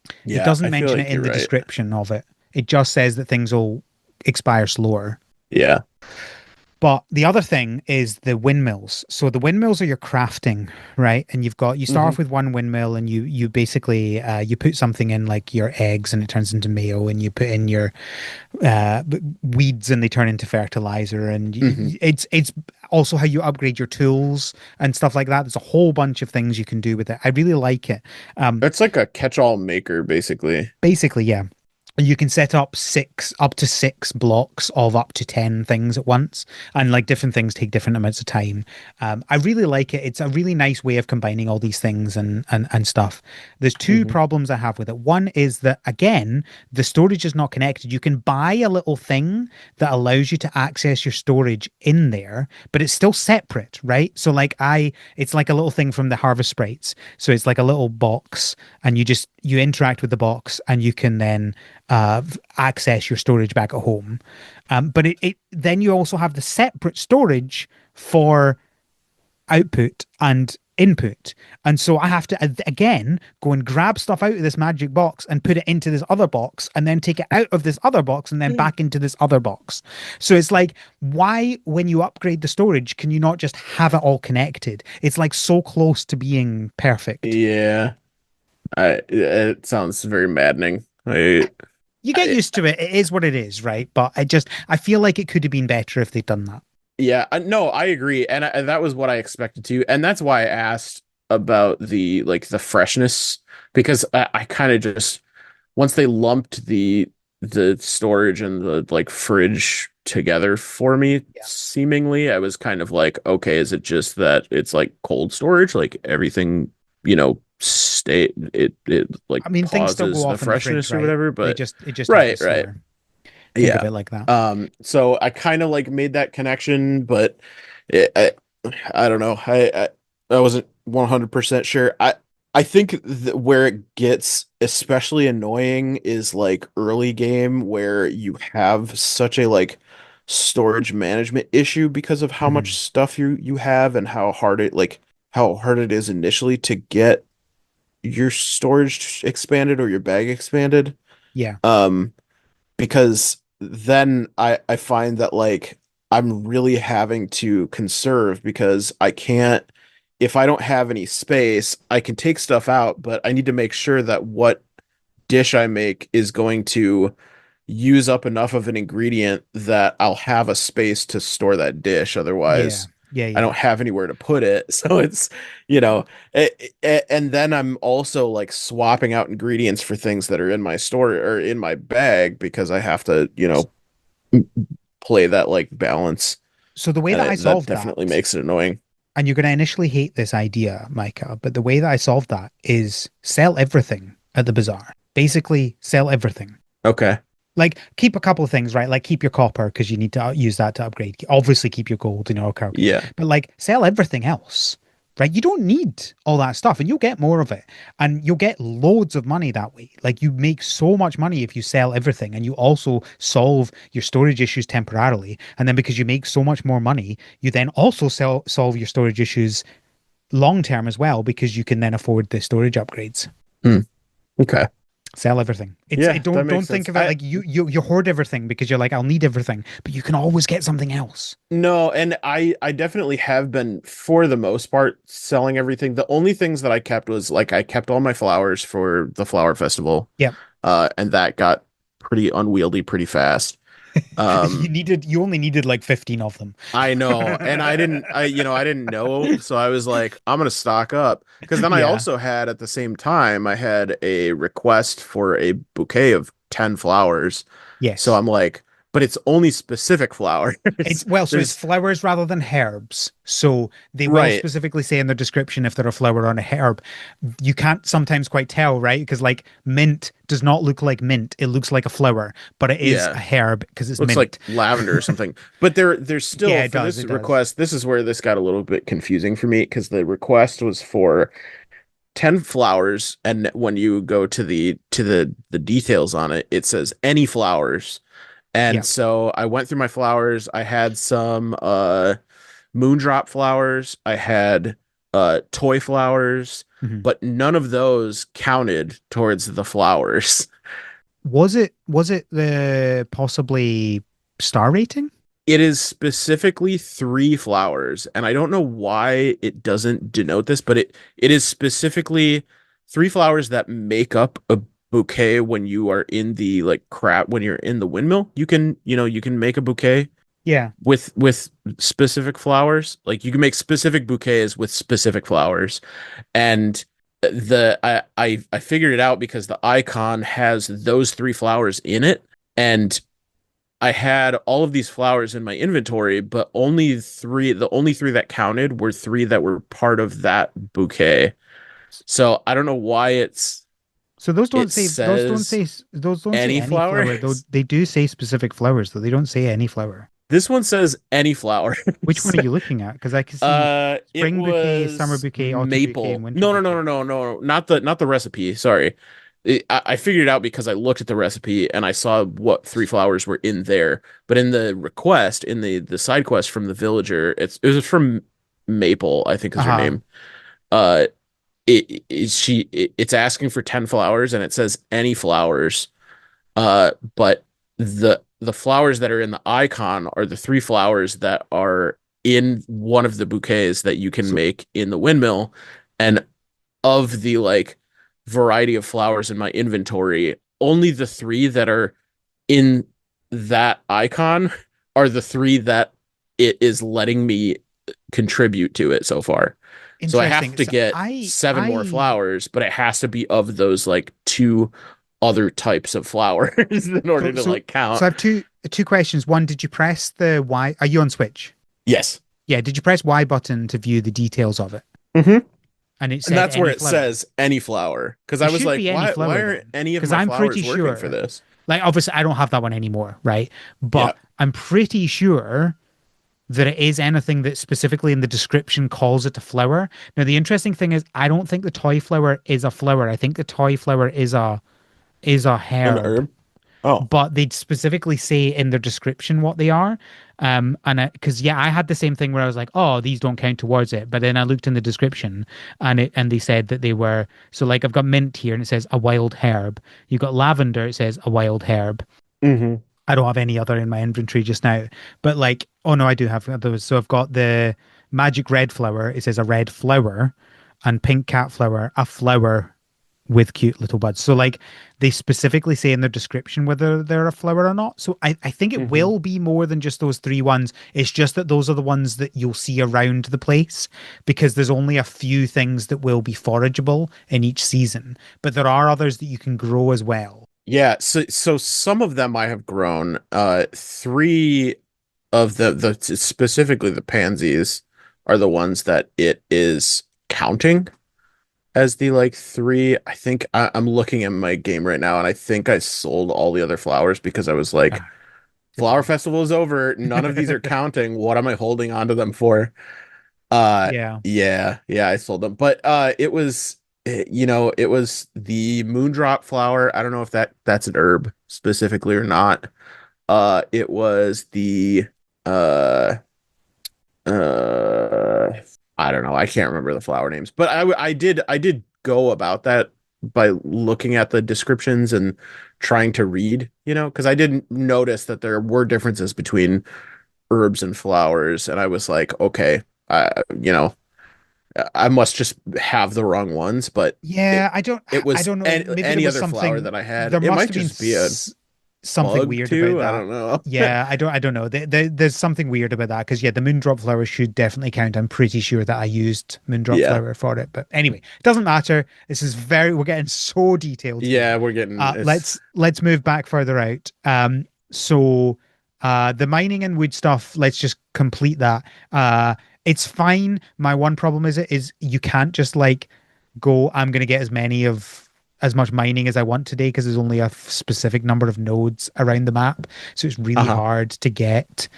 It yeah, doesn't I feel mention it like in you're the right. description of it. It just says that things will expire slower. Yeah. But the other thing is the windmills. So the windmills are your crafting, right? And you start Hmm. off with one windmill, and you basically you put something in like your eggs, and it turns into mayo, and you put in your weeds, and they turn into fertilizer. And Hmm. it's also how you upgrade your tools and stuff like that. There's a whole bunch of things you can do with it. I really like it. Um, It's like a catch-all maker, basically. Basically, yeah. you can set up up to six blocks of up to 10 things at once, and like different things take different amounts of time. I really like it. It's a really nice way of combining all these things and stuff. There's two Hmm. problems I have with it. One is that, again, the storage is not connected. You can buy a little thing that allows you to access your storage in there, but it's still separate, right? So like it's like a little thing from the Harvest Sprites. So it's like a little box, and you interact with the box, and you can then access your storage back at home. But then you also have the separate storage for output and input. And so I have to again go and grab stuff out of this magic box and put it into this other box and then take it out of this other box and then back into this other box. So it's like, why, when you upgrade the storage, can you not just have it all connected? It's like so close to being perfect. Yeah, it sounds very maddening. You get I used to it. It is what it is, right? But I feel like it could have been better if they'd done that. Yeah, no, I agree, and that was what I expected to, and that's why I asked about the like the freshness because I kind of just once they lumped the storage and the like fridge together for me, Yeah. seemingly, I was kind of like, okay, is it just that it's like cold storage, like everything, stay it like I mean, things still go pauses the off in the fridge, freshness or right? whatever, They but just it just right, happens right. slower. Think of Yeah. it like that. So I kind of like made that connection, but it, I don't know. I wasn't 100% sure. I think where it gets especially annoying is like early game where you have such a like storage management issue because of how much Mhm. stuff you have and how hard it is initially to get your storage expanded or your bag expanded. Yeah, Um, because then I find that like I'm really having to conserve because I can't if I don't have any space, I can take stuff out, but I need to make sure that what dish I make is going to use up enough of an ingredient that I'll have a space to store that dish. yeah, Otherwise, yeah, I yeah. don't have anywhere to put it. So it's, you know, and then I'm also like swapping out ingredients for things that are in my store or in my bag because I have to, play that like balance. So the way And that I that solved definitely that, makes it annoying. and you're going to initially hate this idea, Micah, but the way that I solved that is sell everything at the bazaar. Basically, sell everything. Okay. Like, keep a couple of things, right? Like, keep your copper because you need to use that to upgrade. Obviously, keep your gold in your carbon, Yeah. but like, sell everything else, right? You don't need all that stuff, and you'll get more of it, and you'll get loads of money that way. Like, you make so much money if you sell everything, and you also solve your storage issues temporarily. And then because you make so much more money, you then also solve your storage issues long term as well because you can then afford the storage upgrades. Hmm. Okay. Sell everything. Yeah, that Don't makes think sense. of it like you hoard everything because you're like, I'll need everything, but you can always get something else. No, and I definitely have been for the most part selling everything. The only things that I kept was like I kept all my flowers for the flower festival. Yep. And that got pretty unwieldy pretty fast. Um You only needed like 15 of them. I know, and I didn't know, so I was like I'm gonna stock up because then I Yeah. also had at the same time I had a request for a bouquet of 10 flowers. So Yes. I'm like, but it's only specific flowers. It's well, so it's There's flowers rather than herbs. So they will right. specifically say in their description if they're a flower or a herb. You can't sometimes quite tell, right? Because like mint does not look like mint. It looks like a flower, but it is a Yeah. herb because it's Looks like mint. lavender or something. But there's Yeah, still it for does. this It does. request, this is where this got a little bit confusing for me because the request was for 10 flowers and when you go to the details on it, it says any flowers. And Yeah. so I went through my flowers. I had some moondrop flowers. I had toy flowers, Mhm. but none of those counted towards the flowers. Was it the possibly star rating? It is specifically three flowers, and I don't know why it doesn't denote this, but it is specifically three flowers that make up a bouquet when you are in the like crab when you're in the windmill. You can make a bouquet Yeah. with specific flowers. Like you can make specific bouquets with specific flowers. And I figured it out because the icon has those three flowers in it, and I had all of these flowers in my inventory, but the only three that counted were three that were part of that bouquet. So I don't know why So it says those don't say any any flower though. flowers. They do say specific flowers though. They don't say any flower. This one says any Which flowers. one are you looking at? Because I can see It spring bouquet, summer was bouquet, autumn bouquet, and maple. winter No, no, no, bouquet. no, no, no, not the recipe. Sorry. I figured it out because I looked at the recipe and I saw what three flowers were in there. But in the request, in the side quest from the villager, it was from Maple, I think is her Uh-huh. name. Uh, it's asking for 10 flowers and it says any flowers. But the flowers that are in the icon are the three flowers that are in one of the bouquets that you can So make in the windmill. And of the like variety of flowers in my inventory, only the three that are in that icon are the three that it is letting me contribute to it so far. So I have interesting. to So get I seven more I flowers, but it has to be of those like two other types of flowers in order so to so like so count. I have two questions. One, did you press the Y? Are you on Switch? Yes. Yeah, did you press Y button to view the details of it? Hmm. And it And said that's where any it flower. says any flower. Because I It was should like, be any why flower aren't then. any of Because my I'm pretty flowers working for sure, this? like, obviously, I don't have that one anymore, right? Yeah. But I'm pretty sure that it is anything that specifically in the description calls it a flower. Now, the interesting thing is, I don't think the toy flower is a flower. I think the toy flower is a An herb, herb. Oh. but they'd specifically say in their description what they are. And because yeah, I had the same thing where I was like, oh, these don't count towards it. But then I looked in the description and they said that they were so like I've got mint here and it says a wild herb. You've got lavender, it says a wild herb. Hmm. I don't have any other in my inventory just now. But like, oh no, I do have those. So I've got the magic red flower, it says a red flower, and pink cat flower, a flower with cute little buds. So like they specifically say in their description whether they're a flower or not. So I think it Hmm. will be more than just those three ones. It's just that those are the ones that you'll see around the place because there's only a few things that will be forageable in each season. But there are others that you can grow as well. Yeah, so some of them I have grown. Three of the specifically the pansies are the ones that it is counting as the like three. I think I'm looking at my game right now, and I think I sold all the other flowers because I was like, Ah, good Flower man. Festival is over. None of these are counting. What am I holding on to them for? Uh, Yeah. yeah, I sold them. But it was the moondrop flower. I don't know if that's an herb specifically or not. It was the uh uh I don't know. I can't remember the flower names, but I did go about that by looking at the descriptions and trying to read, because I didn't notice that there were differences between herbs and flowers, and I was like, okay, I must just have the wrong ones, but it Yeah, it I was don't know. Maybe there any was other flower something that I had. there It must might have been just be a something bug weird about too. I that. don't know. Yeah, I don't know. There's something weird about that because yeah, the moondrop flower should definitely count. I'm pretty sure that I used moondrop Yeah. flower for it. But anyway, it doesn't matter. This is we're getting so detailed Yeah, here. we're getting it's Let's move back further out. So the mining and wood stuff, let's just complete that. It's fine. My one problem is you can't just like go, I'm gonna get as much mining as I want today because there's only a specific number of nodes around the map. So it's really uh-huh. hard to get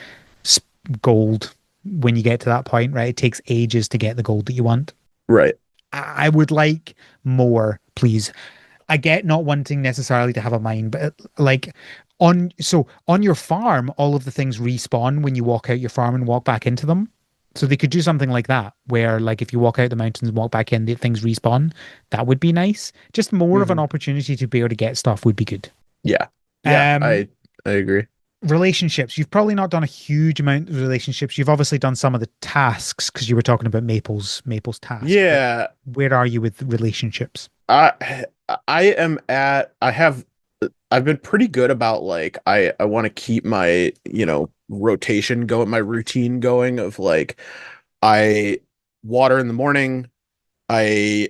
gold when you get to that point, right? It takes ages to get the gold that you want. Right. I would like more, please. I get not wanting necessarily to have a mine, but like on your farm, all of the things respawn when you walk out your farm and walk back into them. So they could do something like that, where like if you walk out the mountains and walk back in, the things respawn. That would be nice. Just more of an Hmm. opportunity to be able to get stuff would be good. Yeah. Yeah, Um, I agree. relationships. You've probably not done a huge amount of relationships. You've obviously done some of the tasks because you were talking about Maple's task, but Yeah, where are you with relationships? I I am at I have I've been pretty good about like I want to keep my, rotation going, my routine going of like I water in the morning, I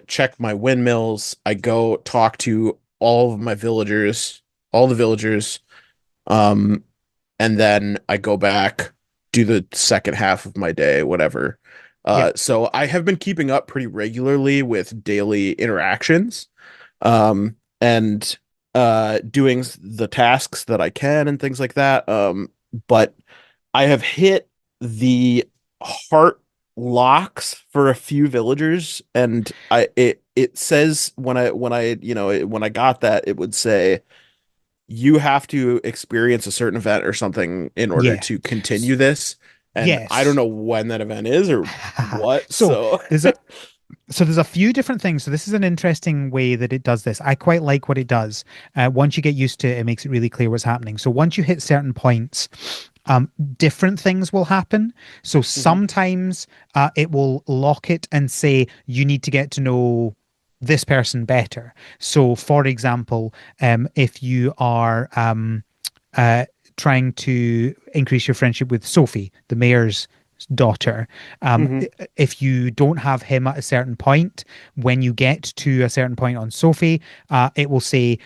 check my windmills. I go talk to all of my villagers, all the villagers, um, and then I go back, do the second half of my day, whatever. Yep. So I have been keeping up pretty regularly with daily interactions, and doing the tasks that I can and things like that. But I have hit the heart locks for a few villagers, and it says when I got that, it would say you have to experience a certain event or something in order Yeah. to S- continue this. And I don't Yes. know when that event is or what. So So, there's a so there's a few different things. So this is an interesting way that it does this. I quite like what it does. Once you get used to it, it makes it really clear what's happening. So once you hit certain points, different things will happen. So mhm, sometimes it will lock it and say you need to get to know this person better. So, for example, if you are uh, trying to increase your friendship with Sophie, the mayor's daughter. mhm. If you don't have him at a certain point, when you get to a certain point on Sophie, it will say,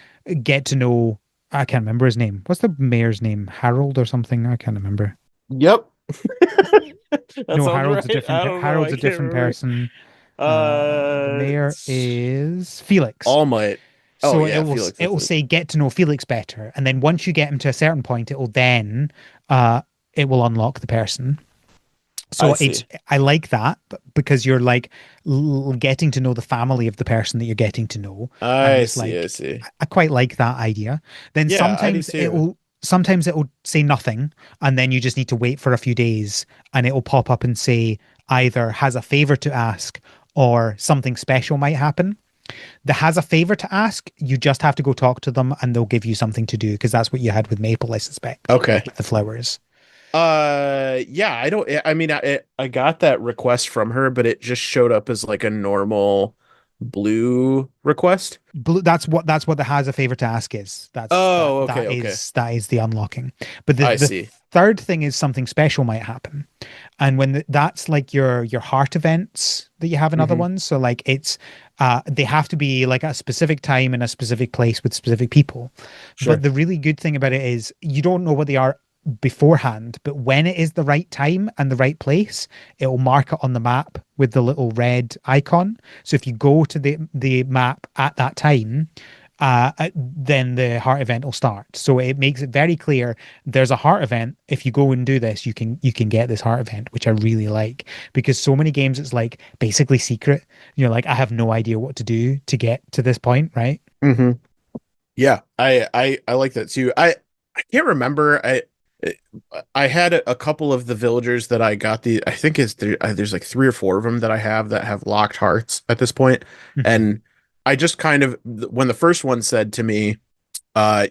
get to know, I can't remember his name. What's the mayor's name? Harold or something? I can't remember. Yep. That No, sounds right. I don't know. Harold's I a can't different remember. person. The mayor It's is Felix. All Might. Oh So yeah, Felix, it that's will it. say get to know Felix better, and then once you get him to a certain point, uh it will unlock the person. I So it's see. I like that because you're like getting to know the family of the person that you're getting to know, and I it's see. I like see. I quite like that idea. Then Yeah, I do too. sometimes it'll say nothing, and then you just need to wait for a few days, and it'll pop up and say either has a favor to ask or something special might happen. The has a favor to ask, you just have to go talk to them, and they'll give you something to do because that's what you had with Maple, I suspect, Okay. with the flowers. Yeah, I don't, I mean, I got that request from her, but it just showed up as like a normal blue request. Blue, that's what the has a favor to ask is. Oh, okay, okay. That is the unlocking. But I the see. third thing is something special might happen, and when that's like your heart events that you have in other Hmm. ones. So like it's they have to be like at a specific time in a specific place with specific people. But Sure. the really good thing about it is you don't know what they are beforehand, but when it is the right time and the right place, it will mark it on the map with the little red icon. So if you go to the map at that time, then the heart event will start. So it makes it very clear there's a heart event. If you go and do this, you can get this heart event, which I really like because so many games it's like basically secret. You're like, I have no idea what to do to get to this point, right? Hmm. Yeah, I like that too. I can't remember. I had a couple of the villagers that I got I think there's like three or four of them that I have that have locked hearts at this point, Hmm. and I just kind of when the first one said to me,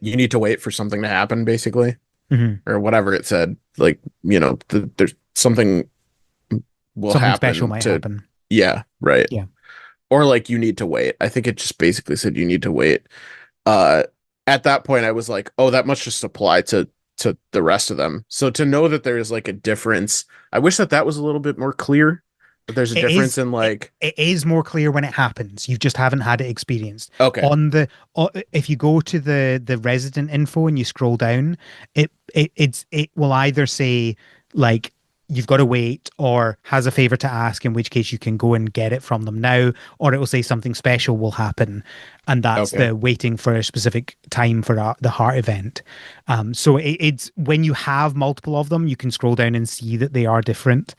you need to wait for something to happen, basically, Hmm. or whatever it said, like there's something will Something special happen might to, happen. yeah, right, Yeah. or like you need to wait. I think it just basically said you need to wait. uh at that point I was like, oh, that must just apply to the rest of them. So to know that there is like a difference, I wish that that was a little bit more clear, that there's a difference in like, It is more clear when it happens. You just haven't had it experienced. okay, On the if you go to the resident info and you scroll down, it will either say like you've got to wait or has a favor to ask, in which case you can go and get it from them now, or it will say something special will happen, and that's okay, the waiting for a specific time for the heart event. So it's when you have multiple of them, you can scroll down and see that they are different.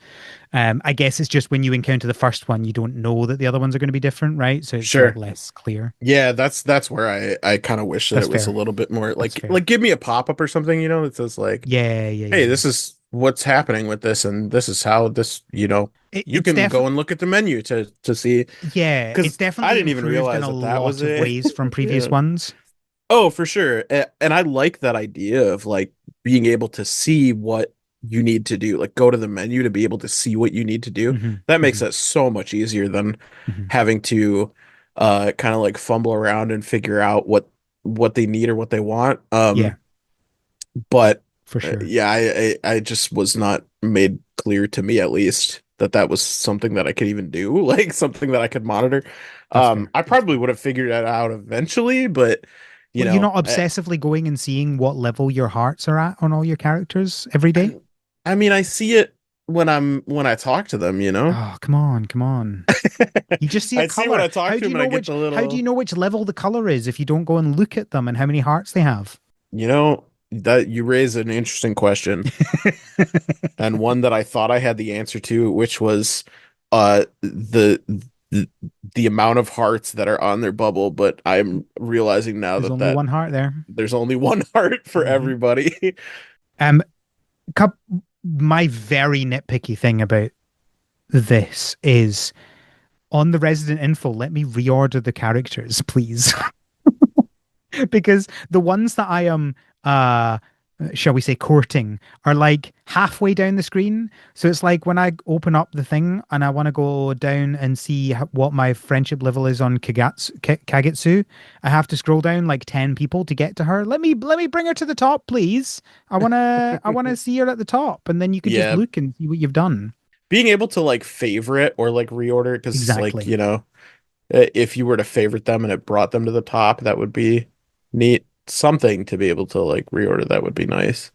I guess it's just when you encounter the first one, you don't know that the other ones are going to be different, right? So it's like sure. less clear. Yeah, that's where I kind of wish that That's it was a fair. little bit more That's like fair. give me a pop-up or something, that says like, Yeah, yeah, hey, yeah, yeah. this is what's happening with this, and this is how this, you It's can go definitely and look at the menu to see, yeah, it's because I definitely didn't even improved in realize a that that was lot of it. ways from previous Yeah. ones. Oh, for sure. And I like that idea of like being able to see what you need to do, like go to the menu to be able to see what you need to do. Hmm. That makes Hmm. that so much easier than Hmm. having to kind of like fumble around and figure out what they need or what they want. Yeah, But for sure. yeah, I just was not made clear to me at least that was something that I could even do, like something that I could monitor. That's fair. I That's probably fair. would have figured that out eventually, but you Well, you're know, not obsessively going and seeing what level your hearts are at on all your characters every day? I mean, I see it when I talk to them, you know. Oh, come on, come on. You just see a I see when color. I talk to them and I get the How do you little, know which level the color is if you don't go and look at them and how many hearts they have? you know, that you raise an interesting question and one that I thought I had the answer to, which was the the amount of hearts that are on their bubble, but I'm realizing now There's that only one heart there. there's only one heart for Hmm. everybody. Um, my very nitpicky thing about this is on the resident info, let me reorder the characters, please. Because the ones that I am shall we say courting are like halfway down the screen. So it's like when I open up the thing and I want to go down and see what my friendship level is on Kagetsu, I have to scroll down like 10 people to get to her. Let me bring her to the top, please. I want to see her at the top, and then you could just Yeah, look and see what you've done. being able to like favorite or like reorder because like, Exactly. you know, if you were to favorite them and it brought them to the top, that would be neat. Something to be able to like reorder that would be nice.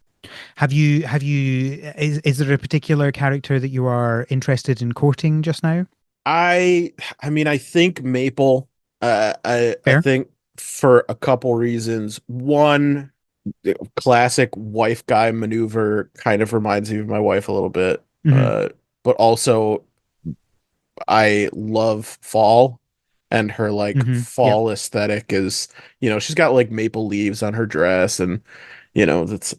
Is there a particular character that you are interested in courting just now? I I mean I think Maple I Fair. think for a couple reasons. One, the classic wife guy maneuver kind of reminds me of my wife a little bit. Hmm. Uh but also I love fall and her like Hmm. Yep. fall aesthetic is, you know, she's got like maple leaves on her dress and you know, that's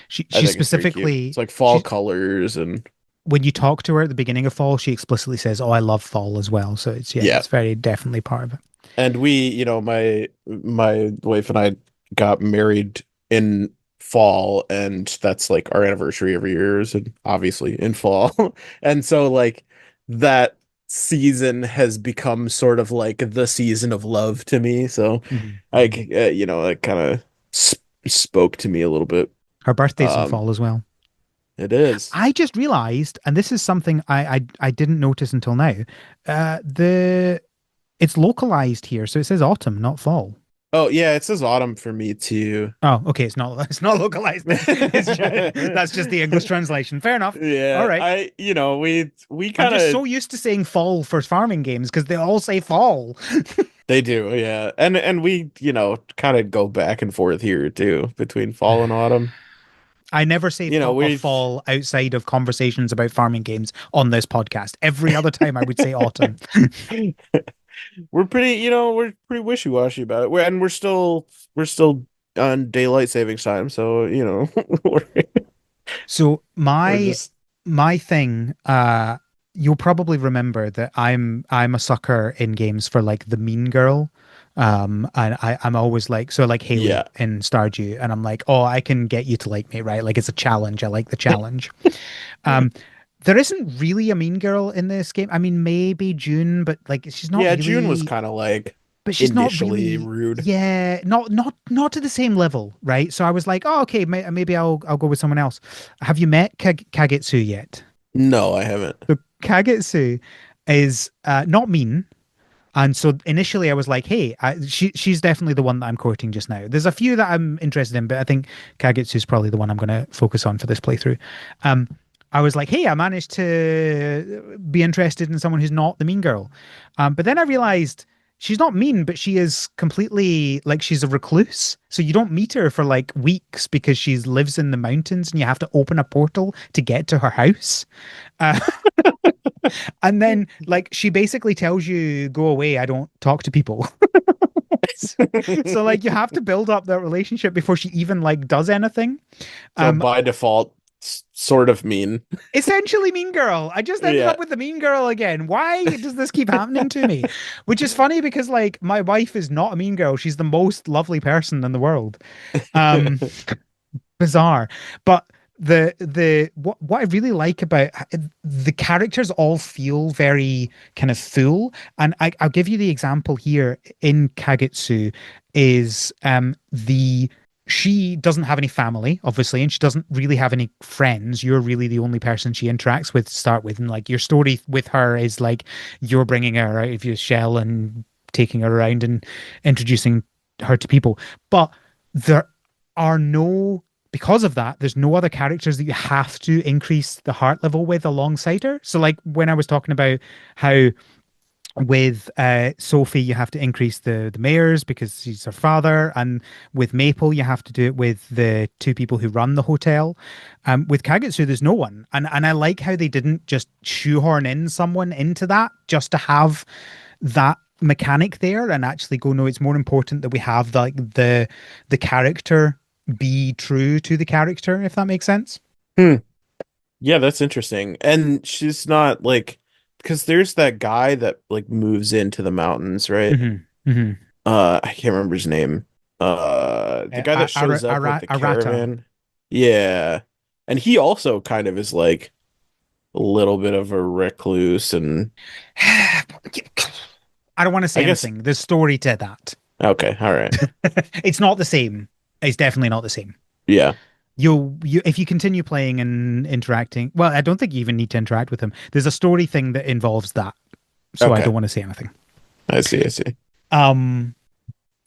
She I she think it's very cute. It's specifically like fall she colors and when you talk to her at the beginning of fall, she explicitly says, "Oh, I love fall as well." So it's yeah, yeah. it's very definitely part of it. And we, you know, my wife and I got married in fall and that's like our anniversary every year is obviously in fall. And so like that season has become sort of like the season of love to me. So Hmm. I Hmm. you know, it kind of spoke to me a little bit. Her birthday's in Um fall as well. it is. I just realized, and this is something I didn't notice until now. The It's localized here, so it says autumn, not fall. Oh yeah, it says autumn for me too. Oh, okay. It's not localized then. That's just the English translation. Fair enough. All Yeah, right. you know, we I'm kind just of so used to saying fall for farming games because they all say fall. they do, yeah. And we, you know, kind of go back and forth here too between fall and autumn. I never say You know, thought of we fall outside of conversations about farming games on this podcast. Every other time I would say autumn. we're pretty, you know, we're pretty wishy-washy about it. And we're still on daylight savings time, so, you know, we're, So we're my just my thing, you'll probably remember that I'm a sucker in games for like the mean girl. And I'm always like so like Haley yeah. in Stardew, and I'm like, oh, I can get you to like me, right? Like it's a challenge. I like the challenge. Um, there isn't really a mean girl in this game. I mean, maybe June, but like she's not Yeah, June was really kind of like but she's not initially really rude. yeah not to the same level, right? So I was like, oh, okay, maybe I'll go with someone else. Have you met Kagetsu yet? No, I haven't. So Kagetsu is not mean. And so initially I was like, hey, she's definitely the one that I'm courting just now. There's a few that I'm interested in, but I think Kagetsu is probably the one I'm going to focus on for this playthrough. Um, I was like, hey, I managed to be interested in someone who's not the mean girl. But then I realized she's not mean, but she is completely like she's a recluse. So you don't meet her for like weeks because she lives in the mountains and you have to open a portal to get to her house. Uh, and then like she basically tells you, go away, I don't talk to people. So like you have to build up that relationship before she even like does anything. So Um by default, sort of mean. Essentially mean girl. I just ended Yeah. up with the mean girl again. Why does this keep happening to me? Which is funny because like my wife is not a mean girl. She's the most lovely person in the world. Um Bizarre. But what I really like about the characters all feel very kind of full. And I'll give you the example here in Kagetsu is the she doesn't have any family, obviously, and she doesn't really have any friends. You're really the only person she interacts with to start with. And like your story with her is like you're bringing her out of your shell and taking her around and introducing her to people. But there are no, because of that, there's no other characters that you have to increase the heart level with alongside her. So, like when I was talking about how with Sophie, you have to increase the mayor's because she's her father, and with Maple, you have to do it with the two people who run the hotel. With Kagetsu, there's no one, and I like how they didn't just shoehorn in someone into that just to have that mechanic there, and actually go, no, it's more important that we have the character be true to the character, if that makes sense. Hmm. Yeah, that's interesting. And she's not like, because there's that guy that like moves into the mountains, right? Hmm. Hmm. I can't remember his name. The guy that shows up with the Arata. caravan. Yeah. And he also kind of is like a little bit of a recluse, and I don't want to say I guess anything. There's story to that. okay, all right. It's not the same. It's definitely not the same. Yeah. You if you continue playing and interacting, well, I don't think you even need to interact with him. There's a story thing that involves that, so I Okay. don't want to say anything. I see, I see. Um,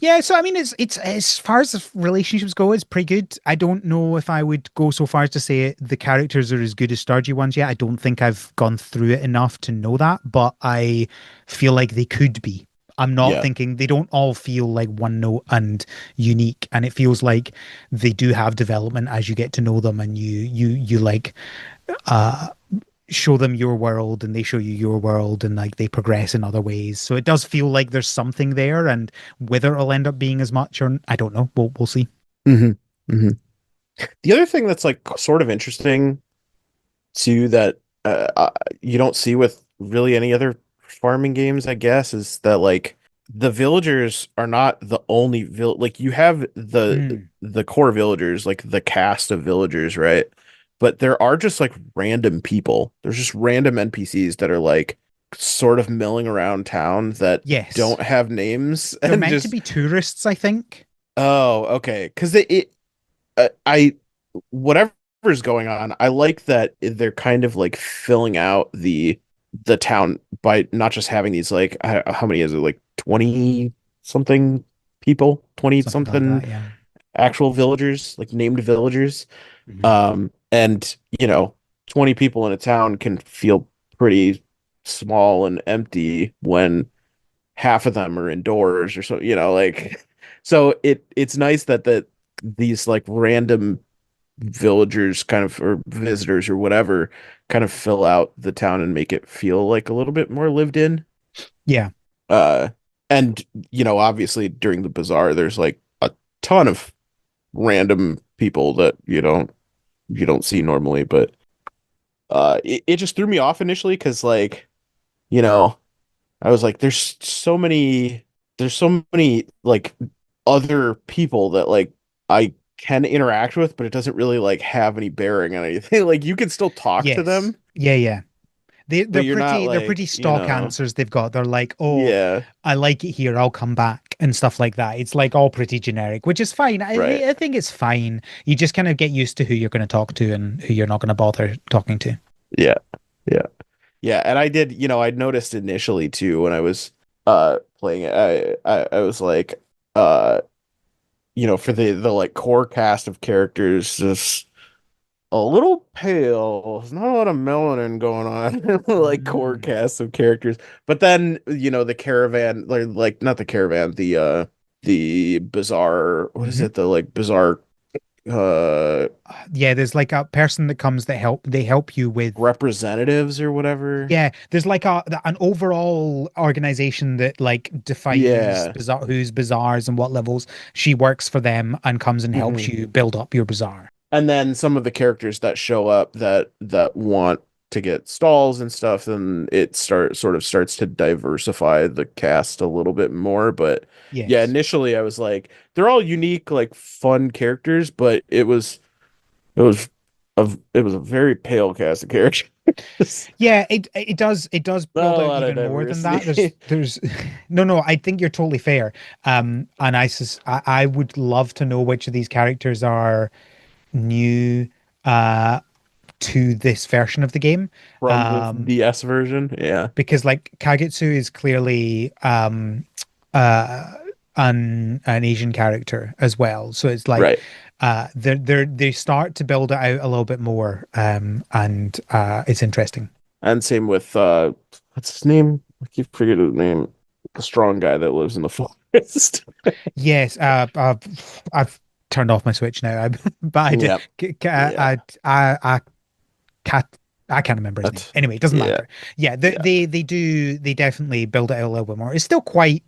Yeah, so I mean, it's as far as the relationships go, it's pretty good. I don't know if I would go so far as to say the characters are as good as Stardew ones yet. I don't think I've gone through it enough to know that, but I feel like they could be. I'm not Yeah. thinking they don't all feel like one note and unique, and it feels like they do have development as you get to know them, and you like uh show them your world and they show you your world, and like they progress in other ways. So it does feel like there's something there, and whether it'll end up being as much or I don't know. We'll see. Hmm. Hmm. The other thing that's like sort of interesting too that you don't see with really any other farming games, I guess, is that like the villagers are not the only like you have Mm, the core villagers, like the cast of villagers, right? But there are just like random people. There's just random NPCs that are like sort of milling around town that yes, don't have names they're and meant to just be tourists, I think. oh, okay. Because I whatever's going on, I like that they're kind of like filling out the town by not just having these like how many is it, like 20 something people, 20 Something like something that. Yeah. actual villagers, like named villagers. Hmm. And 20 people in a town can feel pretty small and empty when half of them are indoors or so, like so it's nice that these like random villagers kind of or visitors or whatever kind of fill out the town and make it feel like a little bit more lived in. Yeah. Uh and obviously during the bazaar there's like a ton of random people that you don't see normally, but it just threw me off initially because like, you know, I was like, there's so many like other people that like I can interact with, but it doesn't really like have any bearing on anything. Like you can still talk to Yes. them, Yeah. Yeah. but They're you're not they're pretty like, stock answers they've got. They're like, oh, yeah, I like it here, I'll come back and stuff like that. It's like all pretty generic, which is fine. right. I think it's fine. You just kind of get used to who you're going to talk to and who you're not going to bother talking to. Yeah. Yeah. Yeah. And I did, I'd noticed initially too when I was playing it, I was like for the like core cast of characters, just a little pale. There's not a lot of melanin going on in the like core Mm. cast of characters. But then, the caravan, like not the caravan, the bizarre, what is Hmm. it? The like bizarre uh Yeah, there's like a person that comes that they help you with. representatives or whatever. Yeah, there's like an overall organization that like defines Yeah. bizarre who's bazaars and what levels. She works for them and comes and helps Hmm. you build up your bazaar. And then some of the characters that show up that want to get stalls and stuff, and it sort of starts to diversify the cast a little bit more. But yeah, Yes. initially I was like, they're all unique, like fun characters, but it was it was a very pale cast of characters. Yeah, it does Not build a out lot of even more than that. There's diversity. there's no, I think you're totally fair. And I would love to know which of these characters are new uh to this version of the game. From the Um DS version. Yeah. because like Kagetsu is clearly uh an Asian character as well. So it's like Right. they start to build it out a little bit more and it's interesting. And same with what's his name? I keep forgetting his name. The strong guy that lives in the forest. Yes, I've turned off my Switch now. But I did, Yep. Yeah. I can't I can't remember his name. That's Anyway, it doesn't yeah. matter. Yeah, Yeah. they definitely build it out a little bit more. It's still quite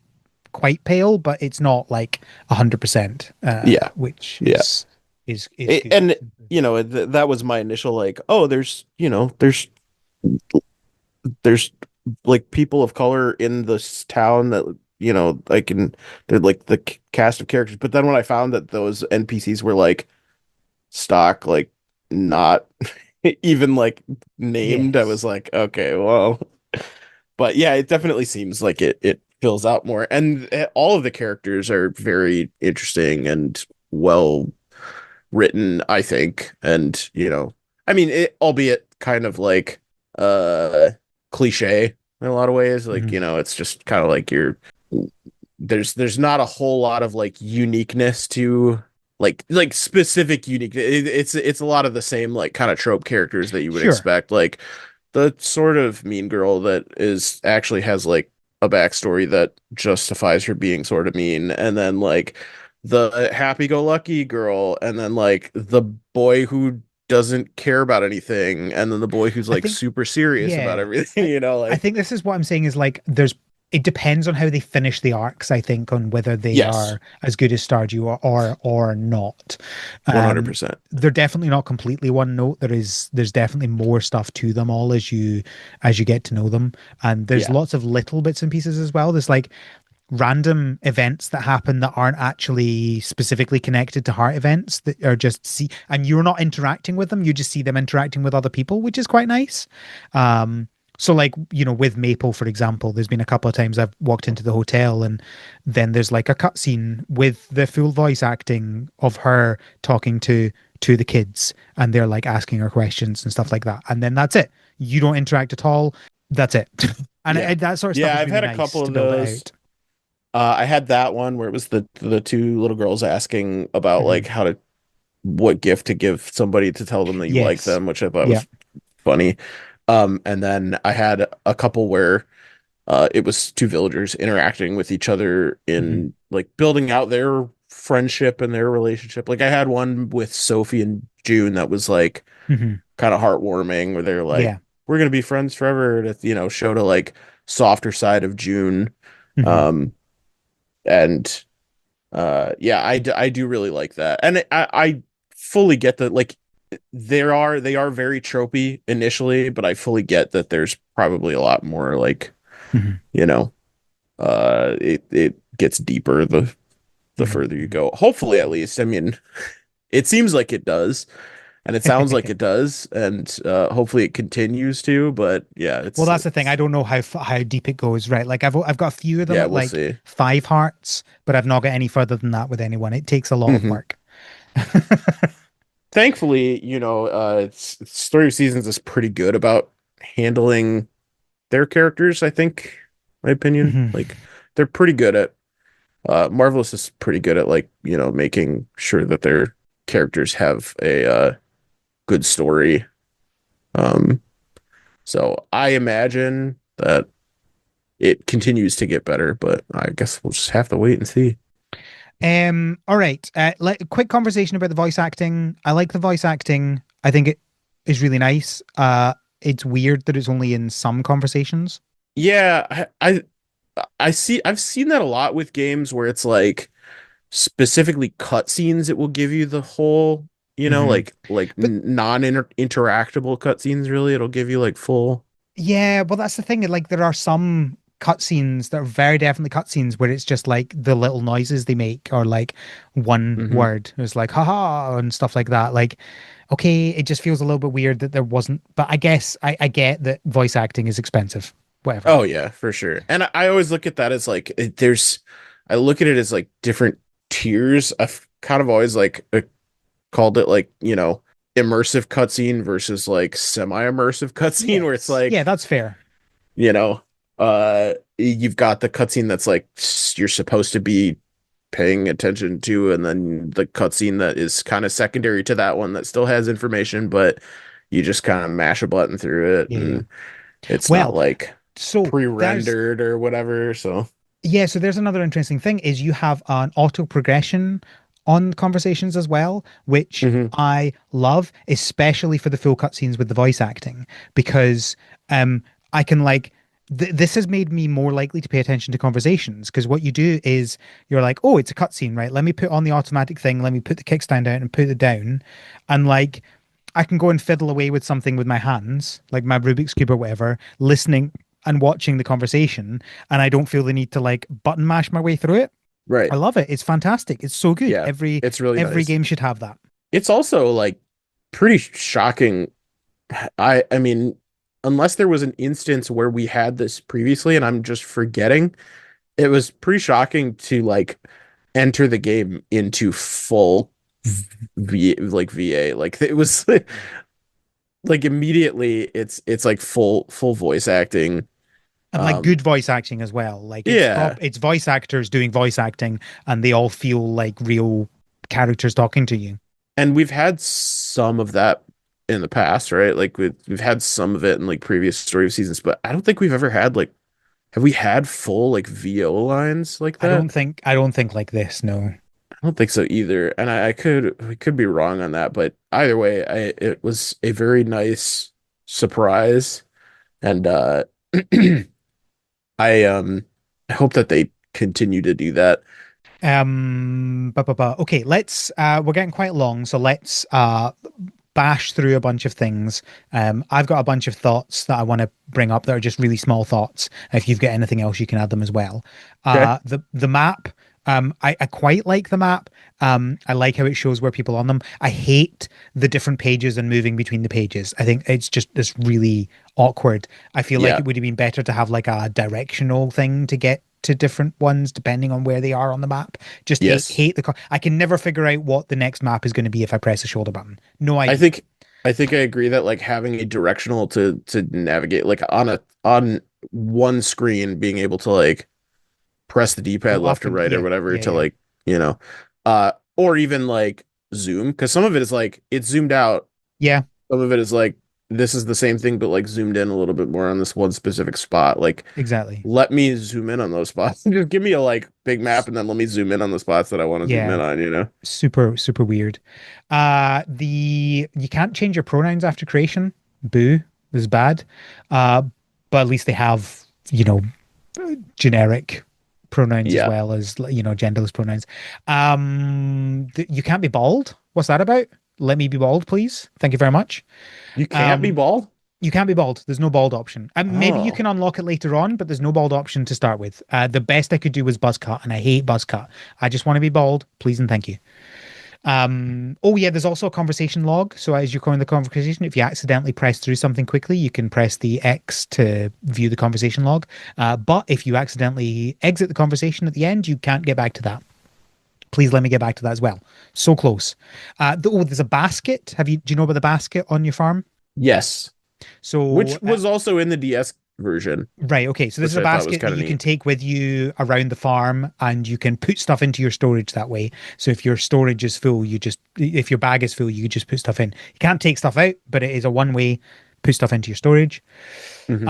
pale, but it's not like 100%, Yeah. which Yeah. is good. And that was my initial like, oh, there's like people of color in this town that I can they're like the cast of characters. But then when I found that those NPCs were like stock, like not even like named, I was Yes. like, okay, well, but yeah, it definitely seems like it fills out more, and all of the characters are very interesting and well written, I think. And I mean, albeit kind of like uh cliche in a lot of ways, like Mhm. it's just kind of like there's not a whole lot of like uniqueness to like specific unique. It's a lot of the same like kind of trope characters that you would Sure. expect, like the sort of mean girl that is actually has like a backstory that justifies her being sort of mean, and then like the happy-go-lucky girl, and then like the boy who doesn't care about anything, and then the boy who's I like think super serious about Yeah, everything, I, I like think this is what I'm saying is like it depends on how they finish the arcs, I think, on whether they yes, are as good as Stardew or not. Um 100%. they're definitely not completely one note. There's definitely more stuff to them all as you get to know them. And there's Yeah. lots of little bits and pieces as well. There's like random events that happen that aren't actually specifically connected to heart events that are just see and you're not interacting with them, you just see them interacting with other people, which is quite nice. So like, with Maple, for example, there's been a couple of times I've walked into the hotel and then there's like a cutscene with the full voice acting of her talking to the kids and they're like asking her questions and stuff like that. And then that's it. You don't interact at all. That's it. And Yeah. that sort of stuff Yeah, is I've really had a nice couple to of build it those. out. I had that one where it was the two little girls asking about Mhm. like what gift to give somebody to tell them that you like Yes. them, which I thought Yeah. was funny. And then I had a couple where it was two villagers interacting with each other Hmm. in like building out their friendship and their relationship. Like I had one with Sophie and June that was like Hmm. kind of heartwarming, where they're like, Yeah. "We're gonna be friends forever," to show to like softer side of June. Hmm. Um, and yeah, I do really like that, and I fully get that. Like they are very tropey initially, but I fully get that there's probably a lot more like Hmm. you know it gets deeper the further you Hmm. go. Hopefully, at least. I mean, it seems like it does, and it sounds like it does, and hopefully it continues to. But yeah, Well, it's that's the thing. I it's don't know how deep it goes, right? Like I've got a few of them yeah, at we'll like see. 5 hearts, but I've not got any further than that with anyone. It takes a lot of Hmm. work. Thankfully, Story of Seasons is pretty good about handling their characters, I think, my opinion. Hmm. Like they're pretty good at Marvelous is pretty good at like, making sure that their characters have a good story. Um, so I imagine that it continues to get better, but I guess we'll just have to wait and see. All right. Quick conversation about the voice acting. I like the voice acting. I think it is really nice. It's weird that it's only in some conversations. Yeah, I've seen that a lot with games where it's like specifically cutscenes. It will give you the whole, Hmm. like But non-interactable cutscenes. Really, it'll give you like full. yeah, well, that's the thing. Like there are some cutscenes that are very definitely cutscenes where it's just like the little noises they make or like one Hmm. word. It's like haha and stuff like that. Like, okay, it just feels a little bit weird that there wasn't, but I guess I get that voice acting is expensive. Whatever. Oh yeah, for sure. And I always look at that as like I look at it as like different tiers. I've kind of always like called it like, immersive cutscene versus like semi-immersive cutscene where it's Yes. Yeah, like, that's fair. you know, you've got the cutscene that's like you're supposed to be paying attention to, and then the cutscene that is kind of secondary to that one that still has information, but you just kind of mash a button through it Yeah, yeah. and it's not Well, like so there's pre-rendered or whatever. So, yeah, so there's another interesting thing is you have an auto progression on conversations as well, which hmm I love, especially for the full cutscenes with the voice acting, because I can like this has made me more likely to pay attention to conversations because what you do is you're like, oh, it's a cutscene, right? Let me put on the automatic thing, let me put the kickstand down and put it down, and like I can go and fiddle away with something with my hands, like my Rubik's Cube or whatever, listening and watching the conversation, and I don't feel the need to like button mash my way through it. right. I love it. It's fantastic. It's so good. Yeah, Every it's really every nice. game should have that. It's also like pretty shocking. I mean, unless there was an instance where we had this previously and I'm just forgetting, it was pretty shocking to like enter the game into full VA. Like it was Yeah. like immediately it's like full voice acting. And like Um good voice acting as well. Like yeah, it's voice actors doing voice acting and they all feel like real characters talking to you. and we've had some of that in the past, right? Like we've had some of it in like previous story of seasons, but I don't think we've ever had like have we had full like VO lines like that? I don't think like this, no. I don't think so either. And we could be wrong on that, but either way, it was a very nice surprise. And I I hope that they continue to do that. Okay, let's we're getting quite long, so let's bash through a bunch of things. I've got a bunch of thoughts that I want to bring up that are just really small thoughts. If you've got anything else, you can add them as well. Okay. The map, I quite like the map. I like how it shows where people are on them. I hate the different pages and moving between the pages. I think it's really awkward. I feel like Yeah. it would have been better to have like a directional thing to get to different ones depending on where they are on the map. Just Yes. hate I can never figure out what the next map is going to be if I press a shoulder button. No I idea. think I think I agree that like having a directional to navigate like on one screen being able to like press the D-pad Go left up or and right or yeah, whatever yeah, to yeah. like, or even like zoom because some of it is like it's zoomed out. Yeah, Some of it is like this is the same thing but like zoomed in a little bit more on this one specific spot. Like exactly. let me zoom in on those spots. Just give me a like big map and then let me zoom in on the spots that I want to zoom in Yeah, on, you know? super weird. The you can't change your pronouns after creation. Boo, this is bad. Uh, but at least they have, generic pronouns as Yeah. well as, genderless pronouns. You can't be bald. What's that about? Let me be bald, please. Thank you very much. You can't be Um, bald? You can't be bald. There's no bald option. Maybe you Oh. can unlock it later on, but there's no bald option to start with. The best I could do was buzz cut, and I hate buzz cut. I just want to be bald, please and thank you. Oh yeah, there's also a conversation log. So as you're going the conversation, if you accidentally press through something quickly, you can press the X to view the conversation log. But if you accidentally exit the conversation at the end, you can't get back to that. Please let me get back to that as well. So close. There's a basket. Do you know about the basket on your farm? Yes. So Which was also in the DS version, right, okay. So this is which a I thought was basket that kind of you can neat. take with you around the farm and you can put stuff into your storage that way. So if your storage is full, if your bag is full, you just put stuff in. You can't take stuff out, but it is a one way put stuff into your storage. Hmm.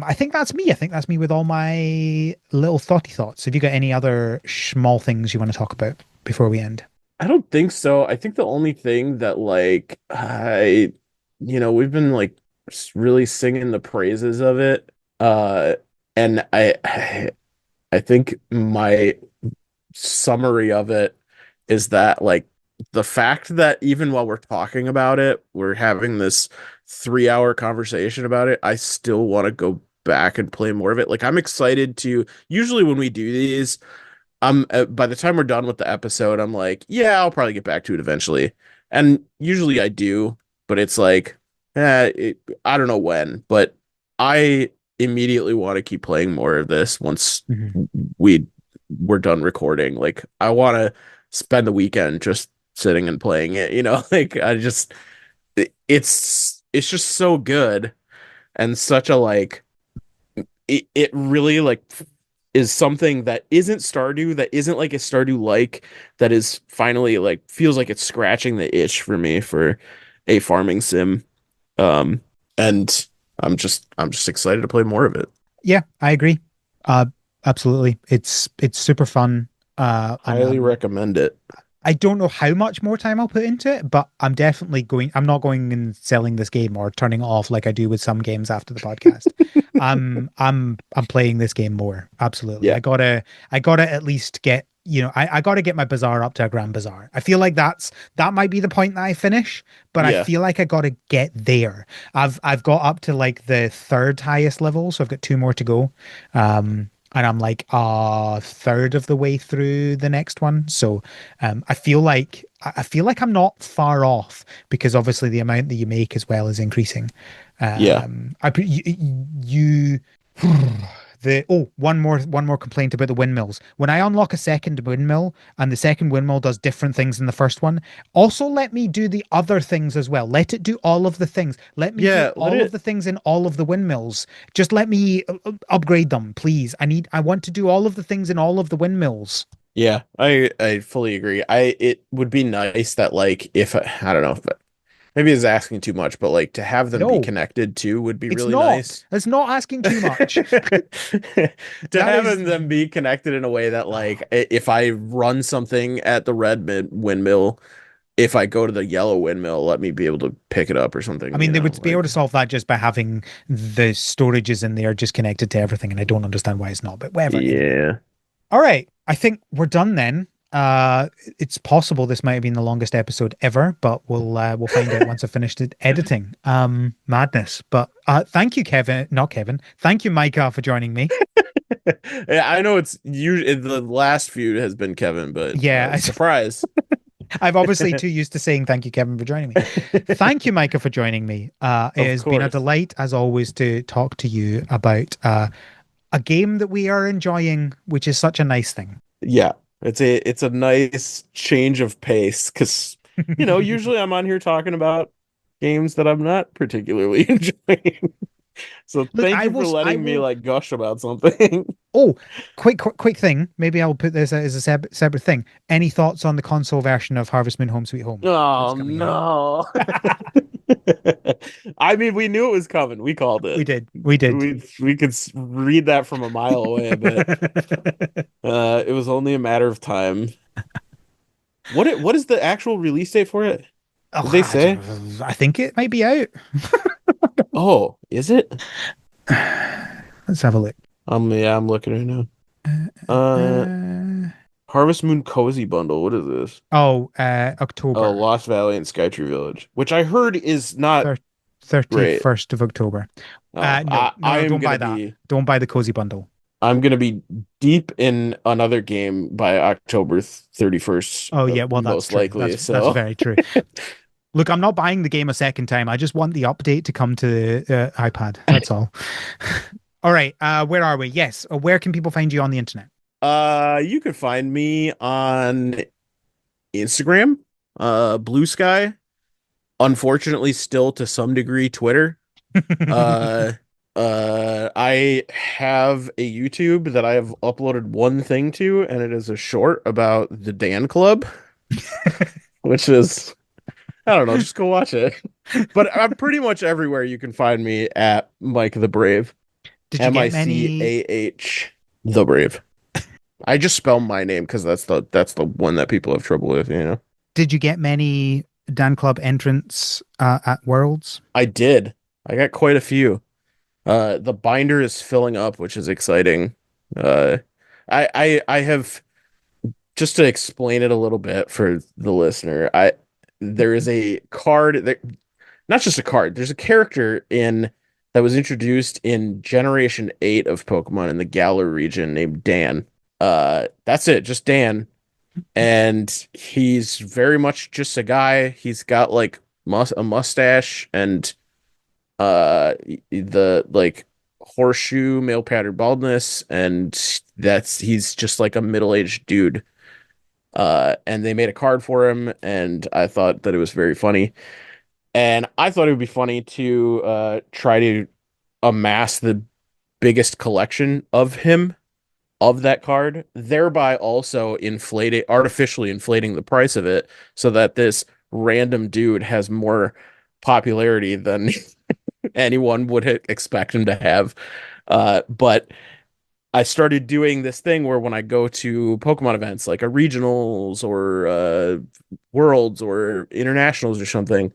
I think that's me. I think that's me with all my little thoughty thoughts. Have you got any other small things you want to talk about before we end? I don't think so. I think the only thing that like we've been like really singing the praises of it. Uh, and I think my summary of it is that like the fact that even while we're talking about it, we're having this 3-hour conversation about it, I still want to go back and play more of it. Like I'm excited to usually when we do these, I'm by the time we're done with the episode, I'm like, yeah, I'll probably get back to it eventually. And usually I do, but it's like, I don't know when, but I immediately want to keep playing more of this once Mhm. we we're done recording. Like I want to spend the weekend just sitting and playing it, like I just it's just so good and such a like it really like is something that isn't Stardew, that isn't like a Stardew like, that is finally like feels like it's scratching the itch for me for a farming sim. Um, and I'm just excited to play more of it. Yeah, I agree. Uh, Absolutely. It's super fun. And Highly recommend it. I don't know how much more time I'll put into it, but I'm not going and selling this game or turning it off like I do with some games after the podcast. I'm playing this game more. Absolutely. Yeah, I gotta at least get, I gotta get my Bazaar up to a Grand Bazaar. I feel like that might be the point that I finish, but I yeah, feel like I gotta get there. I've got up to like the third highest level, so I've got two more to go. And I'm like a third of the way through the next one. So I feel like I'm not far off because obviously the amount that you make as well is increasing. yeah, You the one more complaint about the windmills. When I unlock a second windmill and the second windmill does different things than the first one, also let me do the other things as well. Let it do all of the things. Let me do yeah. Let all of it. the things in all of the windmills. Just let me upgrade them, please. I want to do all of the things in all of the windmills. Yeah, I fully agree. It would be nice that like if I don't know if maybe it's asking too much, but like to have them be No, connected too would be it's really not. nice. It's not asking too much. To That is having them be connected in a way that like if I run something at the windmill, if I go to the yellow windmill, let me be able to pick it up or I something, mean, they would be able like to solve that just by having the storages in there just connected to everything, and I don't understand why it's not, but whatever. Anyway. yeah. All right. I think we're done then. It's possible this might have been the longest episode ever, but we'll find out once I've finished it editing. Madness. But thank you, Kevin. Not Kevin. Thank you, Micah, for joining me. Yeah, I know it's usually the last feud has been Kevin, but Yeah, surprise. I've obviously too used to saying thank you, Kevin, for joining me. Thank you, Micah, for joining me. It Of has been a course. delight, as always, to talk to you about a game that we are enjoying, which is such a nice thing. Yeah, it's a nice change of pace because usually I'm on here talking about games that I'm not particularly enjoying. So Look, thank you for I letting me will. like gush about something. Oh, quick thing. Maybe I'll put this out as a separate thing. Any thoughts on the console version of Harvest Moon Home Sweet Home that's Oh coming out? no. I mean, we knew it was coming. We called We it. did. We did. We could read that from a mile away, but it was only a matter of time. What is the actual release date for it? Did they Oh, say? I think it might be out. Oh, is it? Let's have a look. Yeah, I'm looking right now. Uh, Uh, Harvest Moon Cozy Bundle. What is this? Oh, October Lost Valley and Skytree Village, which I heard is not thir 30th, great. 1st of October. Oh, No, no, I no, am don't gonna buy that. be Don't buy the cozy bundle. I'm gonna be deep in another game by October 31st, Oh yeah, well that's most true. likely. That's So very true. Look, I'm not buying the game a second time. I just want the update to come to the iPad. That's all. All right. Where are we? Yes. Where can people find you on the internet? you can find me on Instagram, Blue Sky, unfortunately still to some degree Twitter. Uh I have a YouTube that I have uploaded one thing to, and it is a short about the Dan Club, which is I don't know, just go watch it. But I'm pretty much everywhere you can find me at Mike the Brave. Did you get many? Micah the Brave. I just spell my name because that's the one that people have trouble with. Did you get many Dan Club entrants at Worlds? I did. I got quite a few. The binder is filling up, which is exciting. Uh, I have just to explain it a little bit for the listener. There is a card that not just a card. There's a character in that was introduced in Generation 8 of Pokemon in the Galar region named Dan. That's it, just Dan. And he's very much just a guy. He's got like a mustache and the like horseshoe male pattern baldness, and he's just like a middle-aged dude. And they made a card for him, and I thought that it was very funny. And I thought it would be funny to try to amass the biggest collection of him, of that card, thereby also artificially inflating the price of it so that this random dude has more popularity than anyone would expect him to have. But I started doing this thing where when I go to Pokemon events, like a regionals or worlds or internationals or something,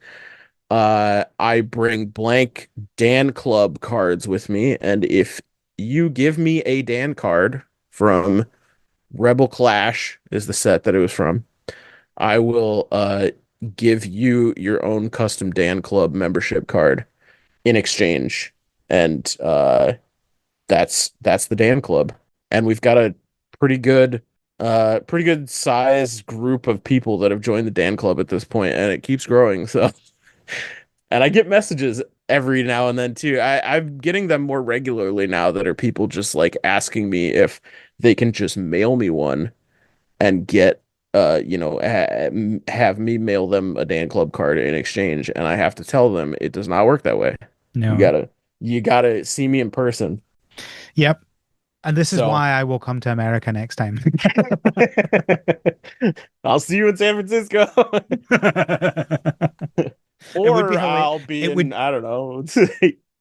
I bring blank Dan Club cards with me, and if you give me a Dan card from Rebel Clash is the set that it was from, I will give you your own custom Dan Club membership card in exchange, and that's the Dan Club, and we've got a pretty good pretty good size group of people that have joined the Dan Club at this point, and it keeps growing. So, and I get messages every now and then too. I'm getting them more regularly now that are people just like asking me if they can just mail me one and get have me mail them a Dan Club card in exchange, and I have to tell them it does not work that way. You No. gotta you gotta see me in person. Yep. And this is So why I will come to America next time. I'll see you in San Francisco. It would be Or hilarious. I'll be It in, would I don't know,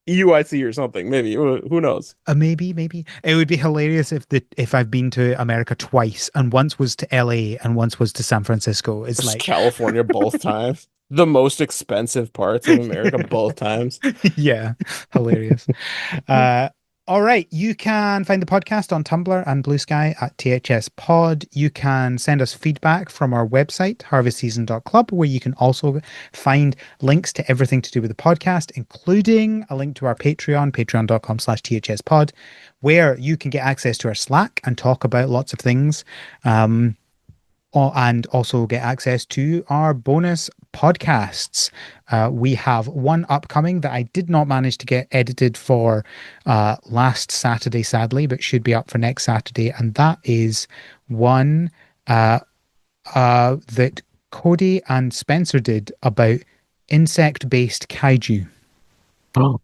UIC or something. Maybe. Who knows? maybe it would be hilarious if I've been to America twice and once was to LA and once was to San Francisco. It's Just like, California both times. The most expensive parts of America both times. yeah, hilarious. Uh, all right. You can find the podcast on Tumblr and Blue Sky at THS Pod. You can send us feedback from our website, harvestseason.club, where you can also find links to everything to do with the podcast, including a link to our Patreon, patreon.com/THS Pod, where you can get access to our Slack and talk about lots of things. And also get access to our bonus podcasts. We have one upcoming that I did not manage to get edited for last Saturday, sadly, but should be up for next Saturday. And that is one that Cody and Spencer did about insect-based kaiju. Oh,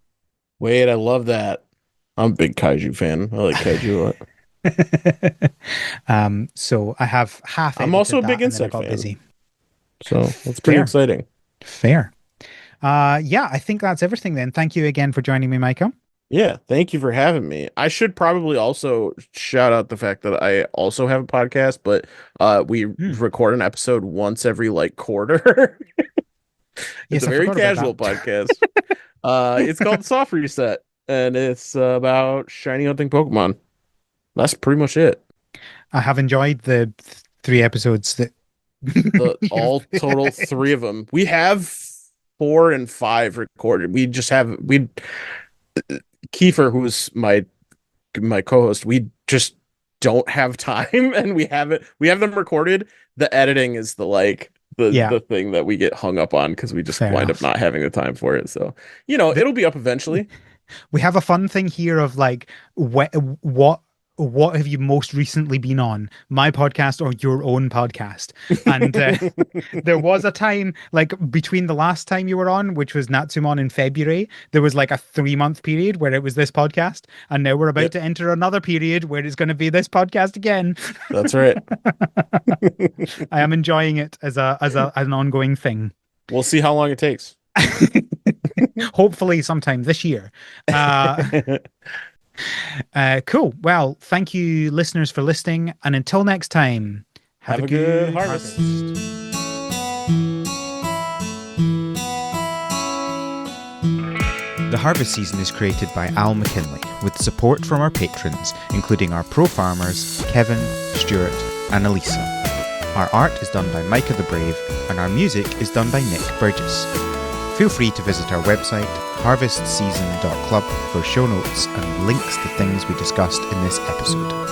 wait, I love that. I'm a big kaiju fan. I like kaiju a lot. So I have half I'm also edited a big that and then I insect got fan. busy. So that's pretty Fair, exciting. fair. Yeah, I think that's everything then. Thank you again for joining me, Micah. Yeah, thank you for having me. I should probably also shout out the fact that I also have a podcast, but we Hmm. record an episode once every like quarter. It's Yes, a I very forgot about casual that. podcast. It's called Soft Reset, and it's about shiny hunting Pokemon. That's pretty much it. I have enjoyed the three episodes that The you've. all total three of them. We have 4 and 5 recorded. We just have we Kiefer, who's my co-host, we just don't have time, and we have them recorded. The editing is the like Yeah, the thing that we get hung up on because we just fair wind up enough. not having the time for it. So, The, it'll be up eventually. we have a fun thing here of like what what have you most recently been on, my podcast or your own podcast? And there was a time like between the last time you were on, which was Natsumon in February, there was like a 3 month period where it was this podcast, and now we're about Yep, to enter another period where it's going to be this podcast again. that's right. I am enjoying it as an ongoing thing. We'll see how long it takes. Hopefully sometime this year. Cool. Well, thank you, listeners, for listening. And until next time, have Have a a good good harvest. harvest. The Harvest Season is created by Al McKinley with support from our patrons, including our pro farmers, Kevin, Stuart, and Elisa. Our art is done by Micah the Brave, and our music is done by Nick Burgess. Feel free to visit our website, harvestseason.club, for show notes and links to things we discussed in this episode.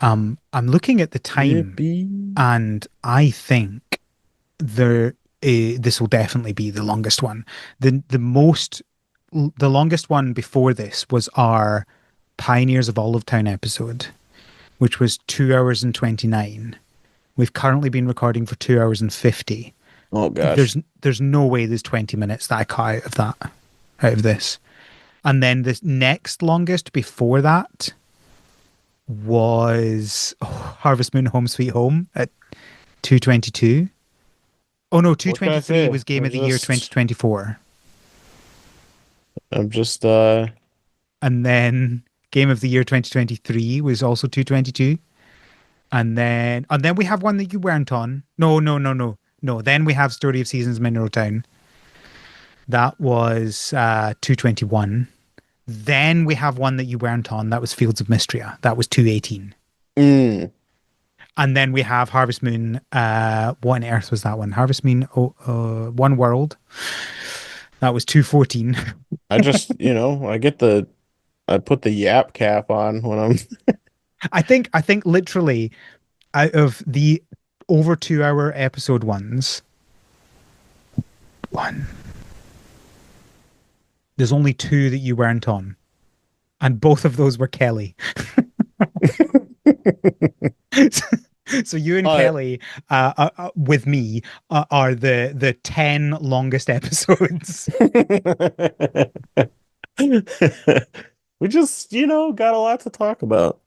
I'm looking at the time, Yippee. and I think there this will definitely be the longest one. The longest one before this was our Pioneers of Olive Town episode, which was 2 hours and 29. We've currently been recording for 2 hours and 50. Oh gosh. There's no way there's 20 minutes that I cut out of this. And then the next longest before that was Harvest Moon Home Sweet Home at 222. Oh no, What can I 223 say? was Game of the Year 2024. I'm just And then Game of the Year 2023 was also 222. And then we have one that you weren't on. No, no, no, no. No, then we have Story of Seasons Mineral Town. That was 221. Then we have one that you weren't on. That was Fields of Mystria. That was 218. mm, And then we have Harvest Moon. What on earth was that one? Harvest Moon, One World. That was 214. I just, I put the yap cap on when I'm I think literally out of the over 2 hour episode ones, one, there's only two that you weren't on. And both of those were Kelly. So you and uh, Kelly, with me, are the 10 longest episodes. we just, got a lot to talk about.